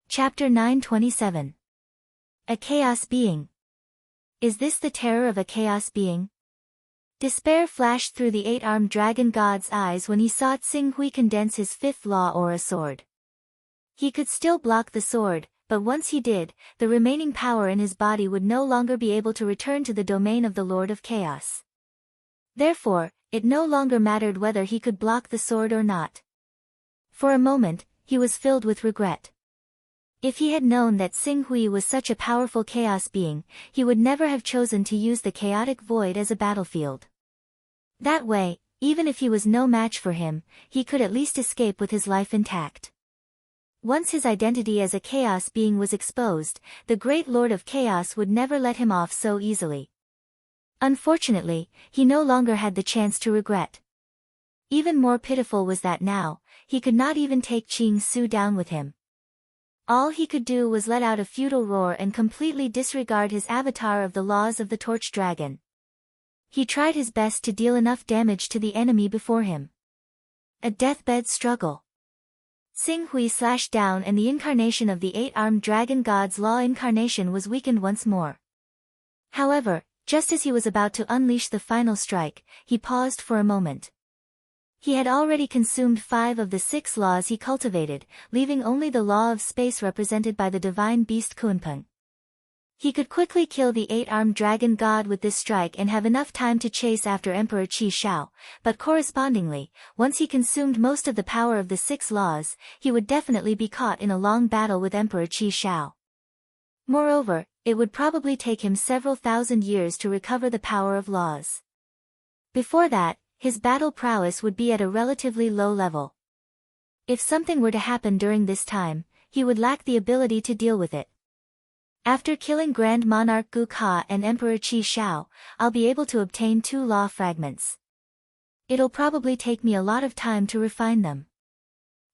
Chapter 927. A Chaos Being. Is this the terror of a chaos being? Despair flashed through the 8-armed dragon god's eyes when he saw Xing Hui condense his 5th law aura sword. He could still block the sword, but once he did, the remaining power in his body would no longer be able to return to the domain of the Lord of Chaos. Therefore, it no longer mattered whether he could block the sword or not. For a moment, he was filled with regret. If he had known that Xing Hui was such a powerful chaos being, he would never have chosen to use the chaotic void as a battlefield. That way, even if he was no match for him, he could at least escape with his life intact. Once his identity as a chaos being was exposed, the great Lord of Chaos would never let him off so easily. Unfortunately, he no longer had the chance to regret. Even more pitiful was that now, he could not even take Qing Su down with him. All he could do was let out a futile roar and completely disregard his avatar of the laws of the Torch Dragon. He tried his best to deal enough damage to the enemy before him. A deathbed struggle. Xing Hui slashed down and the incarnation of the eight-armed dragon god's law incarnation was weakened once more. However, just as he was about to unleash the final strike, he paused for a moment. He had already consumed 5 of the 6 laws he cultivated, leaving only the law of space represented by the divine beast Kunpeng. He could quickly kill the 8-armed dragon god with this strike and have enough time to chase after Emperor Qi Shao, but correspondingly, once he consumed most of the power of the 6 laws, he would definitely be caught in a long battle with Emperor Qi Shao. Moreover, it would probably take him several thousand years to recover the power of laws. Before that, his battle prowess would be at a relatively low level. If something were to happen during this time, he would lack the ability to deal with it. After killing Grand Monarch Gu Ka and Emperor Qi Shao, I'll be able to obtain 2 law fragments. It'll probably take me a lot of time to refine them.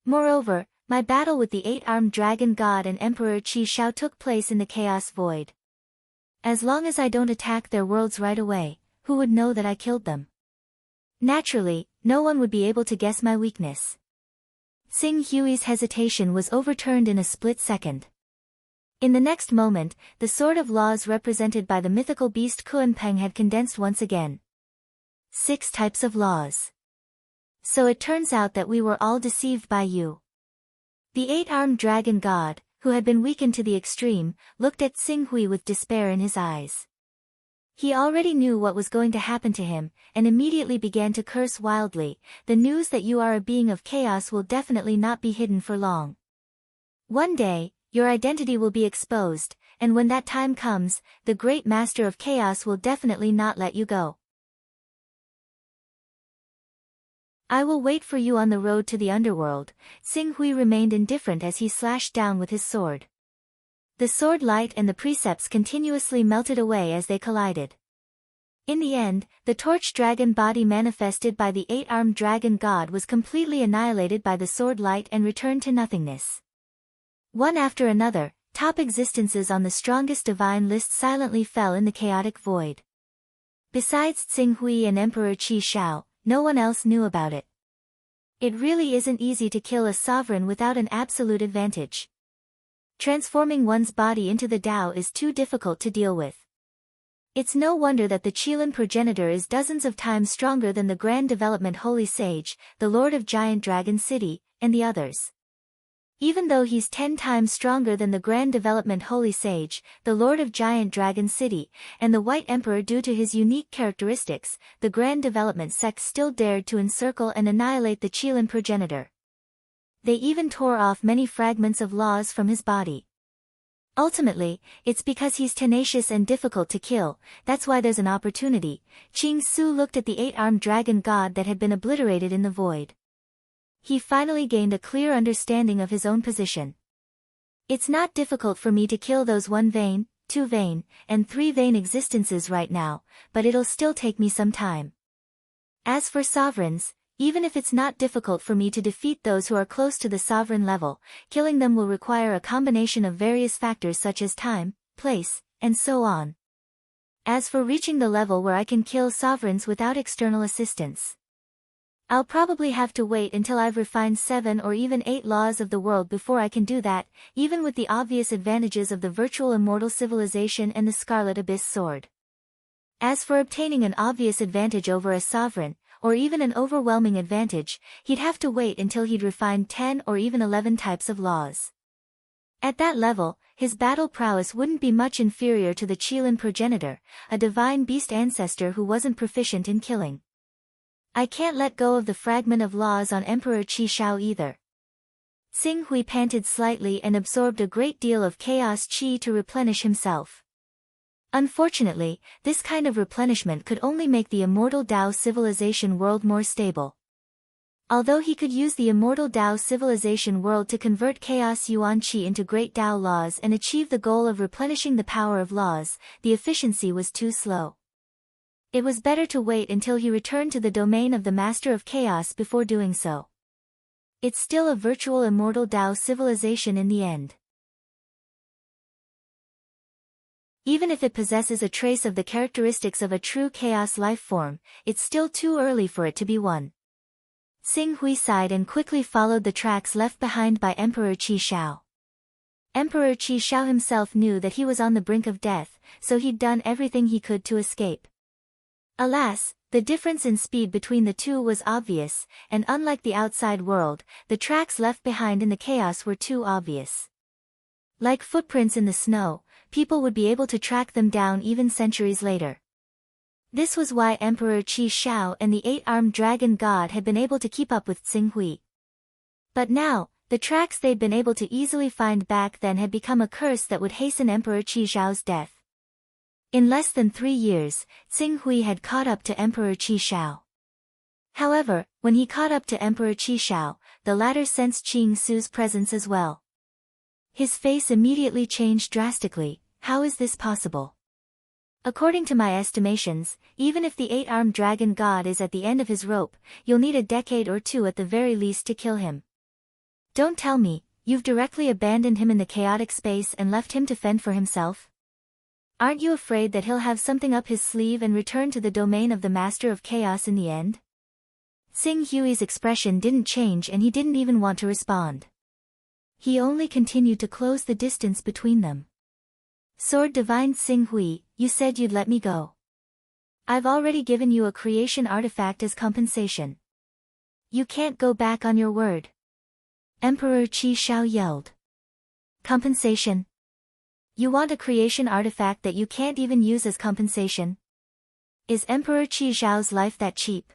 Moreover, my battle with the 8-armed dragon god and Emperor Qi Shao took place in the Chaos Void. As long as I don't attack their worlds right away, who would know that I killed them? Naturally, no one would be able to guess my weakness. Xing Hui's hesitation was overturned in a split second. In the next moment, the Sword of Laws represented by the mythical beast Kunpeng had condensed once again. 6 types of laws. So it turns out that we were all deceived by you. The 8-armed dragon god, who had been weakened to the extreme, looked at Xing Hui with despair in his eyes. He already knew what was going to happen to him, and immediately began to curse wildly. The news that you are a being of chaos will definitely not be hidden for long. One day, your identity will be exposed, and when that time comes, the great master of chaos will definitely not let you go. I will wait for you on the road to the underworld. Xing Hui remained indifferent as he slashed down with his sword. The sword light and the precepts continuously melted away as they collided. In the end, the torch dragon body manifested by the 8-armed dragon god was completely annihilated by the sword light and returned to nothingness. One after another, top existences on the strongest divine list silently fell in the chaotic void. Besides Xing Hui and Emperor Qi Shao, no one else knew about it. It really isn't easy to kill a sovereign without an absolute advantage. Transforming one's body into the Tao is too difficult to deal with. It's no wonder that the Qilin progenitor is dozens of times stronger than the Grand Development Holy Sage, the Lord of Giant Dragon City, and the others. Even though he's 10 times stronger than the Grand Development Holy Sage, the Lord of Giant Dragon City, and the White Emperor due to his unique characteristics, the Grand Development sect still dared to encircle and annihilate the Qilin progenitor. They even tore off many fragments of laws from his body. Ultimately, it's because he's tenacious and difficult to kill, that's why there's an opportunity. Qing Su looked at the 8-armed dragon god that had been obliterated in the void. He finally gained a clear understanding of his own position. It's not difficult for me to kill those 1 vein, 2 vein, and 3 vein existences right now, but it'll still take me some time. As for sovereigns, even if it's not difficult for me to defeat those who are close to the sovereign level, killing them will require a combination of various factors such as time, place, and so on. As for reaching the level where I can kill sovereigns without external assistance, I'll probably have to wait until I've refined 7 or even 8 laws of the world before I can do that, even with the obvious advantages of the virtual immortal civilization and the Scarlet Abyss sword. As for obtaining an obvious advantage over a sovereign, or even an overwhelming advantage, he'd have to wait until he'd refined 10 or even 11 types of laws. At that level, his battle prowess wouldn't be much inferior to the Qilin progenitor, a divine beast ancestor who wasn't proficient in killing. I can't let go of the fragment of laws on Emperor Qi Shao either. Xing Hui panted slightly and absorbed a great deal of chaos qi to replenish himself. Unfortunately, this kind of replenishment could only make the immortal Dao civilization world more stable. Although he could use the immortal Dao civilization world to convert chaos yuan qi into great Dao laws and achieve the goal of replenishing the power of laws, the efficiency was too slow. It was better to wait until he returned to the domain of the Master of Chaos before doing so. It's still a virtual immortal Dao civilization in the end. Even if it possesses a trace of the characteristics of a true chaos life form, it's still too early for it to be one. Xing Hui sighed and quickly followed the tracks left behind by Emperor Qi Shao. Emperor Qi Shao himself knew that he was on the brink of death, so he'd done everything he could to escape. Alas, the difference in speed between the two was obvious, and unlike the outside world, the tracks left behind in the chaos were too obvious. Like footprints in the snow, people would be able to track them down even centuries later. This was why Emperor Qi Shao and the eight-armed dragon god had been able to keep up with Xing Hui. But now, the tracks they'd been able to easily find back then had become a curse that would hasten Emperor Qi Shao's death. In less than 3 years, Xing Hui had caught up to Emperor Qi Shao. However, when he caught up to Emperor Qi Shao, the latter sensed Qing Su's presence as well. His face immediately changed drastically. How is this possible? According to my estimations, even if the eight-armed dragon god is at the end of his rope, you'll need a decade or two at the very least to kill him. Don't tell me, you've directly abandoned him in the chaotic space and left him to fend for himself? Aren't you afraid that he'll have something up his sleeve and return to the domain of the Master of Chaos in the end? Xing Hui's expression didn't change and he didn't even want to respond. He only continued to close the distance between them. Sword Divine Xing Hui, you said you'd let me go. I've already given you a creation artifact as compensation. You can't go back on your word. Emperor Qi Shao yelled. Compensation? You want a creation artifact that you can't even use as compensation? Is Emperor Qi Shao's life that cheap?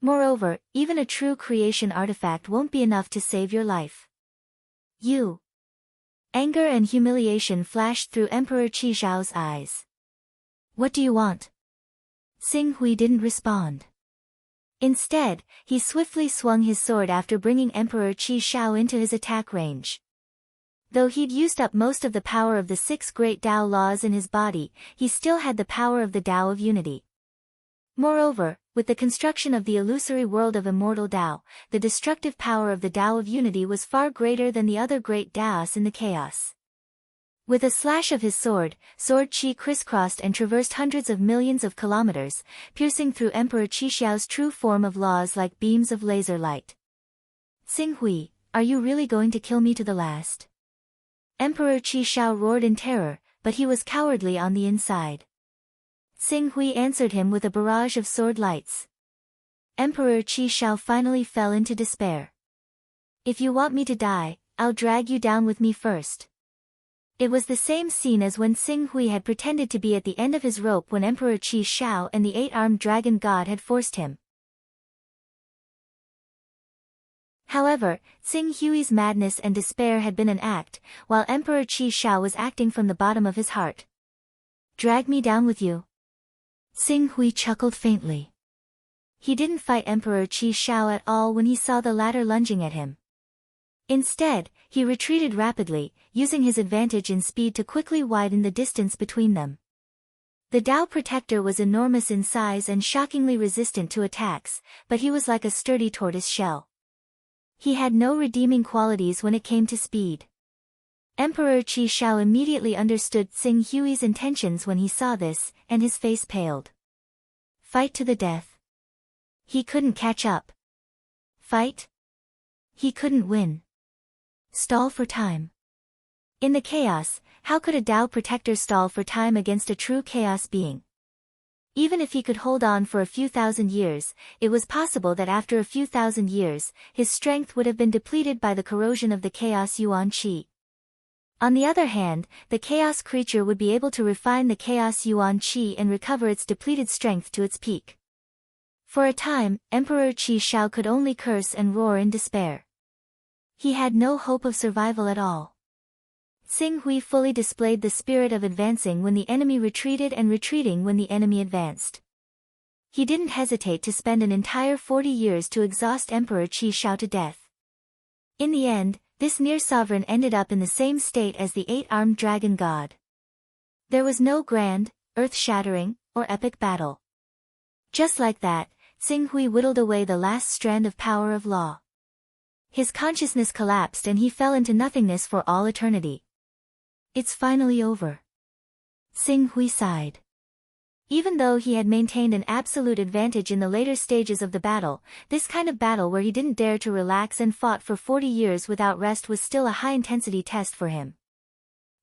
Moreover, even a true creation artifact won't be enough to save your life. You. Anger and humiliation flashed through Emperor Qi Shao's eyes. What do you want? Xing Hui didn't respond. Instead, he swiftly swung his sword after bringing Emperor Qi Shao into his attack range. Though he'd used up most of the power of the 6 great Dao laws in his body, he still had the power of the Dao of Unity. Moreover, with the construction of the illusory world of immortal Dao, the destructive power of the Dao of Unity was far greater than the other great Daos in the chaos. With a slash of his sword Qi crisscrossed and traversed hundreds of millions of kilometers, piercing through Emperor Qi Xiao's true form of laws like beams of laser light. Xing Hui, are you really going to kill me to the last? Emperor Qi Xiao roared in terror, but he was cowardly on the inside. Xing Hui answered him with a barrage of sword lights. Emperor Qi Xiao finally fell into despair. If you want me to die, I'll drag you down with me first. It was the same scene as when Xing Hui had pretended to be at the end of his rope when Emperor Qi Xiao and the eight-armed dragon god had forced him. However, Xing Hui's madness and despair had been an act, while Emperor Qi Xiao was acting from the bottom of his heart. Drag me down with you? Xing Hui chuckled faintly. He didn't fight Emperor Qi Xiao at all when he saw the latter lunging at him. Instead, he retreated rapidly, using his advantage in speed to quickly widen the distance between them. The Dao Protector was enormous in size and shockingly resistant to attacks, but he was like a sturdy tortoise shell. He had no redeeming qualities when it came to speed. Emperor Qi Xiao immediately understood Xing Hui's intentions when he saw this, and his face paled. Fight to the death. He couldn't catch up. Fight? He couldn't win. Stall for time. In the chaos, how could a Dao Protector stall for time against a true chaos being? Even if he could hold on for a few thousand years, it was possible that after a few thousand years, his strength would have been depleted by the corrosion of the chaos yuan qi. On the other hand, the chaos creature would be able to refine the chaos yuan qi and recover its depleted strength to its peak. For a time, Emperor Qi Shao could only curse and roar in despair. He had no hope of survival at all. Xing Hui fully displayed the spirit of advancing when the enemy retreated and retreating when the enemy advanced. He didn't hesitate to spend an entire 40 years to exhaust Emperor Qi Shao to death. In the end, this near-sovereign ended up in the same state as the 8-armed dragon god. There was no grand, earth-shattering, or epic battle. Just like that, Xing Hui whittled away the last strand of power of law. His consciousness collapsed and he fell into nothingness for all eternity. It's finally over. Xing Hui sighed. Even though he had maintained an absolute advantage in the later stages of the battle, this kind of battle where he didn't dare to relax and fought for 40 years without rest was still a high-intensity test for him.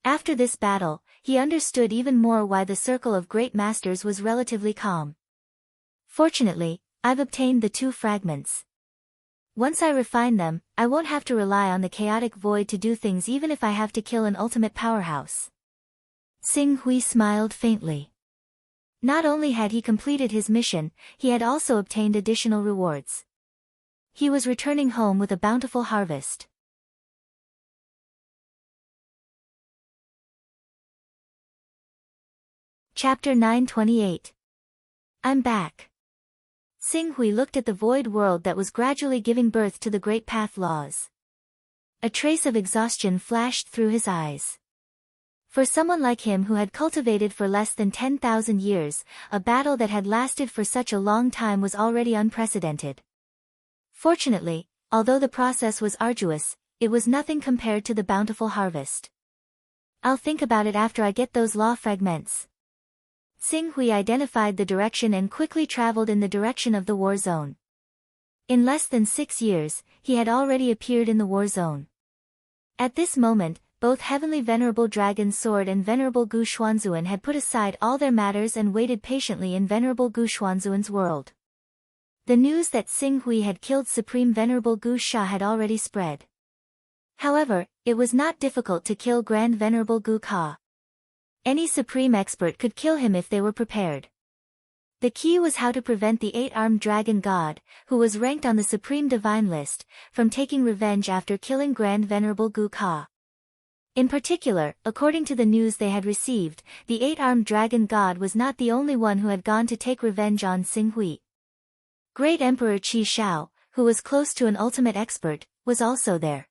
After this battle, he understood even more why the circle of great masters was relatively calm. Fortunately, I've obtained the 2 fragments. Once I refine them, I won't have to rely on the chaotic void to do things even if I have to kill an ultimate powerhouse. Xing Hui smiled faintly. Not only had he completed his mission, he had also obtained additional rewards. He was returning home with a bountiful harvest. Chapter 928. I'm back. Xing Hui looked at the void world that was gradually giving birth to the Great Path laws. A trace of exhaustion flashed through his eyes. For someone like him who had cultivated for less than 10,000 years, a battle that had lasted for such a long time was already unprecedented. Fortunately, although the process was arduous, it was nothing compared to the bountiful harvest. I'll think about it after I get those law fragments. Xing Hui identified the direction and quickly traveled in the direction of the war zone. In less than 6 years, he had already appeared in the war zone. At this moment, both Heavenly Venerable Dragon's Sword and Venerable Gu Xuanzuan had put aside all their matters and waited patiently in Venerable Gu Xuanzuan's world. The news that Xing Hui had killed Supreme Venerable Gu Sha had already spread. However, it was not difficult to kill Grand Venerable Gu Ka. Any supreme expert could kill him if they were prepared. The key was how to prevent the 8-armed dragon god, who was ranked on the Supreme Divine list, from taking revenge after killing Grand Venerable Gu Ka. In particular, according to the news they had received, the 8-armed dragon god was not the only one who had gone to take revenge on Xing Hui. Great Emperor Qi Shao, who was close to an ultimate expert, was also there.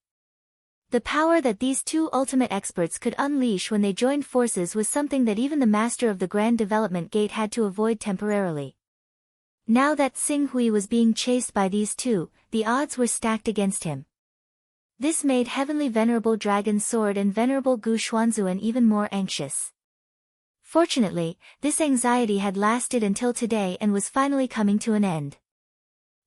The power that these 2 ultimate experts could unleash when they joined forces was something that even the master of the Grand Development Gate had to avoid temporarily. Now that Xing Hui was being chased by these 2, the odds were stacked against him. This made Heavenly Venerable Dragon's Sword and Venerable Gu Xuanzuan even more anxious. Fortunately, this anxiety had lasted until today and was finally coming to an end.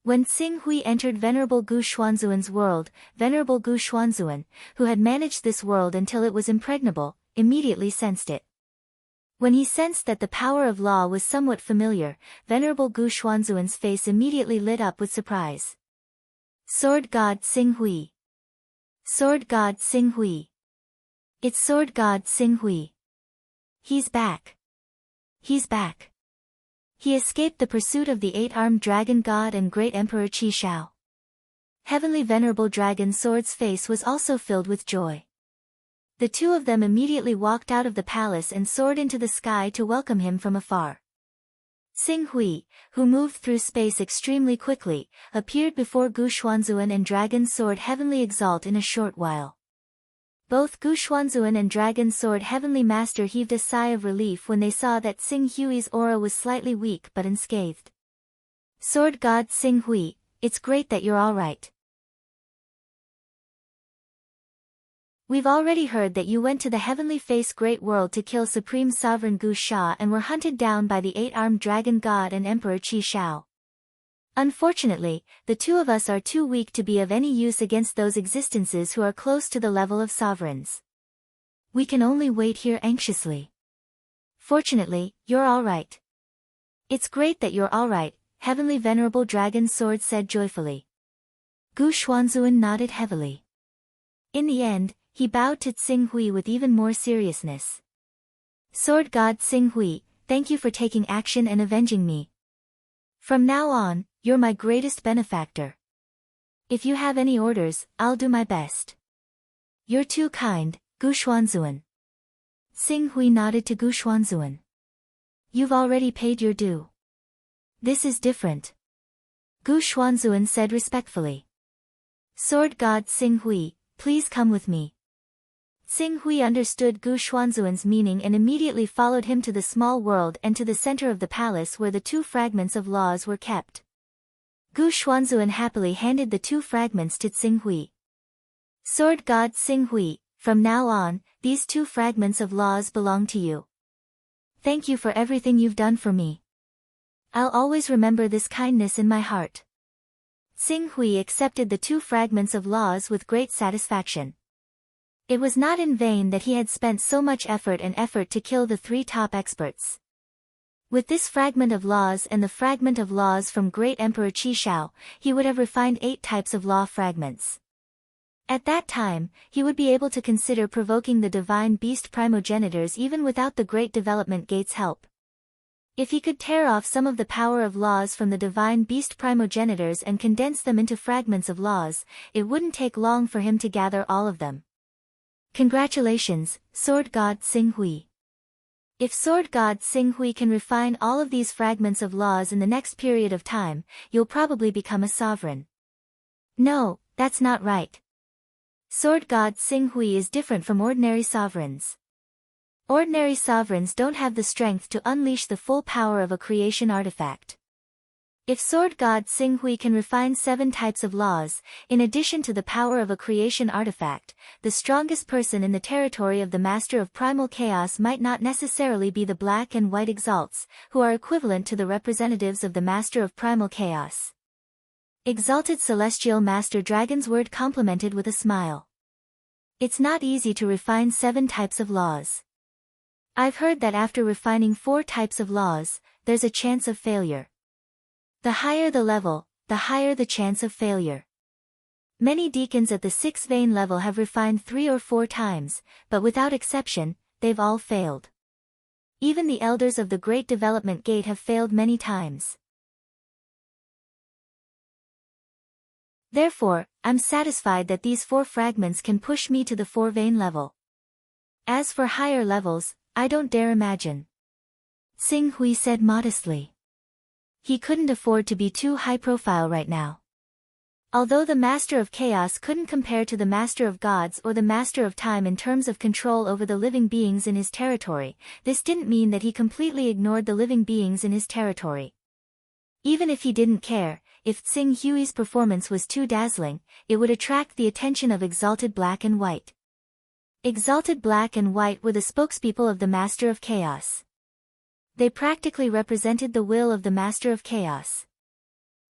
When Xing Hui entered Venerable Gu Xuanzuan's world, Venerable Gu Xuanzuan, who had managed this world until it was impregnable, immediately sensed it. When he sensed that the power of law was somewhat familiar, Venerable Gu Xuanzuan's face immediately lit up with surprise. Sword God Xing Hui. Sword God Xing Hui. It's Sword God Xing Hui. He's back. He's back. He escaped the pursuit of the 8-armed dragon god and great Emperor Qi Shao. Heavenly Venerable Dragon's Sword's face was also filled with joy. The 2 of them immediately walked out of the palace and soared into the sky to welcome him from afar. Xing Hui, who moved through space extremely quickly, appeared before Gu Xuanzuan and Dragon's Sword Heavenly Exalt in a short while. Both Gu Xuanzuan and Dragon's Sword Heavenly Master heaved a sigh of relief when they saw that Xing Hui's aura was slightly weak but unscathed. Sword God Xing Hui, it's great that you're alright. We've already heard that you went to the Heavenly Face Great World to kill Supreme Sovereign Gu Sha and were hunted down by the 8-armed dragon god and Emperor Qi Shao. Unfortunately, the 2 of us are too weak to be of any use against those existences who are close to the level of sovereigns. We can only wait here anxiously. Fortunately, you're alright. It's great that you're alright, Heavenly Venerable Dragon's Sword said joyfully. Gu Xuanzuan nodded heavily. In the end, he bowed to Xing Hui with even more seriousness. Sword God Xing Hui, thank you for taking action and avenging me. From now on, you're my greatest benefactor. If you have any orders, I'll do my best. You're too kind, Gu Xuanzuan. Xing Hui nodded to Gu Xuanzuan. You've already paid your due. This is different. Gu Xuanzuan said respectfully. Sword God Xing Hui, please come with me. Xing Hui understood Gu Xuanzuan's meaning and immediately followed him to the small world and to the center of the palace where the 2 fragments of laws were kept. Gu Xuanzuan happily handed the 2 fragments to Xing Hui. Sword God Xing Hui, from now on, these 2 fragments of laws belong to you. Thank you for everything you've done for me. I'll always remember this kindness in my heart. Xing Hui accepted the 2 fragments of laws with great satisfaction. It was not in vain that he had spent so much effort to kill the 3 top experts. With this fragment of laws and the fragment of laws from Great Emperor Qi Shao, he would have refined 8 types of law fragments. At that time, he would be able to consider provoking the divine beast primogenitors even without the Great Development Gate's help. If he could tear off some of the power of laws from the divine beast primogenitors and condense them into fragments of laws, it wouldn't take long for him to gather all of them. Congratulations, Sword God Xing Hui. If Sword God Xing Hui can refine all of these fragments of laws in the next period of time, you'll probably become a sovereign. No, that's not right. Sword God Xing Hui is different from ordinary sovereigns. Ordinary sovereigns don't have the strength to unleash the full power of a creation artifact. If Sword God Xing Hui can refine 7 types of laws, in addition to the power of a creation artifact, the strongest person in the territory of the Master of Primal Chaos might not necessarily be the Black and White Exalts, who are equivalent to the representatives of the Master of Primal Chaos. Exalted Celestial Master Dragon's word complimented with a smile. It's not easy to refine 7 types of laws. I've heard that after refining 4 types of laws, there's a chance of failure. The higher the level, the higher the chance of failure. Many deacons at the 6th vein level have refined 3 or 4 times, but without exception, they've all failed. Even the elders of the Great Development Gate have failed many times. Therefore, I'm satisfied that these 4 fragments can push me to the 4 vein level. As for higher levels, I don't dare imagine. Xing Hui said modestly. He couldn't afford to be too high-profile right now. Although the Master of Chaos couldn't compare to the Master of Gods or the Master of Time in terms of control over the living beings in his territory, this didn't mean that he completely ignored the living beings in his territory. Even if he didn't care, if Xing Hui's performance was too dazzling, it would attract the attention of Exalted Black and White. Exalted Black and White were the spokespeople of the Master of Chaos. They practically represented the will of the Master of Chaos.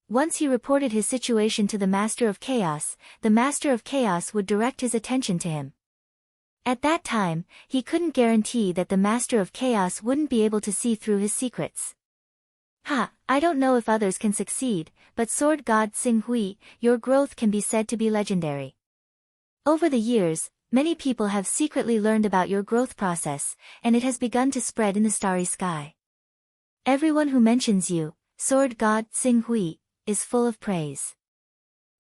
Once he reported his situation to the Master of Chaos, the Master of Chaos would direct his attention to him. At that time, he couldn't guarantee that the Master of Chaos wouldn't be able to see through his secrets. I don't know if others can succeed, but Sword God Xing Hui, your growth can be said to be legendary. Over the years, many people have secretly learned about your growth process, and it has begun to spread in the starry sky. Everyone who mentions you, Sword God Xing Hui, is full of praise.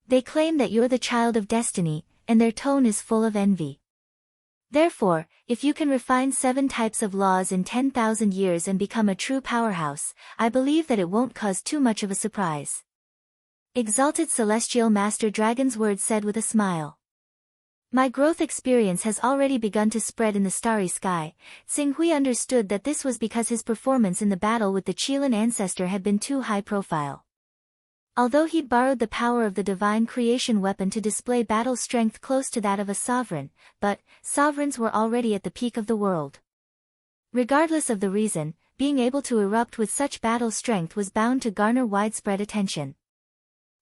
They claim that you're the child of destiny, and their tone is full of envy. Therefore, if you can refine 7 types of laws in 10,000 years and become a true powerhouse, I believe that it won't cause too much of a surprise. Exalted Celestial Master Dragon's words said with a smile. My growth experience has already begun to spread in the starry sky. Xing Hui understood that this was because his performance in the battle with the Qilin ancestor had been too high profile. Although he'd borrowed the power of the divine creation weapon to display battle strength close to that of a sovereign, but sovereigns were already at the peak of the world. Regardless of the reason, being able to erupt with such battle strength was bound to garner widespread attention.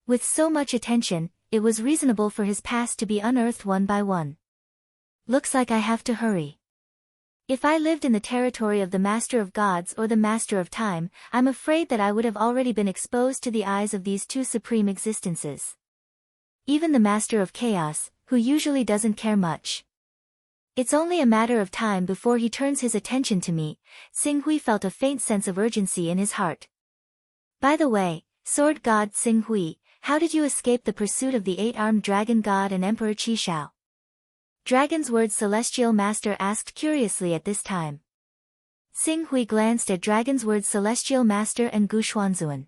With so much attention, it was reasonable for his past to be unearthed one by one. Looks like I have to hurry. If I lived in the territory of the Master of Gods or the Master of Time, I'm afraid that I would have already been exposed to the eyes of these 2 supreme existences. Even the Master of Chaos, who usually doesn't care much. It's only a matter of time before he turns his attention to me. Xing Hui felt a faint sense of urgency in his heart. By the way, Sword God Xing Hui, how did you escape the pursuit of the eight-armed dragon god and Emperor Qishao? Dragon's Word Celestial Master asked curiously at this time. Xing Hui glanced at Dragon's Word Celestial Master and Gu Xuanzuan.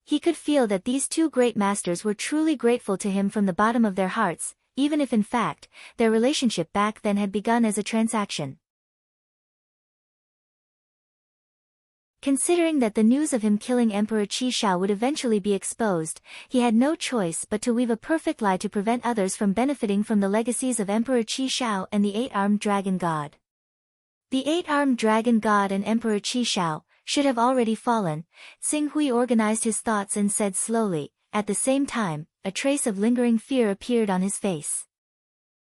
He could feel that these two great masters were truly grateful to him from the bottom of their hearts, even if in fact, their relationship back then had begun as a transaction. Considering that the news of him killing Emperor Qishao would eventually be exposed, he had no choice but to weave a perfect lie to prevent others from benefiting from the legacies of Emperor Qishao and the eight-armed dragon god. The eight-armed dragon god and Emperor Qishao should have already fallen. Xing Hui organized his thoughts and said slowly, at the same time, a trace of lingering fear appeared on his face.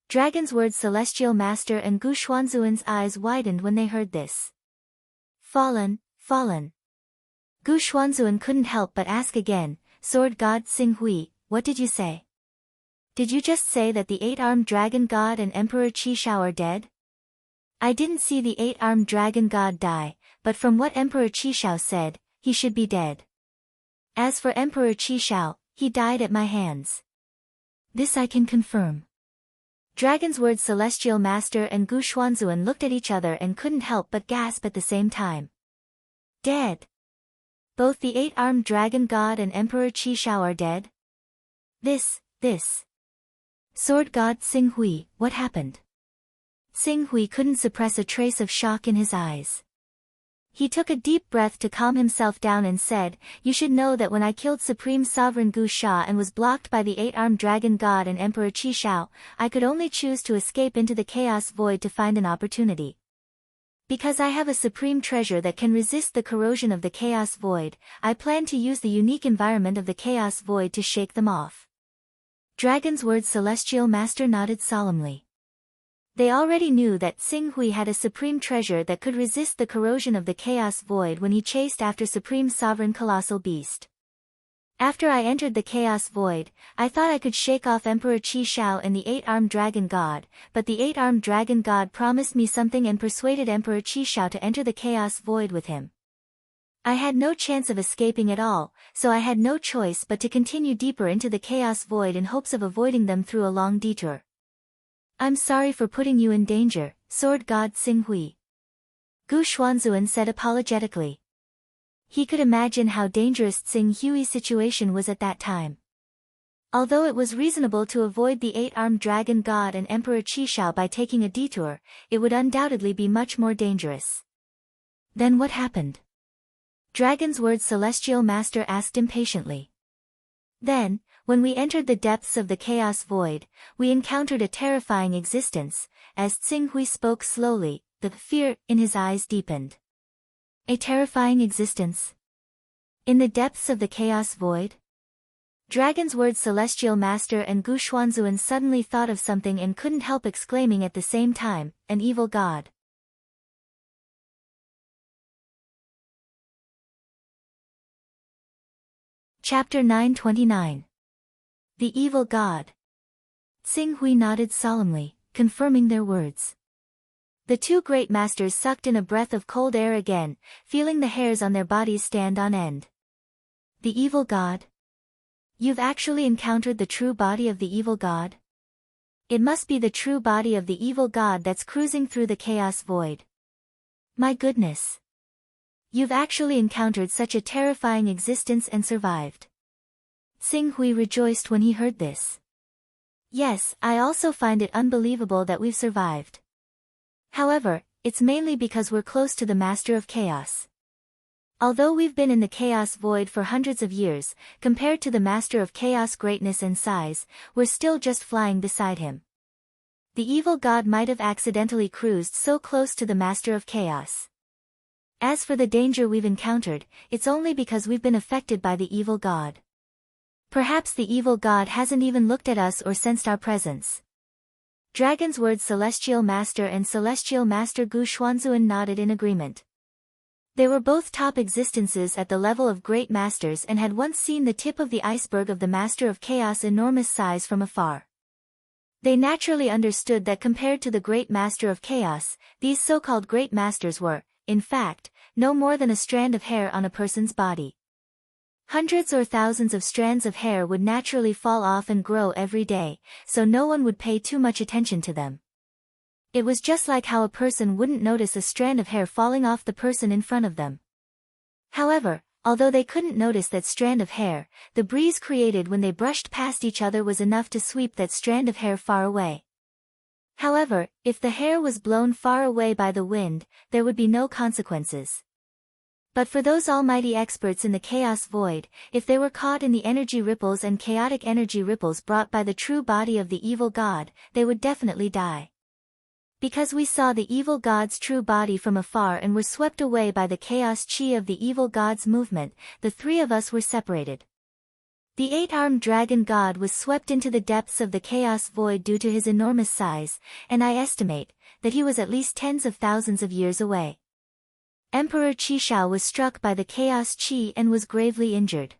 Dragon's Word Celestial Master and Gu Xuanzuan's eyes widened when they heard this. Fallen. Gu Xuanzuan couldn't help but ask again, Sword God Xing Hui, what did you say? Did you just say that the eight-armed dragon god and Emperor Qishao are dead? I didn't see the eight-armed dragon god die, but from what Emperor Qishao said, he should be dead. As for Emperor Qishao, he died at my hands. This I can confirm. Dragon's Word Celestial Master and Gu Xuanzuan looked at each other and couldn't help but gasp at the same time. Dead. Both the eight-armed dragon god and Emperor Qishao are dead? This. Sword God Xing Hui, what happened? Xing Hui couldn't suppress a trace of shock in his eyes. He took a deep breath to calm himself down and said, you should know that when I killed Supreme Sovereign Gu Sha and was blocked by the eight-armed dragon god and Emperor Qishao, I could only choose to escape into the chaos void to find an opportunity. Because I have a supreme treasure that can resist the corrosion of the chaos void, I plan to use the unique environment of the chaos void to shake them off. Dragon's Word Celestial Master nodded solemnly. They already knew that Xing Hui had a supreme treasure that could resist the corrosion of the chaos void when he chased after Supreme Sovereign Colossal Beast. After I entered the chaos void, I thought I could shake off Emperor Qishao and the eight-armed dragon god, but the eight-armed dragon god promised me something and persuaded Emperor Qishao to enter the chaos void with him. I had no chance of escaping at all, so I had no choice but to continue deeper into the chaos void in hopes of avoiding them through a long detour. I'm sorry for putting you in danger, Sword God Xing Hui. Gu Xuanzuan said apologetically. He could imagine how dangerous Xing Hui's situation was at that time. Although it was reasonable to avoid the eight-armed dragon god and Emperor Qishao by taking a detour, it would undoubtedly be much more dangerous. Then what happened? Dragon's Word Celestial Master asked impatiently. Then, when we entered the depths of the chaos void, we encountered a terrifying existence. As Xing Hui spoke slowly, the fear in his eyes deepened. A terrifying existence? In the depths of the chaos void? Dragon's Word Celestial Master and Gu Xuanzuan suddenly thought of something and couldn't help exclaiming at the same time, an evil god. Chapter 929. The Evil God. Xing Hui nodded solemnly, confirming their words. The two great masters sucked in a breath of cold air again, feeling the hairs on their bodies stand on end. The evil god? You've actually encountered the true body of the evil god? It must be the true body of the evil god that's cruising through the chaos void. My goodness. You've actually encountered such a terrifying existence and survived. Xing Hui rejoiced when he heard this. Yes, I also find it unbelievable that we've survived. However, it's mainly because we're close to the Master of Chaos. Although we've been in the Chaos Void for hundreds of years, compared to the Master of Chaos' greatness and size, we're still just flying beside him. The evil god might have accidentally cruised so close to the Master of Chaos. As for the danger we've encountered, it's only because we've been affected by the evil god. Perhaps the evil god hasn't even looked at us or sensed our presence. Dragon's Word Celestial Master and Celestial Master Gu Xuanzuan nodded in agreement. They were both top existences at the level of great masters and had once seen the tip of the iceberg of the Master of Chaos' enormous size from afar. They naturally understood that compared to the great Master of Chaos, these so-called great masters were, in fact, no more than a strand of hair on a person's body. Hundreds or thousands of strands of hair would naturally fall off and grow every day, so no one would pay too much attention to them. It was just like how a person wouldn't notice a strand of hair falling off the person in front of them. However, although they couldn't notice that strand of hair, the breeze created when they brushed past each other was enough to sweep that strand of hair far away. However, if the hair was blown far away by the wind, there would be no consequences. But for those almighty experts in the chaos void, if they were caught in the energy ripples and chaotic energy ripples brought by the true body of the evil god, they would definitely die. Because we saw the evil god's true body from afar and were swept away by the chaos chi of the evil god's movement, the three of us were separated. The eight-armed dragon god was swept into the depths of the chaos void due to his enormous size, and I estimate that he was at least tens of thousands of years away. Emperor Qishao was struck by the chaos chi and was gravely injured.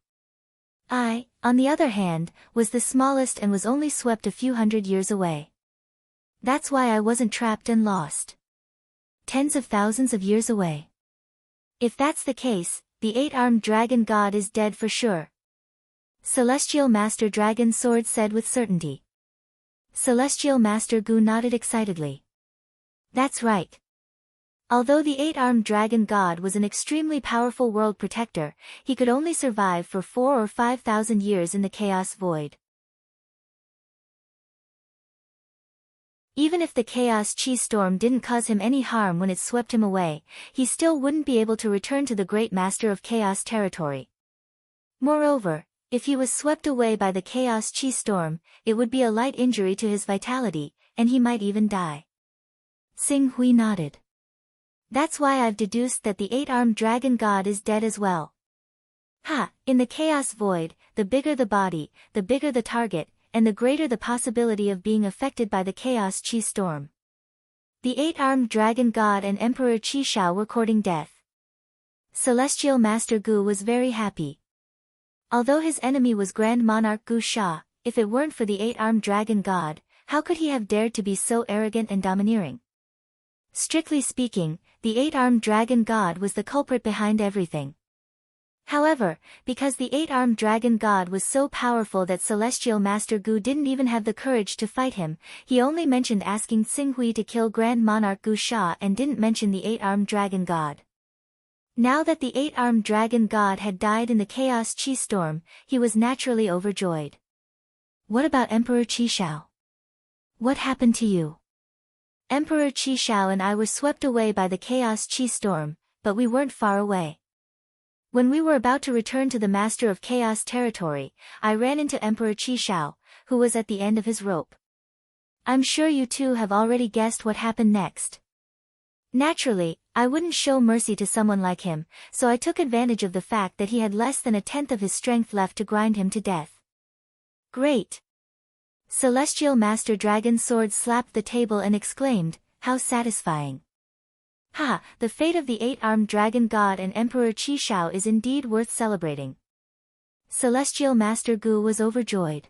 I, on the other hand, was the smallest and was only swept a few hundred years away. That's why I wasn't trapped and lost. Tens of thousands of years away. If that's the case, the eight-armed dragon god is dead for sure. Celestial Master Dragon Sword said with certainty. Celestial Master Gu nodded excitedly. That's right. Although the eight-armed dragon god was an extremely powerful world protector, he could only survive for 4,000 or 5,000 years in the chaos void. Even if the chaos chi storm didn't cause him any harm when it swept him away, he still wouldn't be able to return to the great master of chaos territory. Moreover, if he was swept away by the chaos chi storm, it would be a light injury to his vitality, and he might even die. Xing Hui nodded. That's why I've deduced that the eight-armed dragon god is dead as well. In the chaos void, the bigger the body, the bigger the target, and the greater the possibility of being affected by the chaos chi storm. The eight-armed dragon god and Emperor Qishao were courting death. Celestial Master Gu was very happy. Although his enemy was Grand Monarch Gu Sha, if it weren't for the eight-armed dragon god, how could he have dared to be so arrogant and domineering? Strictly speaking, the eight-armed dragon god was the culprit behind everything. However, because the eight-armed dragon god was so powerful that Celestial Master Gu didn't even have the courage to fight him, he only mentioned asking Xing Hui to kill Grand Monarch Gu Sha and didn't mention the eight-armed dragon god. Now that the eight-armed dragon god had died in the chaos chi storm, he was naturally overjoyed. What about Emperor Qishao? What happened to you? Emperor Qishao and I were swept away by the chaos chi storm, but we weren't far away. When we were about to return to the Master of Chaos territory, I ran into Emperor Qishao, who was at the end of his rope. I'm sure you two have already guessed what happened next. Naturally, I wouldn't show mercy to someone like him, so I took advantage of the fact that he had less than a tenth of his strength left to grind him to death. Great! Celestial Master Dragon Sword slapped the table and exclaimed, how satisfying! The fate of the eight-armed dragon god and Emperor Qishao is indeed worth celebrating. Celestial Master Gu was overjoyed.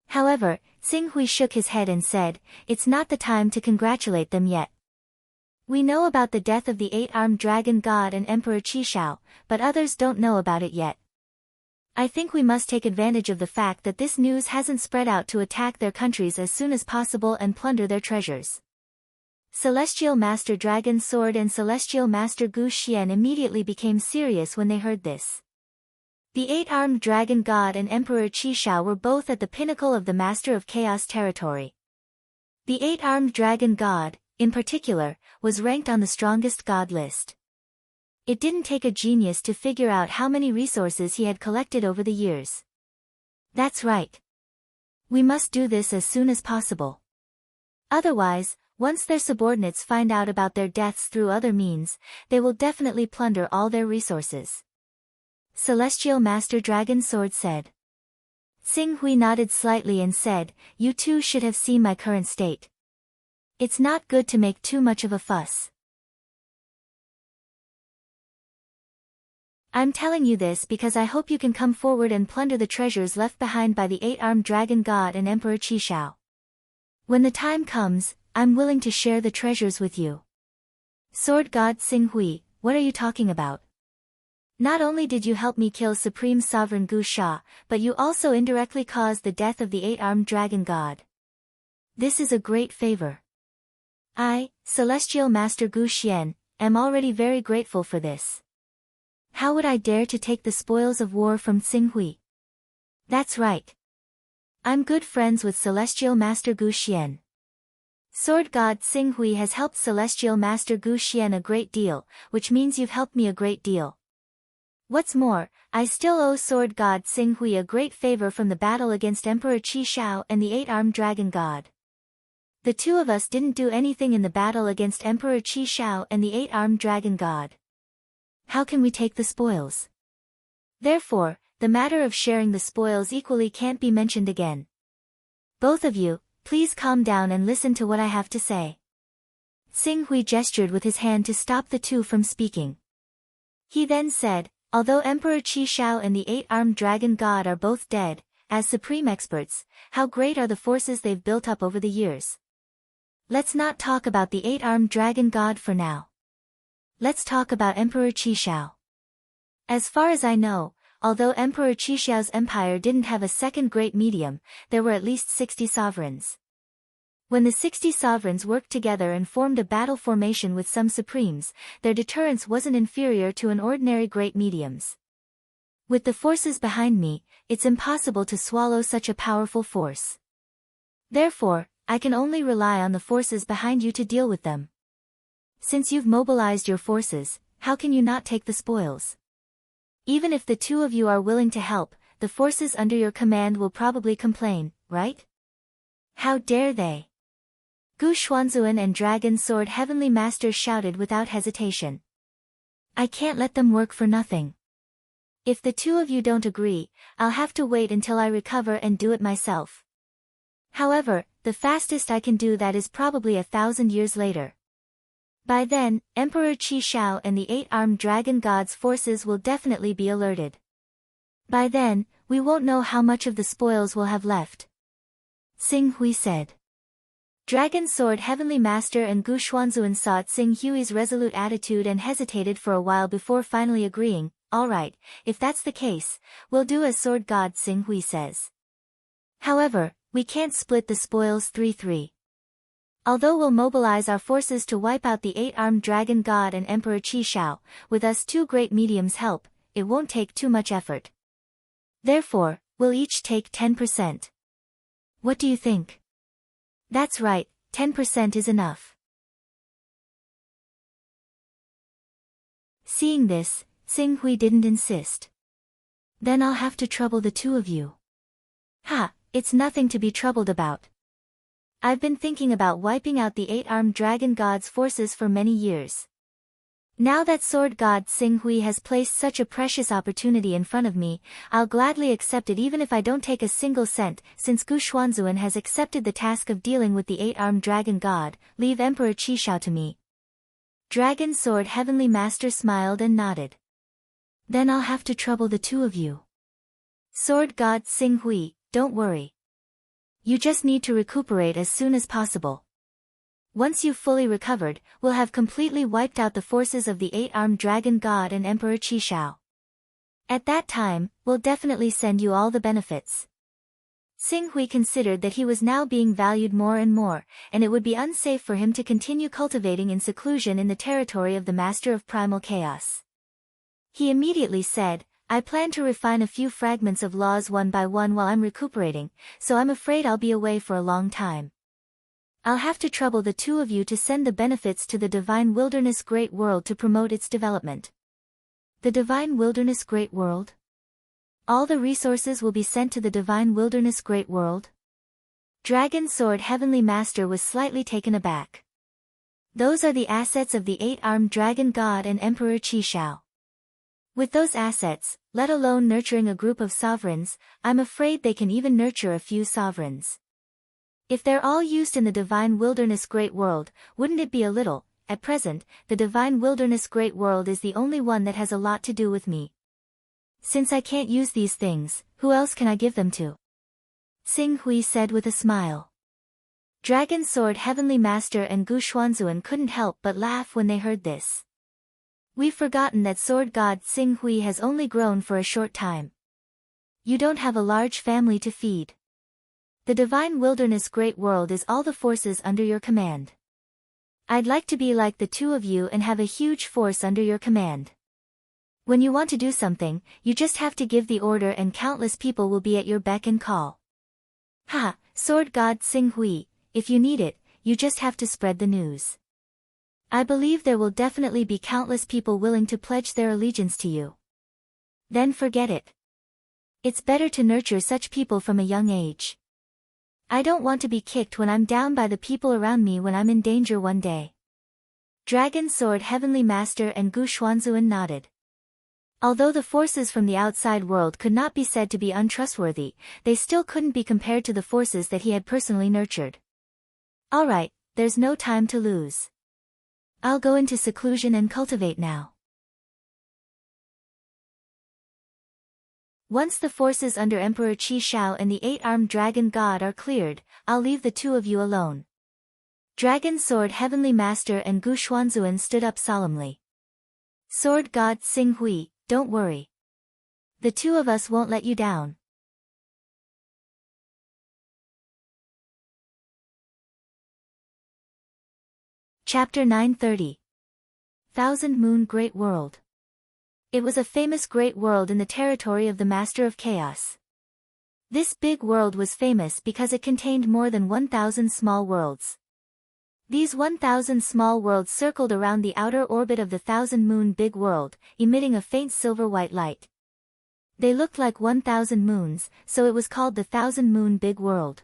However, Xing Hui shook his head and said, it's not the time to congratulate them yet. We know about the death of the eight-armed dragon god and Emperor Qishao, but others don't know about it yet. I think we must take advantage of the fact that this news hasn't spread out to attack their countries as soon as possible and plunder their treasures. Celestial Master Dragon Sword and Celestial Master Gu Xian immediately became serious when they heard this. The eight-armed dragon god and Emperor Qishao were both at the pinnacle of the Master of Chaos territory. The eight-armed dragon god, in particular, was ranked on the strongest god list. It didn't take a genius to figure out how many resources he had collected over the years. That's right. We must do this as soon as possible. Otherwise, once their subordinates find out about their deaths through other means, they will definitely plunder all their resources. Celestial Master Dragon Sword said. Xing Hui nodded slightly and said, you two should have seen my current state. It's not good to make too much of a fuss. I'm telling you this because I hope you can come forward and plunder the treasures left behind by the eight-armed dragon god and Emperor Qishao. When the time comes, I'm willing to share the treasures with you. Sword God Xing Hui, what are you talking about? Not only did you help me kill Supreme Sovereign Gu Sha, but you also indirectly caused the death of the 8-armed dragon god. This is a great favor. I, Celestial Master Gu Xian, am already very grateful for this. How would I dare to take the spoils of war from Tsinghui? That's right. I'm good friends with Celestial Master Gu Xian. Sword God Tsinghui has helped Celestial Master Gu Xian a great deal, which means you've helped me a great deal. What's more, I still owe Sword God Tsinghui a great favor from the battle against Emperor Qi Shao and the 8-armed dragon god. The two of us didn't do anything in the battle against Emperor Qi Shao and the 8-armed dragon god. How can we take the spoils? Therefore, the matter of sharing the spoils equally can't be mentioned again. Both of you, please calm down and listen to what I have to say. Tsinghui gestured with his hand to stop the two from speaking. He then said, although Emperor Qi Shao and the 8-armed dragon god are both dead, as supreme experts, how great are the forces they've built up over the years. Let's not talk about the 8-armed dragon god for now. Let's talk about Emperor Qi Shao. As far as I know, although Emperor Qi Shao's empire didn't have a second great medium, there were at least 60 sovereigns. When the 60 sovereigns worked together and formed a battle formation with some supremes, their deterrence wasn't inferior to an ordinary great medium's. With the forces behind me, it's impossible to swallow such a powerful force. Therefore, I can only rely on the forces behind you to deal with them. Since you've mobilized your forces, how can you not take the spoils? Even if the two of you are willing to help, the forces under your command will probably complain, right? How dare they? Gu Xuanzuan and Dragon Sword Heavenly Masters shouted without hesitation. I can't let them work for nothing. If the two of you don't agree, I'll have to wait until I recover and do it myself. However, the fastest I can do that is probably 1,000 years later. By then, Emperor Qi Shao and the 8-armed dragon god's forces will definitely be alerted. By then, we won't know how much of the spoils we'll have left. Tsinghui said. Dragon Sword Heavenly Master and Gu Xuanzuan saw Tsinghui's resolute attitude and hesitated for a while before finally agreeing, alright, if that's the case, we'll do as Sword God Tsinghui says. However, we can't split the spoils 3-3. Although we'll mobilize our forces to wipe out the 8-armed dragon god and Emperor Qi Shao, with us two great mediums' help, it won't take too much effort. Therefore, we'll each take 10%. What do you think? That's right, 10% is enough. Seeing this, Tsinghui didn't insist. Then I'll have to trouble the two of you. Ha, it's nothing to be troubled about. I've been thinking about wiping out the 8-armed dragon god's forces for many years. Now that Sword God Tsinghui has placed such a precious opportunity in front of me, I'll gladly accept it even if I don't take a single cent, since Gu Xuanzuan has accepted the task of dealing with the 8-armed dragon god, leave Emperor Qi Shao to me. Dragon Sword Heavenly Master smiled and nodded. Then I'll have to trouble the two of you. Sword God Tsinghui, don't worry. You just need to recuperate as soon as possible. Once you've fully recovered, we'll have completely wiped out the forces of the 8-armed dragon god and Emperor Qi Shao. At that time, we'll definitely send you all the benefits. Tsinghui considered that he was now being valued more and more, and it would be unsafe for him to continue cultivating in seclusion in the territory of the Master of Primal Chaos. He immediately said, I plan to refine a few fragments of laws one by one while I'm recuperating, so I'm afraid I'll be away for a long time. I'll have to trouble the two of you to send the benefits to the Divine Wilderness Great World to promote its development. The Divine Wilderness Great World? All the resources will be sent to the Divine Wilderness Great World? Dragon Sword Heavenly Master was slightly taken aback. Those are the assets of the 8-armed dragon god and Emperor Qi Shao. With those assets, let alone nurturing a group of sovereigns, I'm afraid they can even nurture a few sovereigns. If they're all used in the Divine Wilderness Great World, wouldn't it be a little? At present, the Divine Wilderness Great World is the only one that has a lot to do with me. Since I can't use these things, who else can I give them to? Tsinghui said with a smile. Dragon Sword Heavenly Master and Gu Xuanzuan couldn't help but laugh when they heard this. We've forgotten that sword god Xing Hui has only grown for a short time. You don't have a large family to feed. The divine wilderness great world is all the forces under your command. I'd like to be like the two of you and have a huge force under your command. When you want to do something, you just have to give the order and countless people will be at your beck and call. Ha, sword god Xing Hui, if you need it, you just have to spread the news. I believe there will definitely be countless people willing to pledge their allegiance to you. Then forget it. It's better to nurture such people from a young age. I don't want to be kicked when I'm down by the people around me when I'm in danger one day. Dragon Sword Heavenly Master and Gu Xuanzuan nodded. Although the forces from the outside world could not be said to be untrustworthy, they still couldn't be compared to the forces that he had personally nurtured. Alright, there's no time to lose. I'll go into seclusion and cultivate now. Once the forces under Emperor Qi Shao and the eight-armed dragon god are cleared, I'll leave the two of you alone. Dragon Sword Heavenly Master and Gu Xuanzuan stood up solemnly. Sword god Xing Hui, don't worry. The two of us won't let you down. Chapter 930. Thousand Moon Great World. It was a famous great world in the territory of the Master of Chaos. This big world was famous because it contained more than 1,000 small worlds. These 1,000 small worlds circled around the outer orbit of the Thousand Moon Big World, emitting a faint silver-white light. They looked like 1,000 moons, so it was called the Thousand Moon Big World.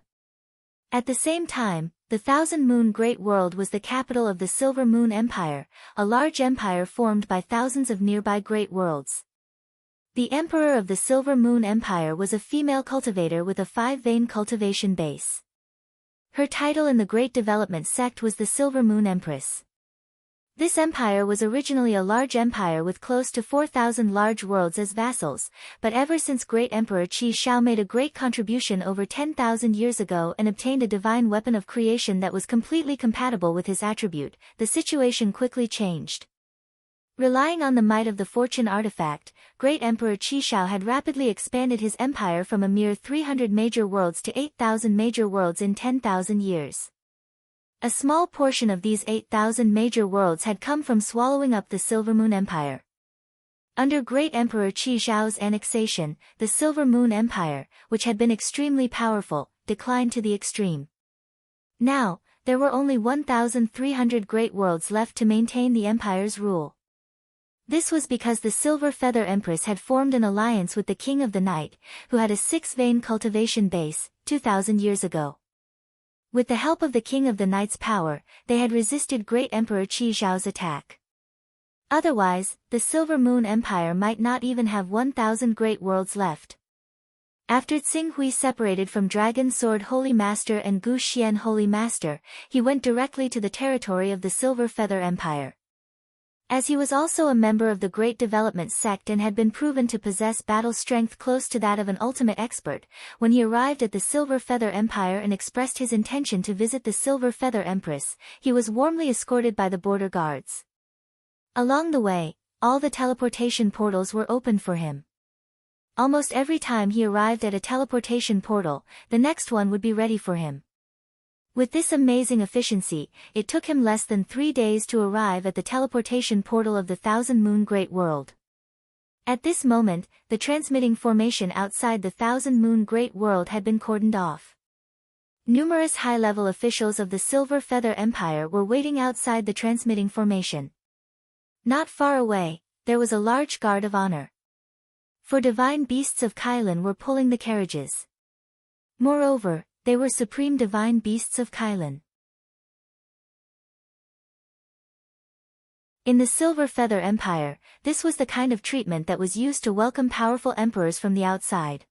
At the same time, the Thousand Moon Great World was the capital of the Silver Moon Empire, a large empire formed by thousands of nearby great worlds. The emperor of the Silver Moon Empire was a female cultivator with a 5-vein cultivation base. Her title in the Great Development sect was the Silver Moon Empress. This empire was originally a large empire with close to 4,000 large worlds as vassals, but ever since Great Emperor Qi Shao made a great contribution over 10,000 years ago and obtained a divine weapon of creation that was completely compatible with his attribute, the situation quickly changed. Relying on the might of the fortune artifact, Great Emperor Qi Shao had rapidly expanded his empire from a mere 300 major worlds to 8,000 major worlds in 10,000 years. A small portion of these 8,000 major worlds had come from swallowing up the Silver Moon Empire. Under Great Emperor Qi Shao's annexation, the Silver Moon Empire, which had been extremely powerful, declined to the extreme. Now, there were only 1,300 great worlds left to maintain the empire's rule. This was because the Silver Feather Empress had formed an alliance with the King of the Night, who had a 6-vein cultivation base, 2,000 years ago. With the help of the King of the Night's power, they had resisted Great Emperor Qi Shao's attack. Otherwise, the Silver Moon Empire might not even have 1,000 great worlds left. After Xing Hui separated from Dragon Sword Holy Master and Gu Xian Holy Master, he went directly to the territory of the Silver Feather Empire. As he was also a member of the Great Development sect and had been proven to possess battle strength close to that of an ultimate expert, when he arrived at the Silver Feather Empire and expressed his intention to visit the Silver Feather Empress, he was warmly escorted by the border guards. Along the way, all the teleportation portals were opened for him. Almost every time he arrived at a teleportation portal, the next one would be ready for him. With this amazing efficiency, it took him less than 3 days to arrive at the teleportation portal of the Thousand Moon Great World. At this moment, the transmitting formation outside the Thousand Moon Great World had been cordoned off. Numerous high-level officials of the Silver Feather Empire were waiting outside the transmitting formation. Not far away, there was a large guard of honor. For divine beasts of Kylin were pulling the carriages. Moreover, they were supreme divine beasts of Kylin. In the Silver Feather Empire, this was the kind of treatment that was used to welcome powerful emperors from the outside.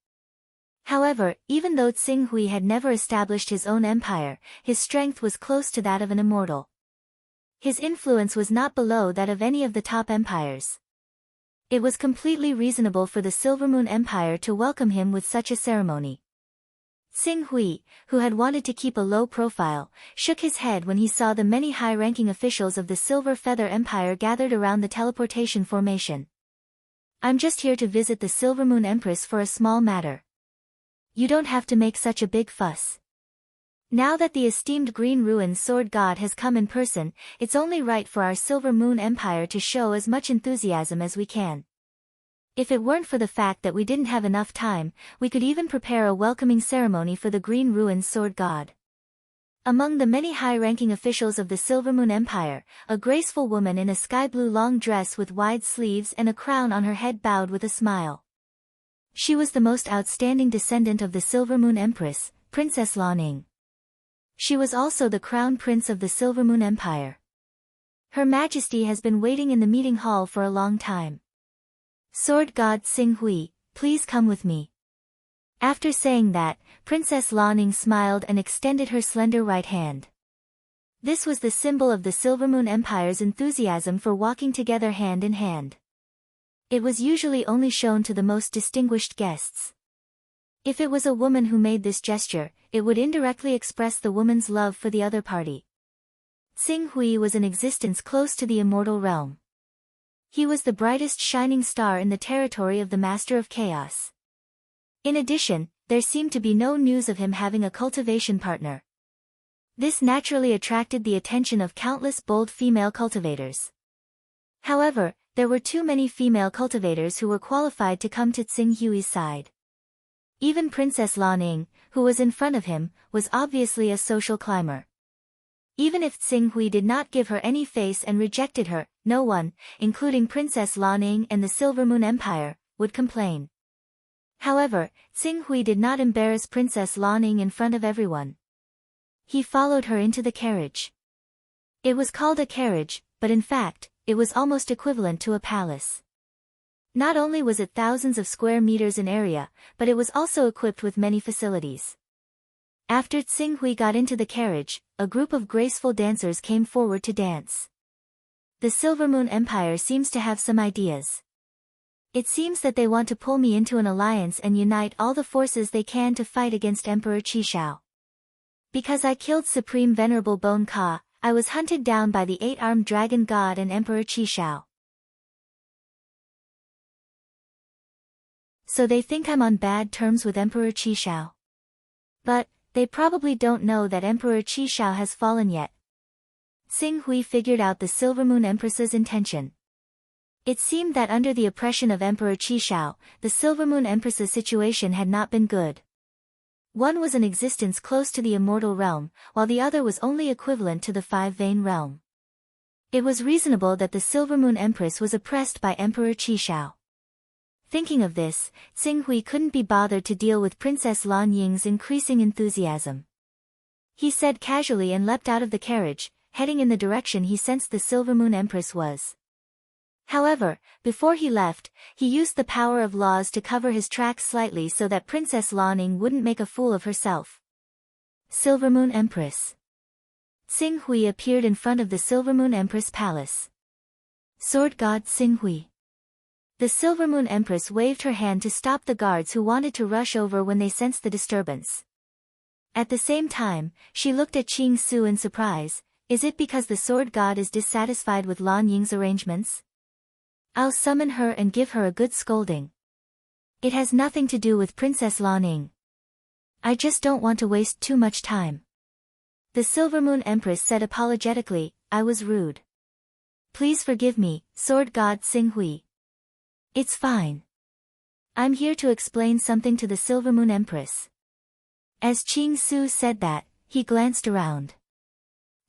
However, even though Xing Hui had never established his own empire, his strength was close to that of an immortal. His influence was not below that of any of the top empires. It was completely reasonable for the Silver Moon Empire to welcome him with such a ceremony. Xing Hui, who had wanted to keep a low profile, shook his head when he saw the many high-ranking officials of the Silver Feather Empire gathered around the teleportation formation. I'm just here to visit the Silver Moon Empress for a small matter. You don't have to make such a big fuss. Now that the esteemed Green Ruin Sword God has come in person, it's only right for our Silver Moon Empire to show as much enthusiasm as we can. If it weren't for the fact that we didn't have enough time, we could even prepare a welcoming ceremony for the Green Ruin Sword God. Among the many high-ranking officials of the Silver Moon Empire, a graceful woman in a sky-blue long dress with wide sleeves and a crown on her head bowed with a smile. She was the most outstanding descendant of the Silver Moon Empress, Princess Lan Ning. She was also the Crown Prince of the Silver Moon Empire. Her Majesty has been waiting in the meeting hall for a long time. Sword God Xing Hui, please come with me. After saying that, Princess Lan Ning smiled and extended her slender right hand. This was the symbol of the Silver Moon Empire's enthusiasm for walking together hand in hand. It was usually only shown to the most distinguished guests. If it was a woman who made this gesture, it would indirectly express the woman's love for the other party. Xing Hui was in existence close to the immortal realm. He was the brightest shining star in the territory of the Master of Chaos. In addition, there seemed to be no news of him having a cultivation partner. This naturally attracted the attention of countless bold female cultivators. However, there were too many female cultivators who were qualified to come to Xing Hui's side. Even Princess Lan Ning, who was in front of him, was obviously a social climber. Even if Xing Hui did not give her any face and rejected her, no one, including Princess Lan Ning and the Silver Moon Empire, would complain. However, Xing Hui did not embarrass Princess Lan Ning in front of everyone. He followed her into the carriage. It was called a carriage, but in fact, it was almost equivalent to a palace. Not only was it thousands of square meters in area, but it was also equipped with many facilities. After Xing Hui got into the carriage, a group of graceful dancers came forward to dance. The Silver Moon Empire seems to have some ideas. It seems that they want to pull me into an alliance and unite all the forces they can to fight against Emperor Qishao. Because I killed Supreme Venerable Bone Ka, I was hunted down by the 8-armed dragon god and Emperor Qishao. So they think I'm on bad terms with Emperor Qishao. But they probably don't know that Emperor Qishao has fallen yet. Xing Hui figured out the Silver Moon Empress's intention. It seemed that under the oppression of Emperor Qishao, the Silver Moon Empress's situation had not been good. One was in existence close to the immortal realm, while the other was only equivalent to the Five-Vein realm. It was reasonable that the Silver Moon Empress was oppressed by Emperor Qishao. Thinking of this, Xing Hui couldn't be bothered to deal with Princess Lan Ying's increasing enthusiasm. He said casually and leapt out of the carriage, heading in the direction he sensed the Silver Moon Empress was. However, before he left, he used the power of laws to cover his tracks slightly so that Princess Lan Ning wouldn't make a fool of herself. Silver Moon Empress. Xing Hui appeared in front of the Silver Moon Empress Palace. Sword God Xing Hui. The Silver Moon Empress waved her hand to stop the guards who wanted to rush over when they sensed the disturbance. At the same time, she looked at Qing Su in surprise. Is it because the Sword God is dissatisfied with Lan Ying's arrangements? I'll summon her and give her a good scolding. It has nothing to do with Princess Lan Ning. I just don't want to waste too much time. The Silver Moon Empress said apologetically, I was rude. Please forgive me, Sword God Xing Hui. It's fine. I'm here to explain something to the Silver Moon Empress. As Qing Su said that, he glanced around.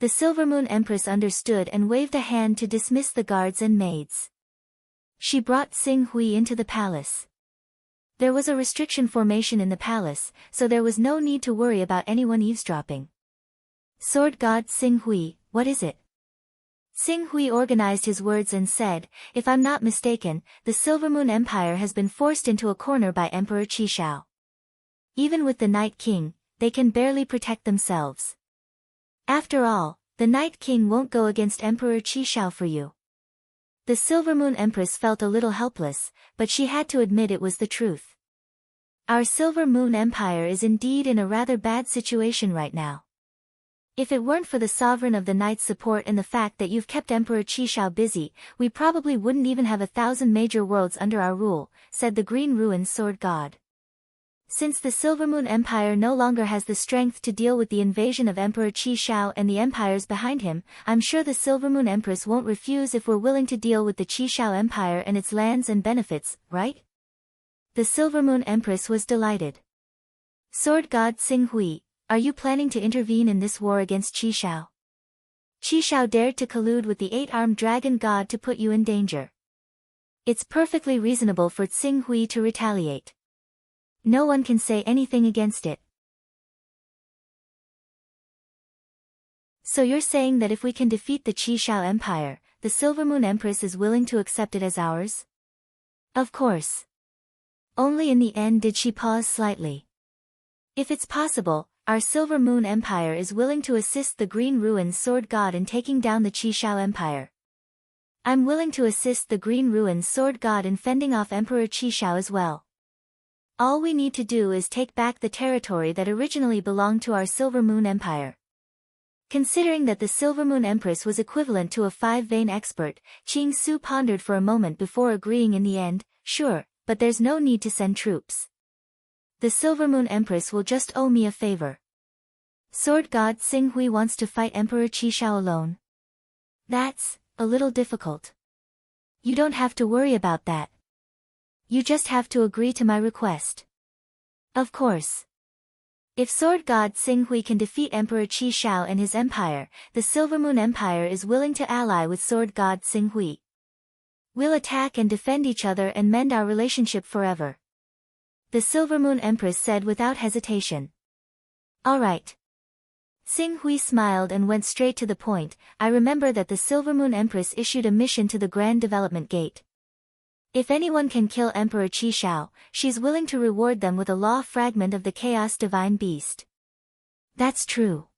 The Silver Moon Empress understood and waved a hand to dismiss the guards and maids. She brought Xing Hui into the palace. There was a restriction formation in the palace, so there was no need to worry about anyone eavesdropping. Sword God Xing Hui, what is it? Xing Hui organized his words and said, if I'm not mistaken, the Silver Moon Empire has been forced into a corner by Emperor Qishao. Even with the Night King, they can barely protect themselves. After all, the Night King won't go against Emperor Qishao for you. The Silver Moon Empress felt a little helpless, but she had to admit it was the truth. Our Silver Moon Empire is indeed in a rather bad situation right now. If it weren't for the Sovereign of the Night's support and the fact that you've kept Emperor Qishao busy, we probably wouldn't even have 1,000 major worlds under our rule, said the Green Ruin's sword god. Since the Silver Moon Empire no longer has the strength to deal with the invasion of Emperor Qishao and the empires behind him, I'm sure the Silver Moon Empress won't refuse if we're willing to deal with the Qishao Empire and its lands and benefits, right? The Silver Moon Empress was delighted. Sword god Xing Hui, are you planning to intervene in this war against Qishao? Qishao dared to collude with the 8-armed dragon god to put you in danger. It's perfectly reasonable for Xing Hui to retaliate. No one can say anything against it. So you're saying that if we can defeat the Qishao Empire, the Silver Moon Empress is willing to accept it as ours? Of course. Only in the end did she pause slightly. If it's possible, our Silver Moon Empire is willing to assist the Green Ruin's sword god in taking down the Qishao Empire. I'm willing to assist the Green Ruin's sword god in fending off Emperor Qishao as well. All we need to do is take back the territory that originally belonged to our Silver Moon Empire. Considering that the Silver Moon Empress was equivalent to a 5-vein expert, Qing Su pondered for a moment before agreeing in the end, sure, but there's no need to send troops. The Silver Moon Empress will just owe me a favor. Sword god Xing Hui wants to fight Emperor Qishao alone. That's a little difficult. You don't have to worry about that. You just have to agree to my request. Of course. If Sword God Xing Hui can defeat Emperor Qishao and his empire, the Silver Moon Empire is willing to ally with Sword God Xing Hui. We'll attack and defend each other and mend our relationship forever. The Silver Moon Empress said without hesitation. All right. Xing Hui smiled and went straight to the point. I remember that the Silver Moon Empress issued a mission to the Grand Development Gate. If anyone can kill Emperor Qishao, she's willing to reward them with a law fragment of the Chaos Divine Beast. That's true.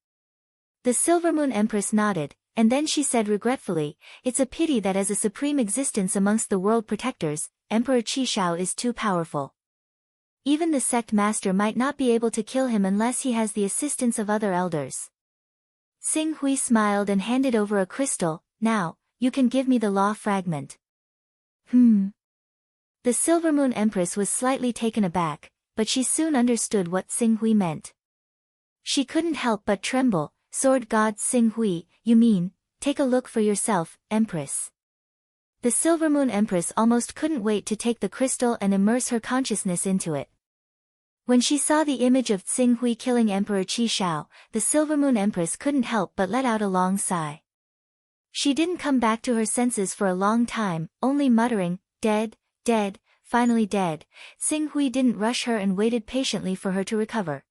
The Silver Moon Empress nodded, and then she said regretfully, it's a pity that as a supreme existence amongst the world protectors, Emperor Qishao is too powerful. Even the sect master might not be able to kill him unless he has the assistance of other elders. Xing Hui smiled and handed over a crystal. Now, you can give me the law fragment. The Silver Moon Empress was slightly taken aback, but she soon understood what Xing Hui meant. She couldn't help but tremble. Sword God Xing Hui, you mean, take a look for yourself, Empress. The Silver Moon Empress almost couldn't wait to take the crystal and immerse her consciousness into it. When she saw the image of Xing Hui killing Emperor Qishao, the Silver Moon Empress couldn't help but let out a long sigh. She didn't come back to her senses for a long time, only muttering, dead, dead, finally dead. Xing Hui didn't rush her and waited patiently for her to recover.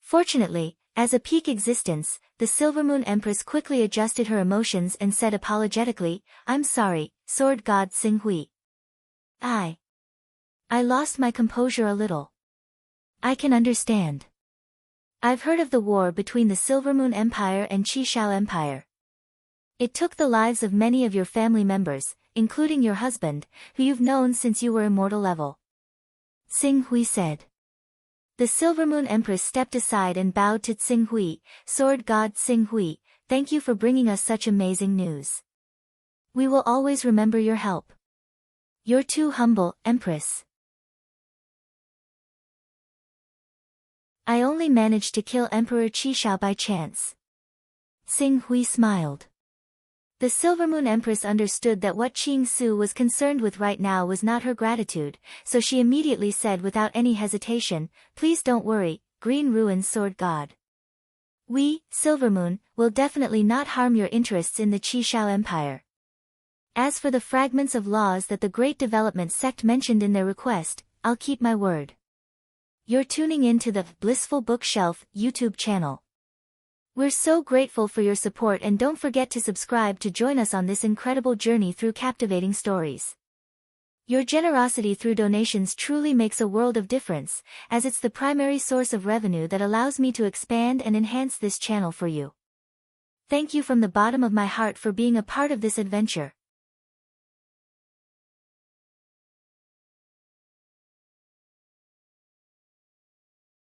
Fortunately, as a peak existence, the Silver Moon Empress quickly adjusted her emotions and said apologetically, I'm sorry, Sword God Xing Hui. I lost my composure a little. I can understand. I've heard of the war between the Silver Moon Empire and Qishao Empire. It took the lives of many of your family members, including your husband, who you've known since you were immortal level. Xing Hui said. The Silver Moon Empress stepped aside and bowed to Xing Hui. Sword God Xing Hui, thank you for bringing us such amazing news. We will always remember your help. You're too humble, Empress. I only managed to kill Emperor Qishao by chance. Xing Hui smiled. The Silver Moon Empress understood that what Qing Su was concerned with right now was not her gratitude, so she immediately said without any hesitation, please don't worry, Green Ruin's sword god. We, Silver Moon, will definitely not harm your interests in the Qishao Empire. As for the fragments of laws that the Great Development Sect mentioned in their request, I'll keep my word. You're tuning in to the Blissful Bookshelf YouTube channel. We're so grateful for your support, and don't forget to subscribe to join us on this incredible journey through captivating stories. Your generosity through donations truly makes a world of difference, as it's the primary source of revenue that allows me to expand and enhance this channel for you. Thank you from the bottom of my heart for being a part of this adventure.